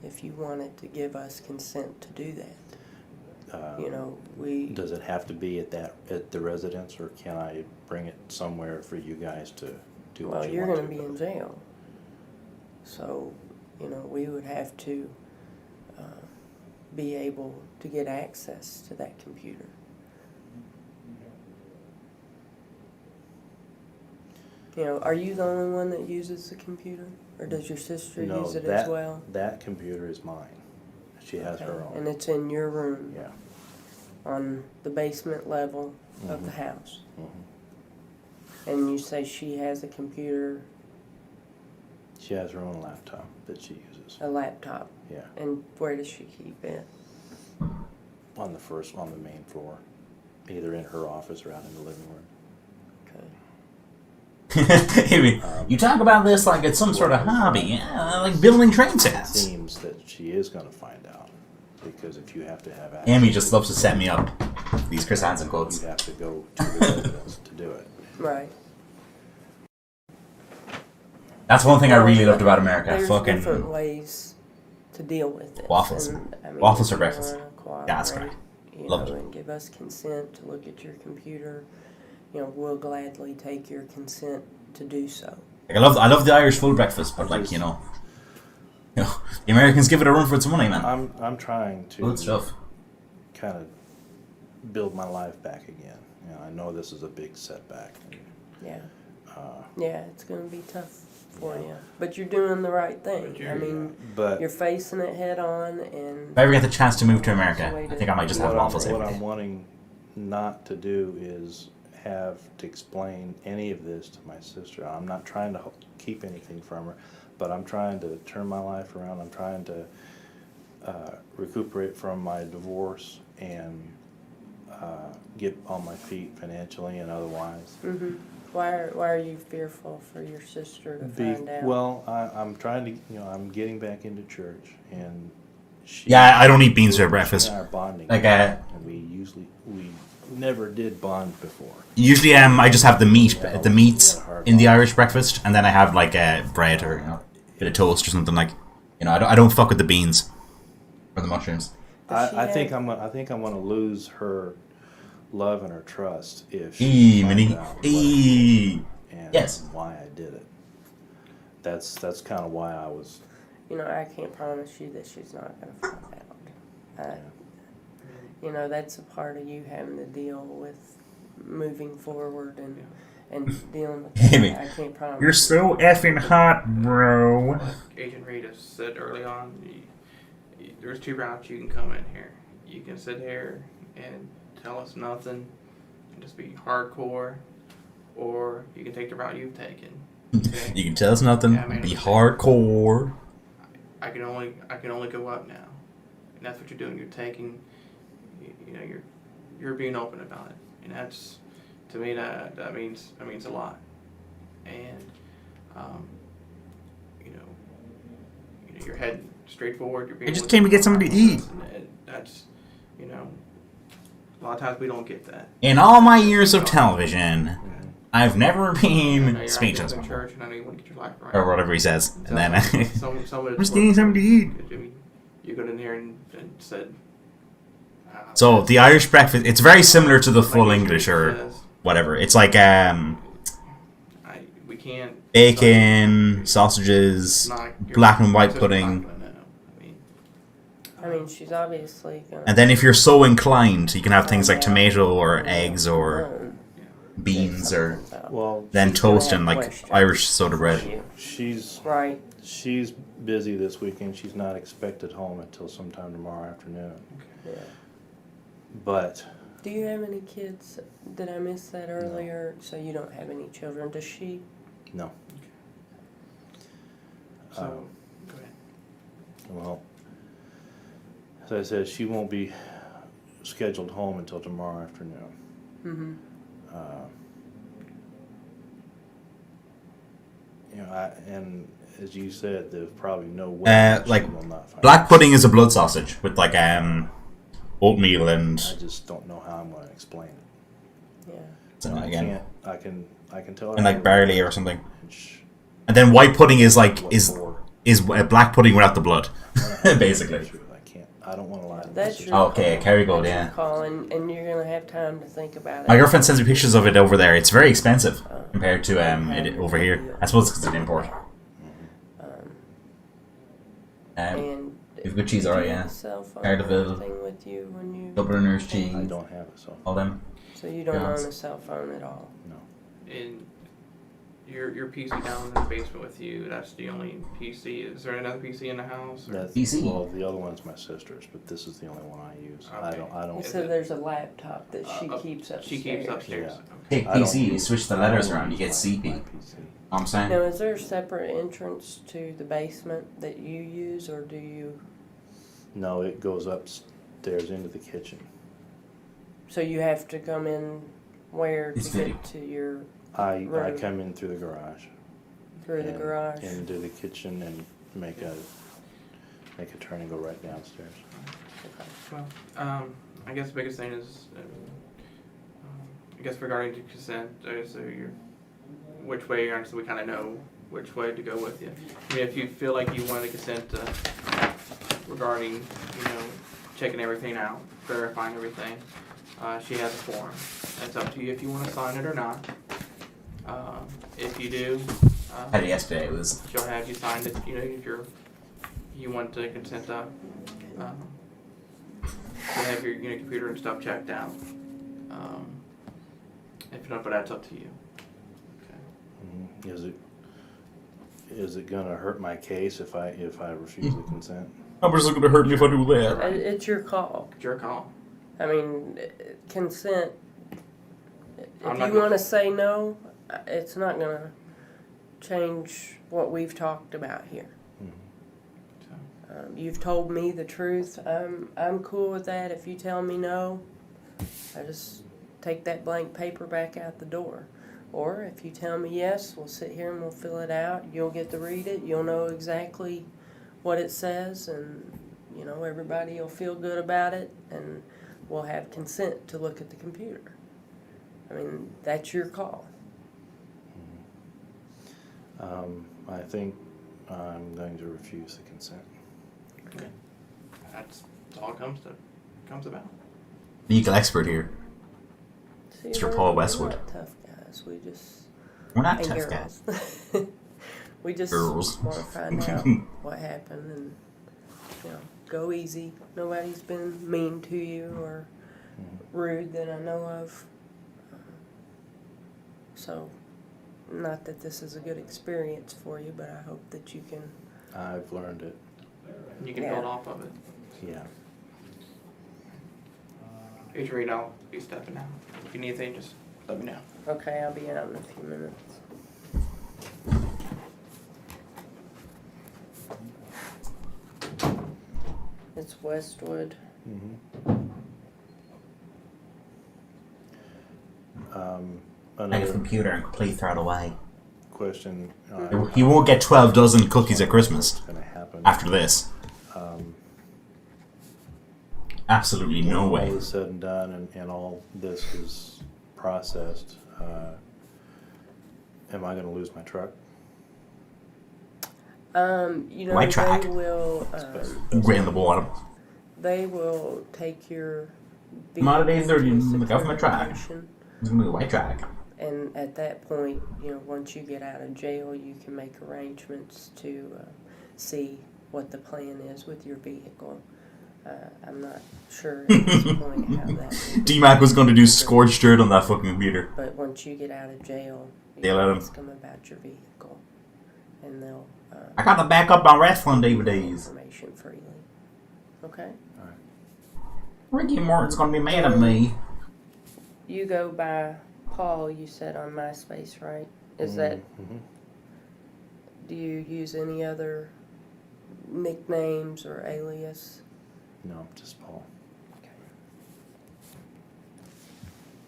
if you wanted to give us consent to do that. Does it have to be at the residence, or can I bring it somewhere for you guys to do what Well, you you're want going to be in jail. So, we would have to be able to get access to that computer. Are you the only one that uses the computer? Or does your sister No, use it as well? that computer is mine. She has Okay. her own. And it's in your room Yeah. on the basement level of the Mhm. house. Mhm. And you say she has a computer, She has her own laptop that she uses. a laptop. Yeah. And where does she keep it? On the main floor, either in her office or out in the living room. Okay. You talk about this like it's some sort of hobby, yeah, like building train It sets. seems that she is going to find out, because if you have to have access, Amy just loves to set me up. These Chris Hansen quotes. you have to go to the residence to do it. Right. That's one thing I really loved about America. There's Fucking different ways to deal with it. Waffles. And, Waffles if for you breakfast. wanna Yeah, that's cooperate, great. Love it. And give us consent to look at your computer, we'll gladly take your consent to do so. I love the Irish full breakfast, but like the Americans give it a run for its money, man. I'm trying to Good stuff. kind of build my life back again. I know this is a big setback. Yeah. Uh, Yeah, it's going to be tough for Yeah. you. But you're doing the right thing. But I mean, but you're facing it head on, and If I ever get the chance to move to America, I think I might just have waffles every what day. I'm wanting not to do is have to explain any of this to my sister. I'm not trying to keep anything from her, but I'm trying to turn my life around. I'm trying to recuperate from my divorce and get on my feet financially and otherwise. hmm why are you fearful for your sister to find out? Well, I'm trying to, I'm getting back into church, and she. Yeah, I don't eat beans for breakfast. She and I are bonding. Like, and we never did bond before. Usually, I just have the meats in the Irish breakfast, and then I have like bread or a bit of toast or something like. You know, I don't fuck with the beans or the mushrooms. Does she I think have- I'm gonna lose her love and her trust if Eee, she finds Minnie. out what I Eee. did and Yes. why I did it. That's kind of why I was. You know, I can't promise you that she's not going to find out. You know, that's a part of you having to deal with moving forward and dealing with Amy, that. I can't promise. You're so effing hot, bro. Like Agent Rita said early on, there's two routes you can come in here. You can sit here and tell us nothing and just be hardcore, or you can take the route you've taken. Okay? You can tell us nothing. Yeah, I mean, Be hardcore. I can only go up now, and that's what you're doing. You're taking, you know, you're being open about it, and that's, to me, that means a lot. And you know, you're heading straight forward. You're being. I just came to get something to eat. And that's, you know, a lot of times we don't get that. In all my years of television, Mhm. I've never You know, been you're speechless. in church, and I know you want to get your life right. Or whatever he says. And then some of I'm it's just getting work. something to eat. I mean, you got in here and said. So the Irish breakfast, it's very similar to the like full Agent English Rita or says, whatever. It's like we can't. bacon, sausages, black and white It's just pudding. not gonna know. I mean, she's obviously going to. And then if you're so inclined, you can have things like tomato or eggs or Yeah. beans or Well, then She's gonna toast have and like questions. Irish soda bread. she's Right. busy this weekend. She's not expected home until sometime tomorrow afternoon. Yeah. But Do you have any kids? Did I miss that earlier? So you don't have any children. Does she? no. So, Um, go ahead. Well, as I said, she won't be scheduled home until tomorrow afternoon. Mm-hmm. You know, and as you said, there's probably no way that Like she will not find black out. pudding is a blood sausage with like oatmeal and I just don't know how I'm going to explain it. Yeah. something I again, can't. I can tell her. and like barley or something. Shh. And then white pudding is like What is for? is black pudding without the blood, basically. I can't. I don't want to lie. to my That's sister. your Okay, Kerrygold, that's your yeah. call, and you're gonna have time to think about it. My girlfriend sends me pictures of it over there. It's very expensive compared to it over here. I suppose because it's an import. And You've got cheese, alright, yeah. Cell phone Cardival. thing with you when you. Dubliners I cheese, don't have it, so all them. So you don't Yes. own a cell phone at all. no. And your PC down in the basement with you, that's the only PC. Is there another PC in the house? Or? That's, PC. Well, the other one's my sister's, but this is the only one I use. I Okay. don't. So there's a laptop that she Uh, keeps upstairs. She keeps upstairs. Yeah. Okay. Take I don't PC, you use- switch the I letters don't around, you use get my CP. PC. I'm saying. Now, is there a separate entrance to the basement that you use, or do you? No, it goes upstairs into the kitchen. So you have to come in where to It's get fitting. to your I Right. come in through the garage. through the and garage? into the kitchen and make a turn and go right downstairs. Well, I guess the biggest thing is, I guess regarding to consent, so which way you're on, so we kind of know which way to go with you. I mean, if you feel like you want to consent regarding, you know, checking everything out, verifying everything, she has a form. It's up to you if you want to sign it or not. If you do, I had it yesterday. It was she'll have you sign it. You know, if you want to consent to, you have your computer and stuff checked out. If not, but that's up to you. Okay. Is it gonna hurt my case if I refuse the consent? how much is it going to hurt me if I do that? It's your call. It's your call. I mean, consent. I'm If not you gonna- want to say no, it's not going to change what we've talked about here. So, You've told me the truth. I'm cool with that. If you tell me no, I just take that blank paper back out the door. Or if you tell me yes, we'll sit here and we'll fill it out. You'll get to read it. You'll know exactly what it says, and you know everybody will feel good about it, and we'll have consent to look at the computer. I mean, that's your call. I think I'm going to refuse the consent. That's all it comes about. Legal expert here. See, Mr. we're- Paul we're Westwood. not tough guys. We just We're not and tough guys. girls. We just Girls. want to find out what happened and go easy. Nobody's been mean to you or rude that I know of. So, not that this is a good experience for you, but I hope that you can. I've learned it. You can Yeah. build off of it. Yeah. Adrian, I'll be stepping out. If you need anything, just let me know. Okay, I'll be out in a few minutes. It's Westwood. Like a Another computer and complete throw it away. question. You won't get 12 dozen cookies at Christmas Going to happen. after this. Absolutely no When way. all is said and done, and all this is processed, am I going to lose my truck? White track. They will. Gray in the bottom. They will take your. Commodities are vehicle to in the government track. security It's gonna be a white track. And at that point, once you get out of jail, you can make arrangements to see what the plan is with your vehicle. I'm not sure at this point how that. D-Mac was going to do scorched dirt on that fucking computer. But once you get out of jail, you They let 'em. ask them about your vehicle, and they'll. I got to back up on wrestling DVDs. Information freely. Okay. Ricky Morton's going to be mad at me. You go by Paul. You said on MySpace, right? Is that? Mm-hmm. Do you use any other nicknames or alias? No, just Paul.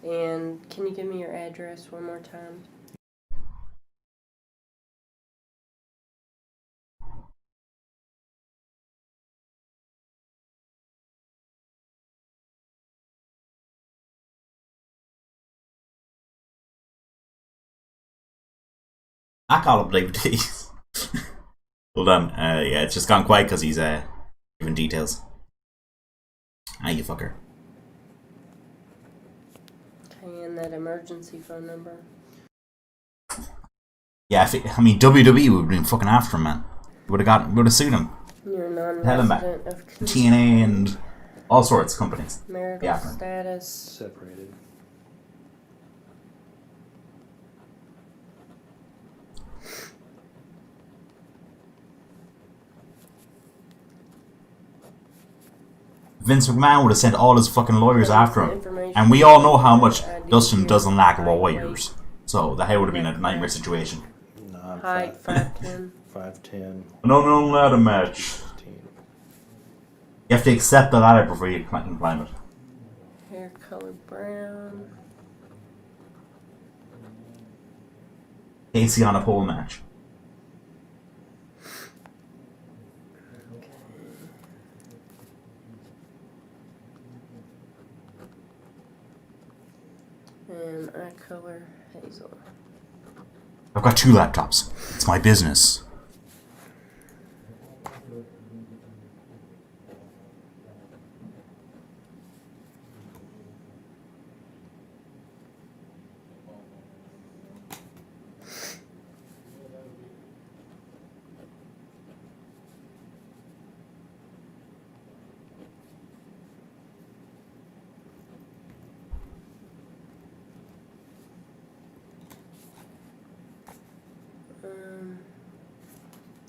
And can you give me your address one more time? I call him DVDs. Hold on. Yeah, it's just gone quiet because he's giving details. Ah, you fucker. Okay, and that emergency phone number? Yeah, WWE would have been fucking after him, man. Would have sued him. You're a Tell him back. non-resident of TNA and all sorts of companies. marital Yeah. status. Separated. Vince McMahon would have sent all his fucking lawyers after him. Information And we all know how much ID Dustin here. doesn't lack Height, lawyers. So that would have been a nightmare situation. No, I'm Height 5'10". 5'10", An unknown ladder match. 15. You have to accept the ladder before you can climb it. Hair color brown. Casey on a pole match. And eye color hazel. I've got 2 laptops. It's my business.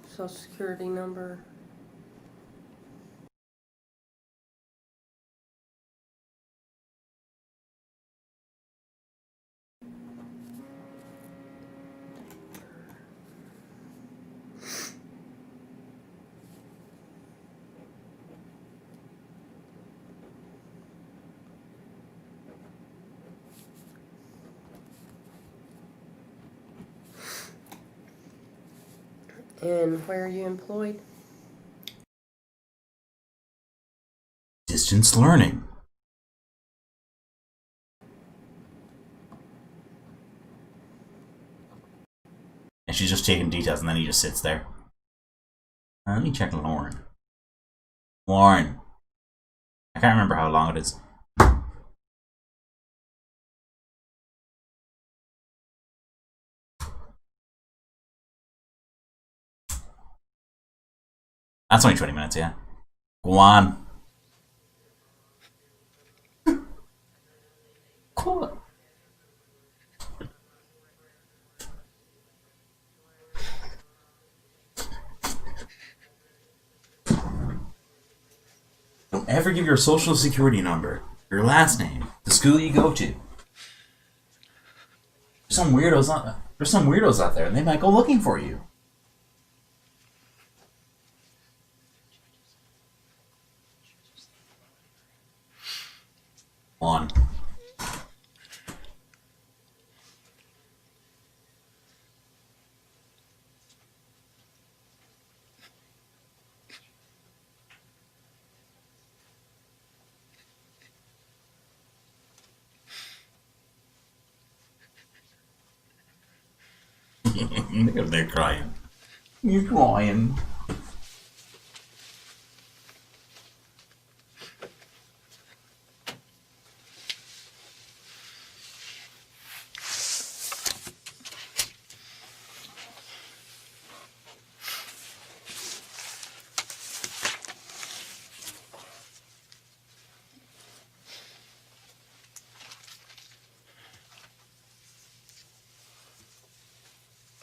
Social security number. And where are you employed? Distance learning. And she's just taking details and then he just sits there. Let me check Lauren. Warren. I can't remember how long it is. That's only 20 minutes, yeah. Go on. Cool. Don't ever give your social security number, your last name, the school you go to. There's some weirdos out there, and they might go looking for you. On. Look at they're crying. You're crying.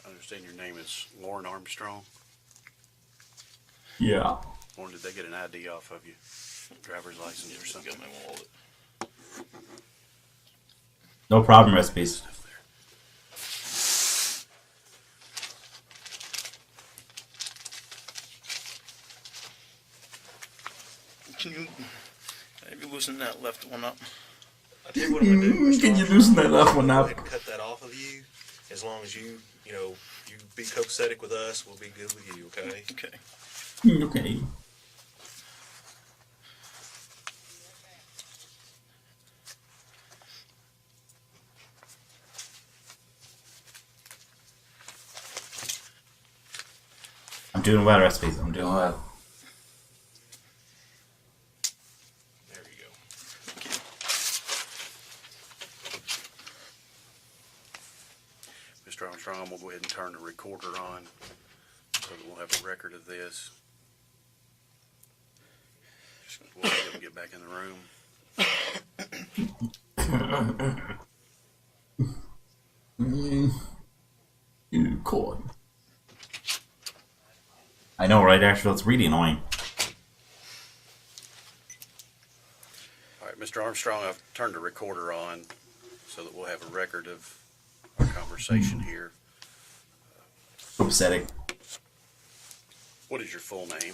I understand your name is Lauren Armstrong. Yeah. Lauren, did they get an ID off of you? Driver's license or something? Got my wallet. No problem, recipes. Stuff there. Can you maybe loosen that left one up? I tell you what I'm gonna do. Mr. Can you Armstrong, loosen that left one Go up? ahead and cut that off of you. As long as you be copacetic with us, we'll be good with you. Okay. Okay. Okay. I'm doing well, recipes. I'm doing well. There you go. Mr. Armstrong, we'll go ahead and turn the recorder on so that we'll have a record of this. Just gonna go ahead and get back in the room. You could. I know, right, Asheville? It's really annoying. All right, Mr. Armstrong, I've turned the recorder on so that we'll have a record of our conversation here. Upsetting. What is your full name?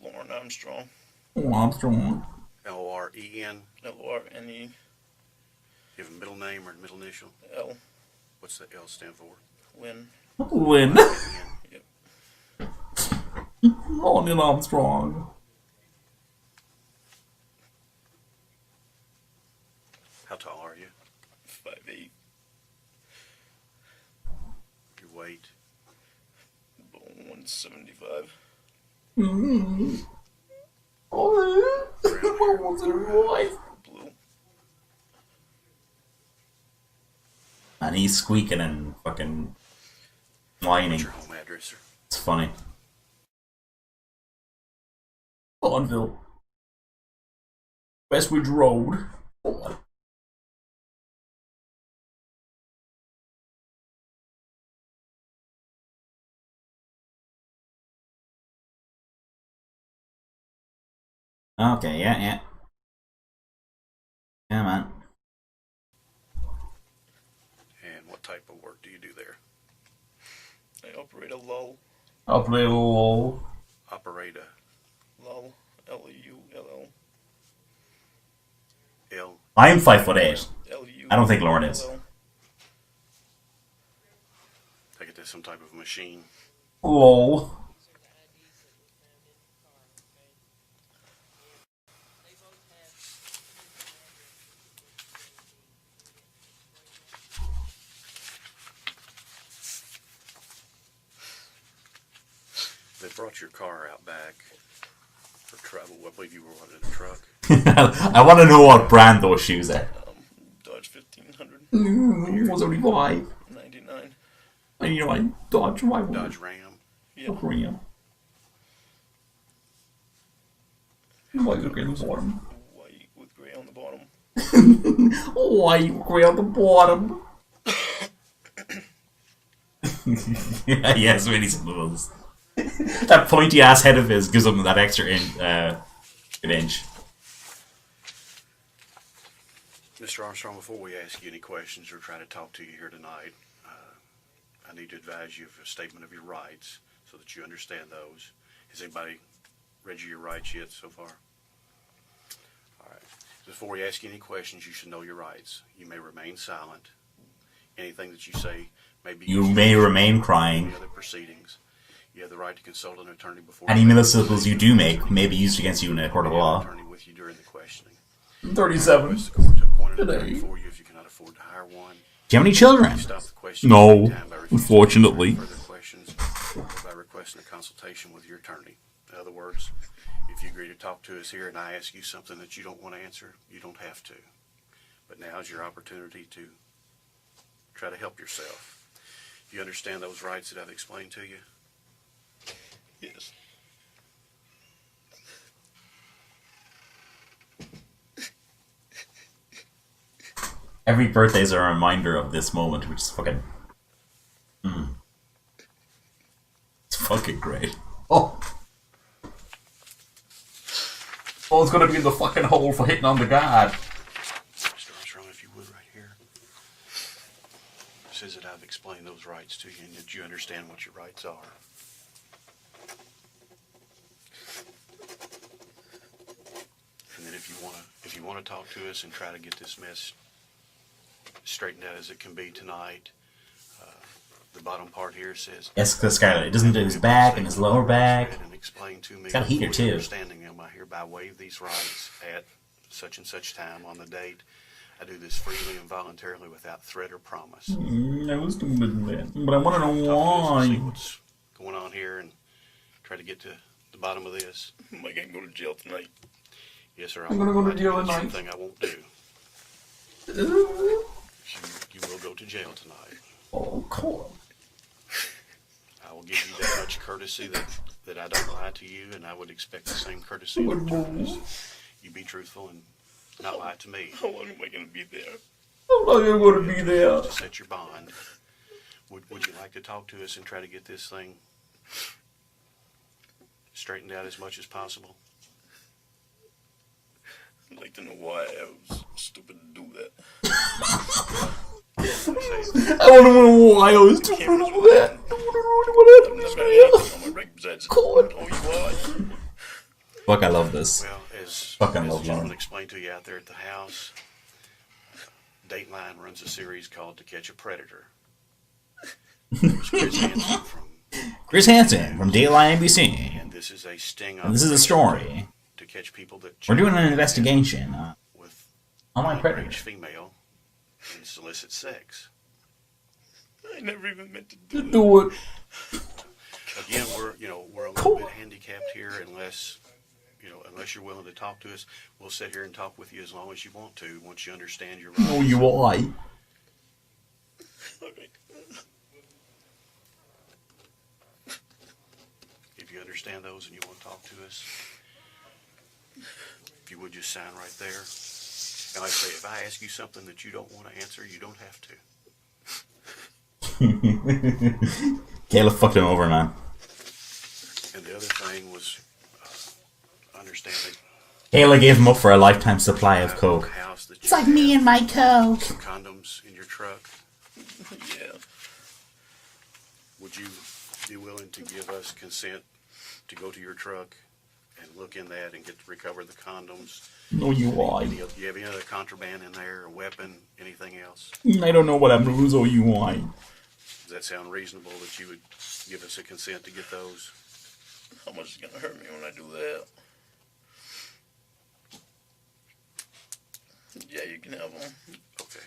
Lauren Armstrong. Armstrong. L-O-R-E-N. L-O-R-N-E. Do you have a middle name or a middle initial? L. What's the L stand for? Lynn. Lynn. Yep. Morning, Armstrong. How tall are you? 5'8". Your weight? About 175. Mm-hmm. Oh, what was it, voice? Blue. And he's squeaking and fucking whining. What's your home address, sir? It's funny. Bonville. Westwood Road. Oh. Okay, yeah. Yeah, man. And what type of work do you do there? I operate a lull. Up little. Operate a Lull. L-U-L-L. L. I'm 5'8". L-U. I don't think Lauren is. Take it to some type of machine. Lol. They brought your car out back for travel. I believe you were in a truck. I want to know what brand those shoes are. Dodge 1500, Was only 5. 99. And you know, I Dodge my Dodge Ram. Yeah. Ram. Why you grey on the bottom? White with gray on the bottom. Why you grey on the bottom? Yeah, yes, really some of those. That pointy ass head of his gives him that extra inch. Mr. Armstrong, before we ask you any questions or try to talk to you here tonight, I need to advise you of a statement of your rights so that you understand those. Has anybody read you your rights yet so far? All right. Before we ask you any questions, you should know your rights. You may remain silent. Anything that you say may be. You may remain crying. Other proceedings. You have the right to consult an attorney before. Any monosyllables you do make may be used against you in a court of law. Attorney with you during the questioning. 37. The court to appoint an attorney for you if you cannot afford to hire one. Do you have any children? Stop the questions No, anytime by refusing unfortunately. to answer further questions or by requesting a consultation with your attorney. In other words, if you agree to talk to us here and I ask you something that you don't want to answer, you don't have to. But now is your opportunity to try to help yourself. You understand those rights that I've explained to you? Yes. Every birthday is a reminder of this moment, which is fucking. It's fucking great. Oh, it's gonna be in the fucking hole for hitting on the guard. Mr. Armstrong, if you would, right here. It says that I've explained those rights to you and that you understand what your rights are. And then if you want to talk to us and try to get this mess straightened out as it can be tonight, the bottom part here says. Yes, Skylar, it doesn't do his back and his lower back. And explain to me. It's got a heater, too. Understanding them, I hereby waive these rights at such and such time on the date. I do this freely and voluntarily without threat or promise. I was doing that, but I want to know Talk to us and see why. what's going on here and try to get to the bottom of this. Am I going to go to jail tonight? Yes, sir. I'm gonna go to jail tonight. Something I won't do. You will go to jail tonight. Oh, cool. I will give you that much courtesy that I don't lie to you, and I would expect the same courtesy in return. You be truthful and not lie to me. How long am I going to be there? I'm not even going to be there. To set your bond. Would you like to talk to us and try to get this thing straightened out as much as possible? I'd like to know why I was stupid to do that. I want to know why I was too Can't brutal really for that. I'm not going to on my records. Cool. Oh, you are? Fuck, I love this. Well, as Fucking the love gentleman Lauren. explained to you out there at the house, Dateline runs a series called To Catch a Predator. It was Chris Hansen from Daylight NBC. and this is a sting And this is a story. to catch people that We're doing an investigation with on my underage predators. female and solicit sex. I never even meant to do it. Do it. Again, we're a little bit handicapped here unless you're willing to talk to us. We'll sit here and talk with you as long as you want to once you understand your rights. No, you lie. Okay. If you understand those and you want to talk to us, if you would just sign right there. And like I say, if I ask you something that you don't want to answer, you don't have to. Kayla fucked him over, man. And the other thing was understanding. Kayla gave him up for a lifetime supply of coke. It's like me and my Coke. Some condoms in your truck. Yeah. Would you be willing to give us consent to go to your truck and look in that and get to recover the condoms? No, you lie. Do you have any other contraband in there, a weapon, anything else? I don't know what I'm doing, so you lie. Does that sound reasonable that you would give us a consent to get those? How much is it going to hurt me when I do that? Yeah, you can have them. Okay.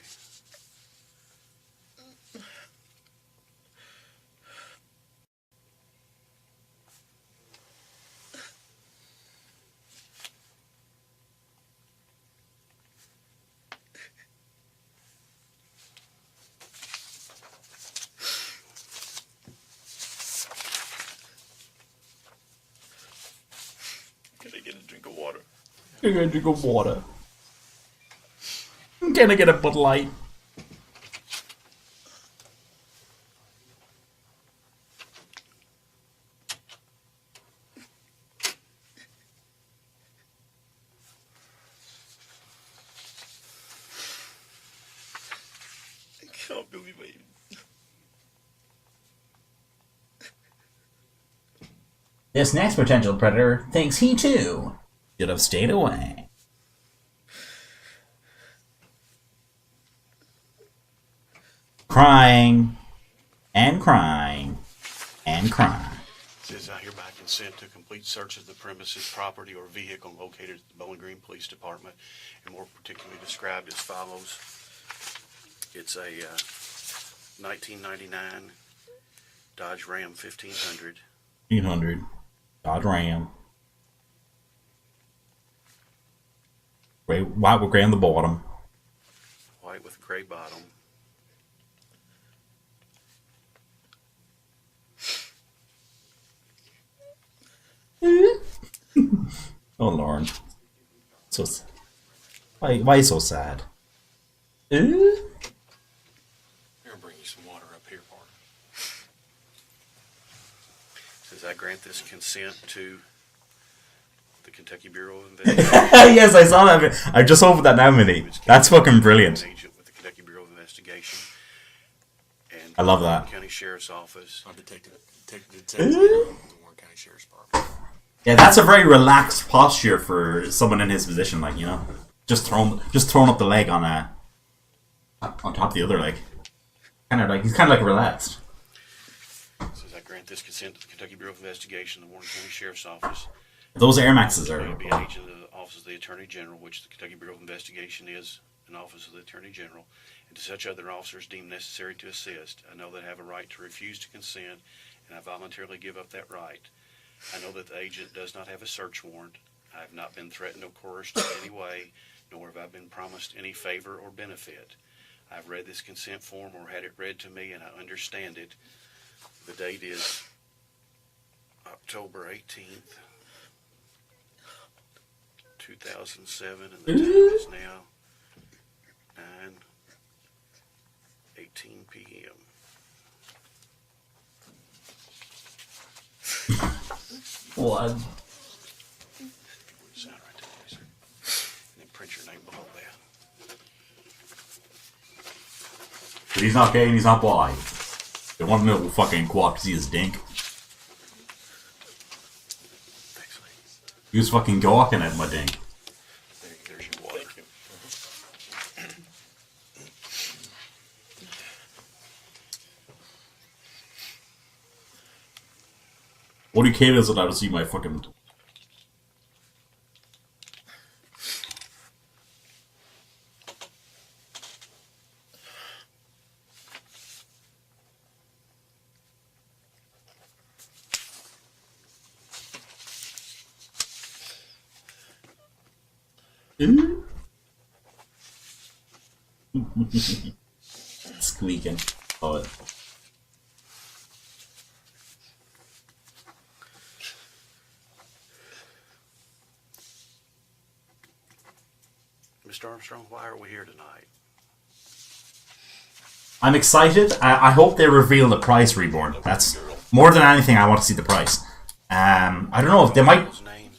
I'm going to go water. Can I get a Bud Light? I can't believe it. This next potential predator thinks he too should have stayed away. Crying and crying and crying. Says I hereby consent to complete search of the premises, property, or vehicle located at the Bowling Green Police Department, and more particularly described as follows. It's a 1999 Dodge Ram 1500. 1800 Dodge Ram. Gray, white with gray on the bottom. White with gray bottom. Oh Lord, so why so sad? Here, I'll bring you some water up here, partner. Says I grant this consent to the Kentucky Bureau of Investigation. Yes, I saw that. I just opened that now, Minnie. That's fucking brilliant. An agent with the Kentucky Bureau of Investigation. And I love that. County Sheriff's Office. I'm detective with the Warren County Sheriff's Department. Yeah, that's a very relaxed posture for someone in his position. Like, you know, just throwing up the leg on top of the other leg. He's kind of like relaxed. Says I grant this consent to the Kentucky Bureau of Investigation, the Warren County Sheriff's Office. Those Air Maxes May are. be an agent of the Office of the Attorney General, which the Kentucky Bureau of Investigation is an office of the Attorney General, and to such other officers deemed necessary to assist. I know that I have a right to refuse to consent, and I voluntarily give up that right. I know that the agent does not have a search warrant. I have not been threatened or coerced in any way, nor have I been promised any favor or benefit. I have read this consent form or had it read to me, and I understand it. The date is October 18th. 2007, and the time is now 9:18 p.m. What? Sign right there, please, sir. And then print your name below that. But he's not gay and he's not bi. They want to know fucking quack to see his dink. Thanks, lady. He was fucking gawking at my dink. There's your water. Thank you. What do you care is allowed to see my fucking. Squeaking. Oh. Mr. Armstrong, why are we here tonight? I'm excited. I hope they reveal the price, Reborn. That's more than anything. I want to see the price. I don't know if they might. His name?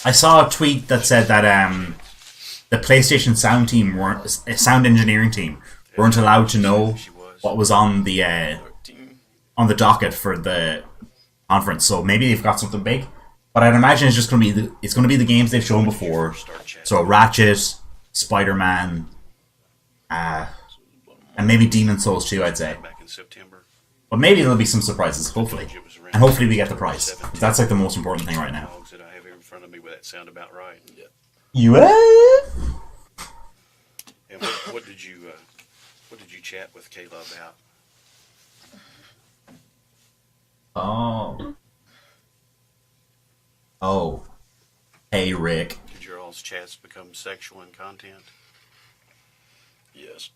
I saw a tweet that said that the PlayStation sound team sound engineering team weren't allowed to know what was on the docket for the conference. So maybe they've got something big. But I'd imagine it's just going to be the games they've shown before. So Ratchet, Spider-Man, and maybe Demon Souls too. I'd say. Back in September. But maybe there'll be some surprises. Hopefully, and hopefully we get the price. That's like the most important thing right now. Dogs that I have here in front of me, would that sound about right? Yeah. You And what did you chat with Kayla about? Oh. Hey, Rick. Did your all's chats become sexual in content? Yes.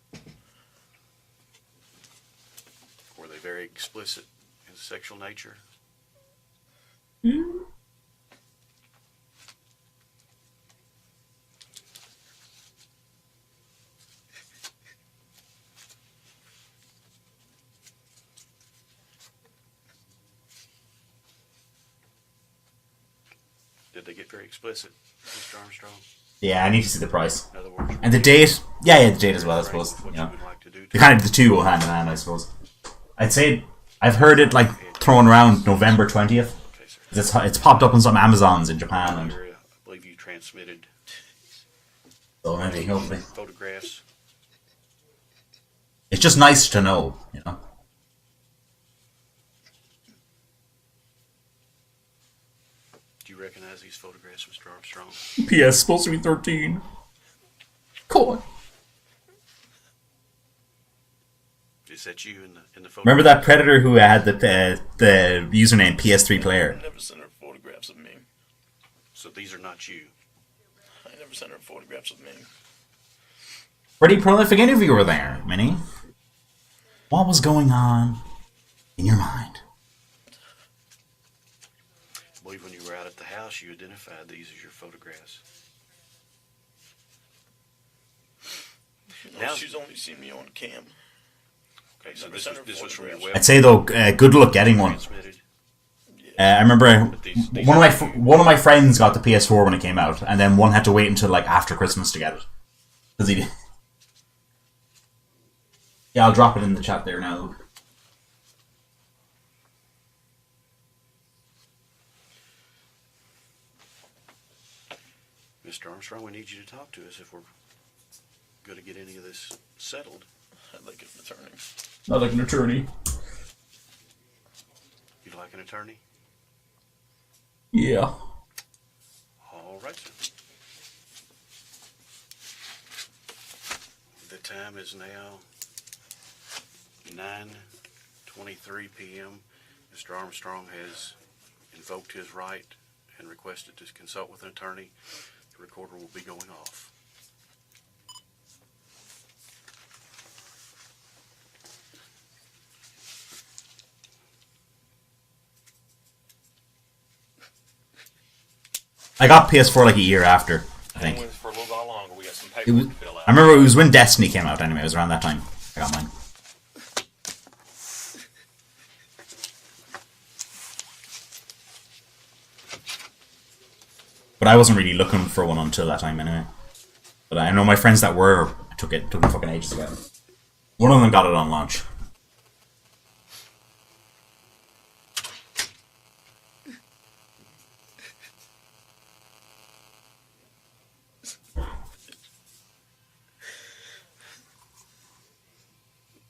Were they very explicit in sexual nature? Did they get very explicit, Mr. Armstrong? Yeah, I need to see the price. In other words, And the date. Yeah, the date as well, I suppose. what You you know, would like to do the kind of the two go hand in hand, I suppose. I'd say I've heard it like thrown around November 20th. Okay, sir. It's popped up on some Amazons in Japan, and I believe you transmitted so maybe hopefully photographs. it's just nice to know, you know. Do you recognize these photographs, Mr. Armstrong? P.S. Supposed to be 13. Cool. Is that you in the photo? Remember that predator who had the username PS3 player? I never sent her photographs of me. So these are not you. I never sent her photographs of me. Pretty prolific interviewer there, Minnie. What was going on in your mind? I believe when you were out at the house, you identified these as your photographs. No, Now- she's only seen me on cam. Okay, so Never this sent was, her this was from your photographs. web. I'd say though, good luck getting one. Transmitted. I remember But these one of my friends got the PS4 when it came out, and then one had to wait until like after Christmas to get it. Cause he. Yeah, I'll drop it in the chat there now. Mr. Armstrong, we need you to talk to us if we're going to get any of this settled. I'd like an attorney. Not like an attorney. You'd like an attorney? Yeah. All right, sir. The time is now 9:23 p.m. Mr. Armstrong has invoked his right and requested to consult with an attorney. The recorder will be going off. I got PS4 like a year after, I Hang think. with us for a little while longer. We got some It was, paperwork to fill out. I remember it was when Destiny came out anyway, it was around that time. I got mine. But I wasn't really looking for one until that time anyway. But I know my friends that were, took them fucking ages to get it. One of them got it on launch.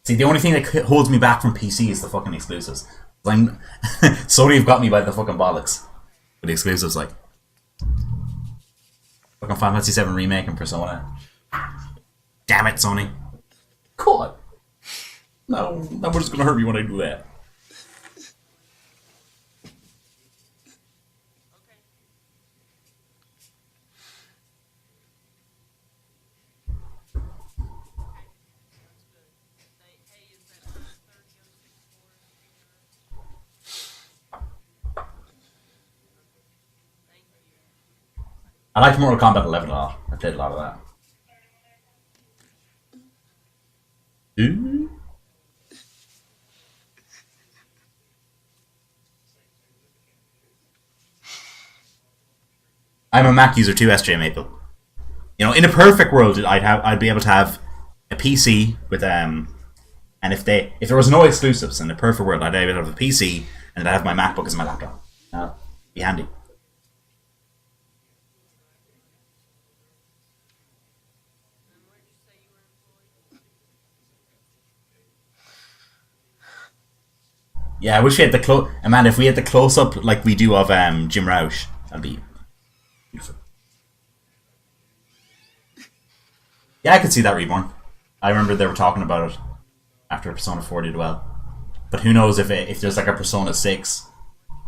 See, the only thing that holds me back from PC is the fucking exclusives. Sony have got me by the fucking bollocks with the exclusives, like fucking Final Fantasy 7 Remake and Persona. Damn it, Sony. Cool. No, nobody's gonna hurt me when I do that. I liked Mortal Kombat 11 a lot. I played a lot of that. Ooh. I'm a Mac user too, SJ Maple. You know, in a perfect world, I'd be able to have a PC with and if there was no exclusives in a perfect world, I'd be able to have a PC and I'd have my MacBook as my laptop. Be handy. Yeah, I wish we had the Amanda, if we had the close up like we do of Jim Rauch, that'd be beautiful. Yeah, I could see that Reborn. I remember they were talking about it after Persona 4 did well. But who knows if there's like a Persona 6,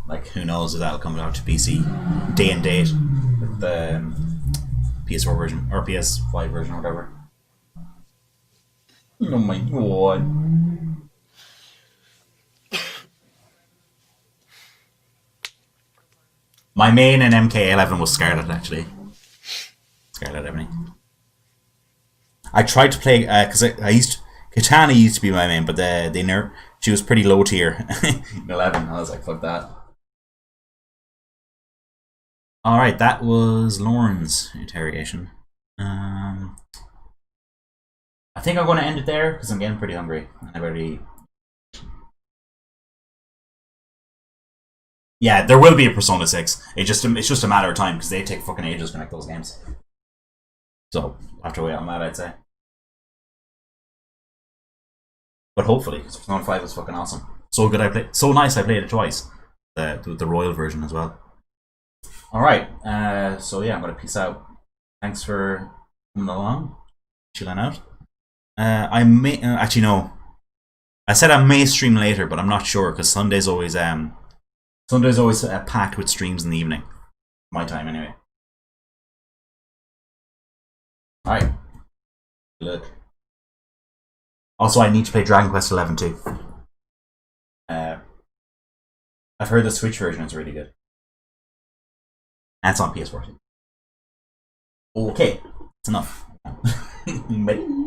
like who knows if that'll come out to PC day and date with the PS4 version or PS5 version or whatever. Oh my god. My main in MK11 was Scarlet, actually. Scarlet Ebony. I tried to play because Katana used to be my main, but she was pretty low tier in 11. I was like, fuck that. Alright, that was Lauren's interrogation. I think I'm going to end it there because I'm getting pretty hungry. Yeah, there will be a Persona 6. It's just a matter of time because they take fucking ages to make those games. So, I have to wait on that, I'd say. But hopefully, because Persona 5 is fucking awesome. So good so nice I played it twice. The royal version as well. Alright, so yeah, I'm going to peace out. Thanks for coming along, chilling out. I may, actually no. I said I may stream later, but I'm not sure because Sunday's always packed with streams in the evening. My time, anyway. Alright. Look. Also, I need to play Dragon Quest XI too. I've heard the Switch version is really good. And it's on PS4 too. Okay, that's enough. Bye.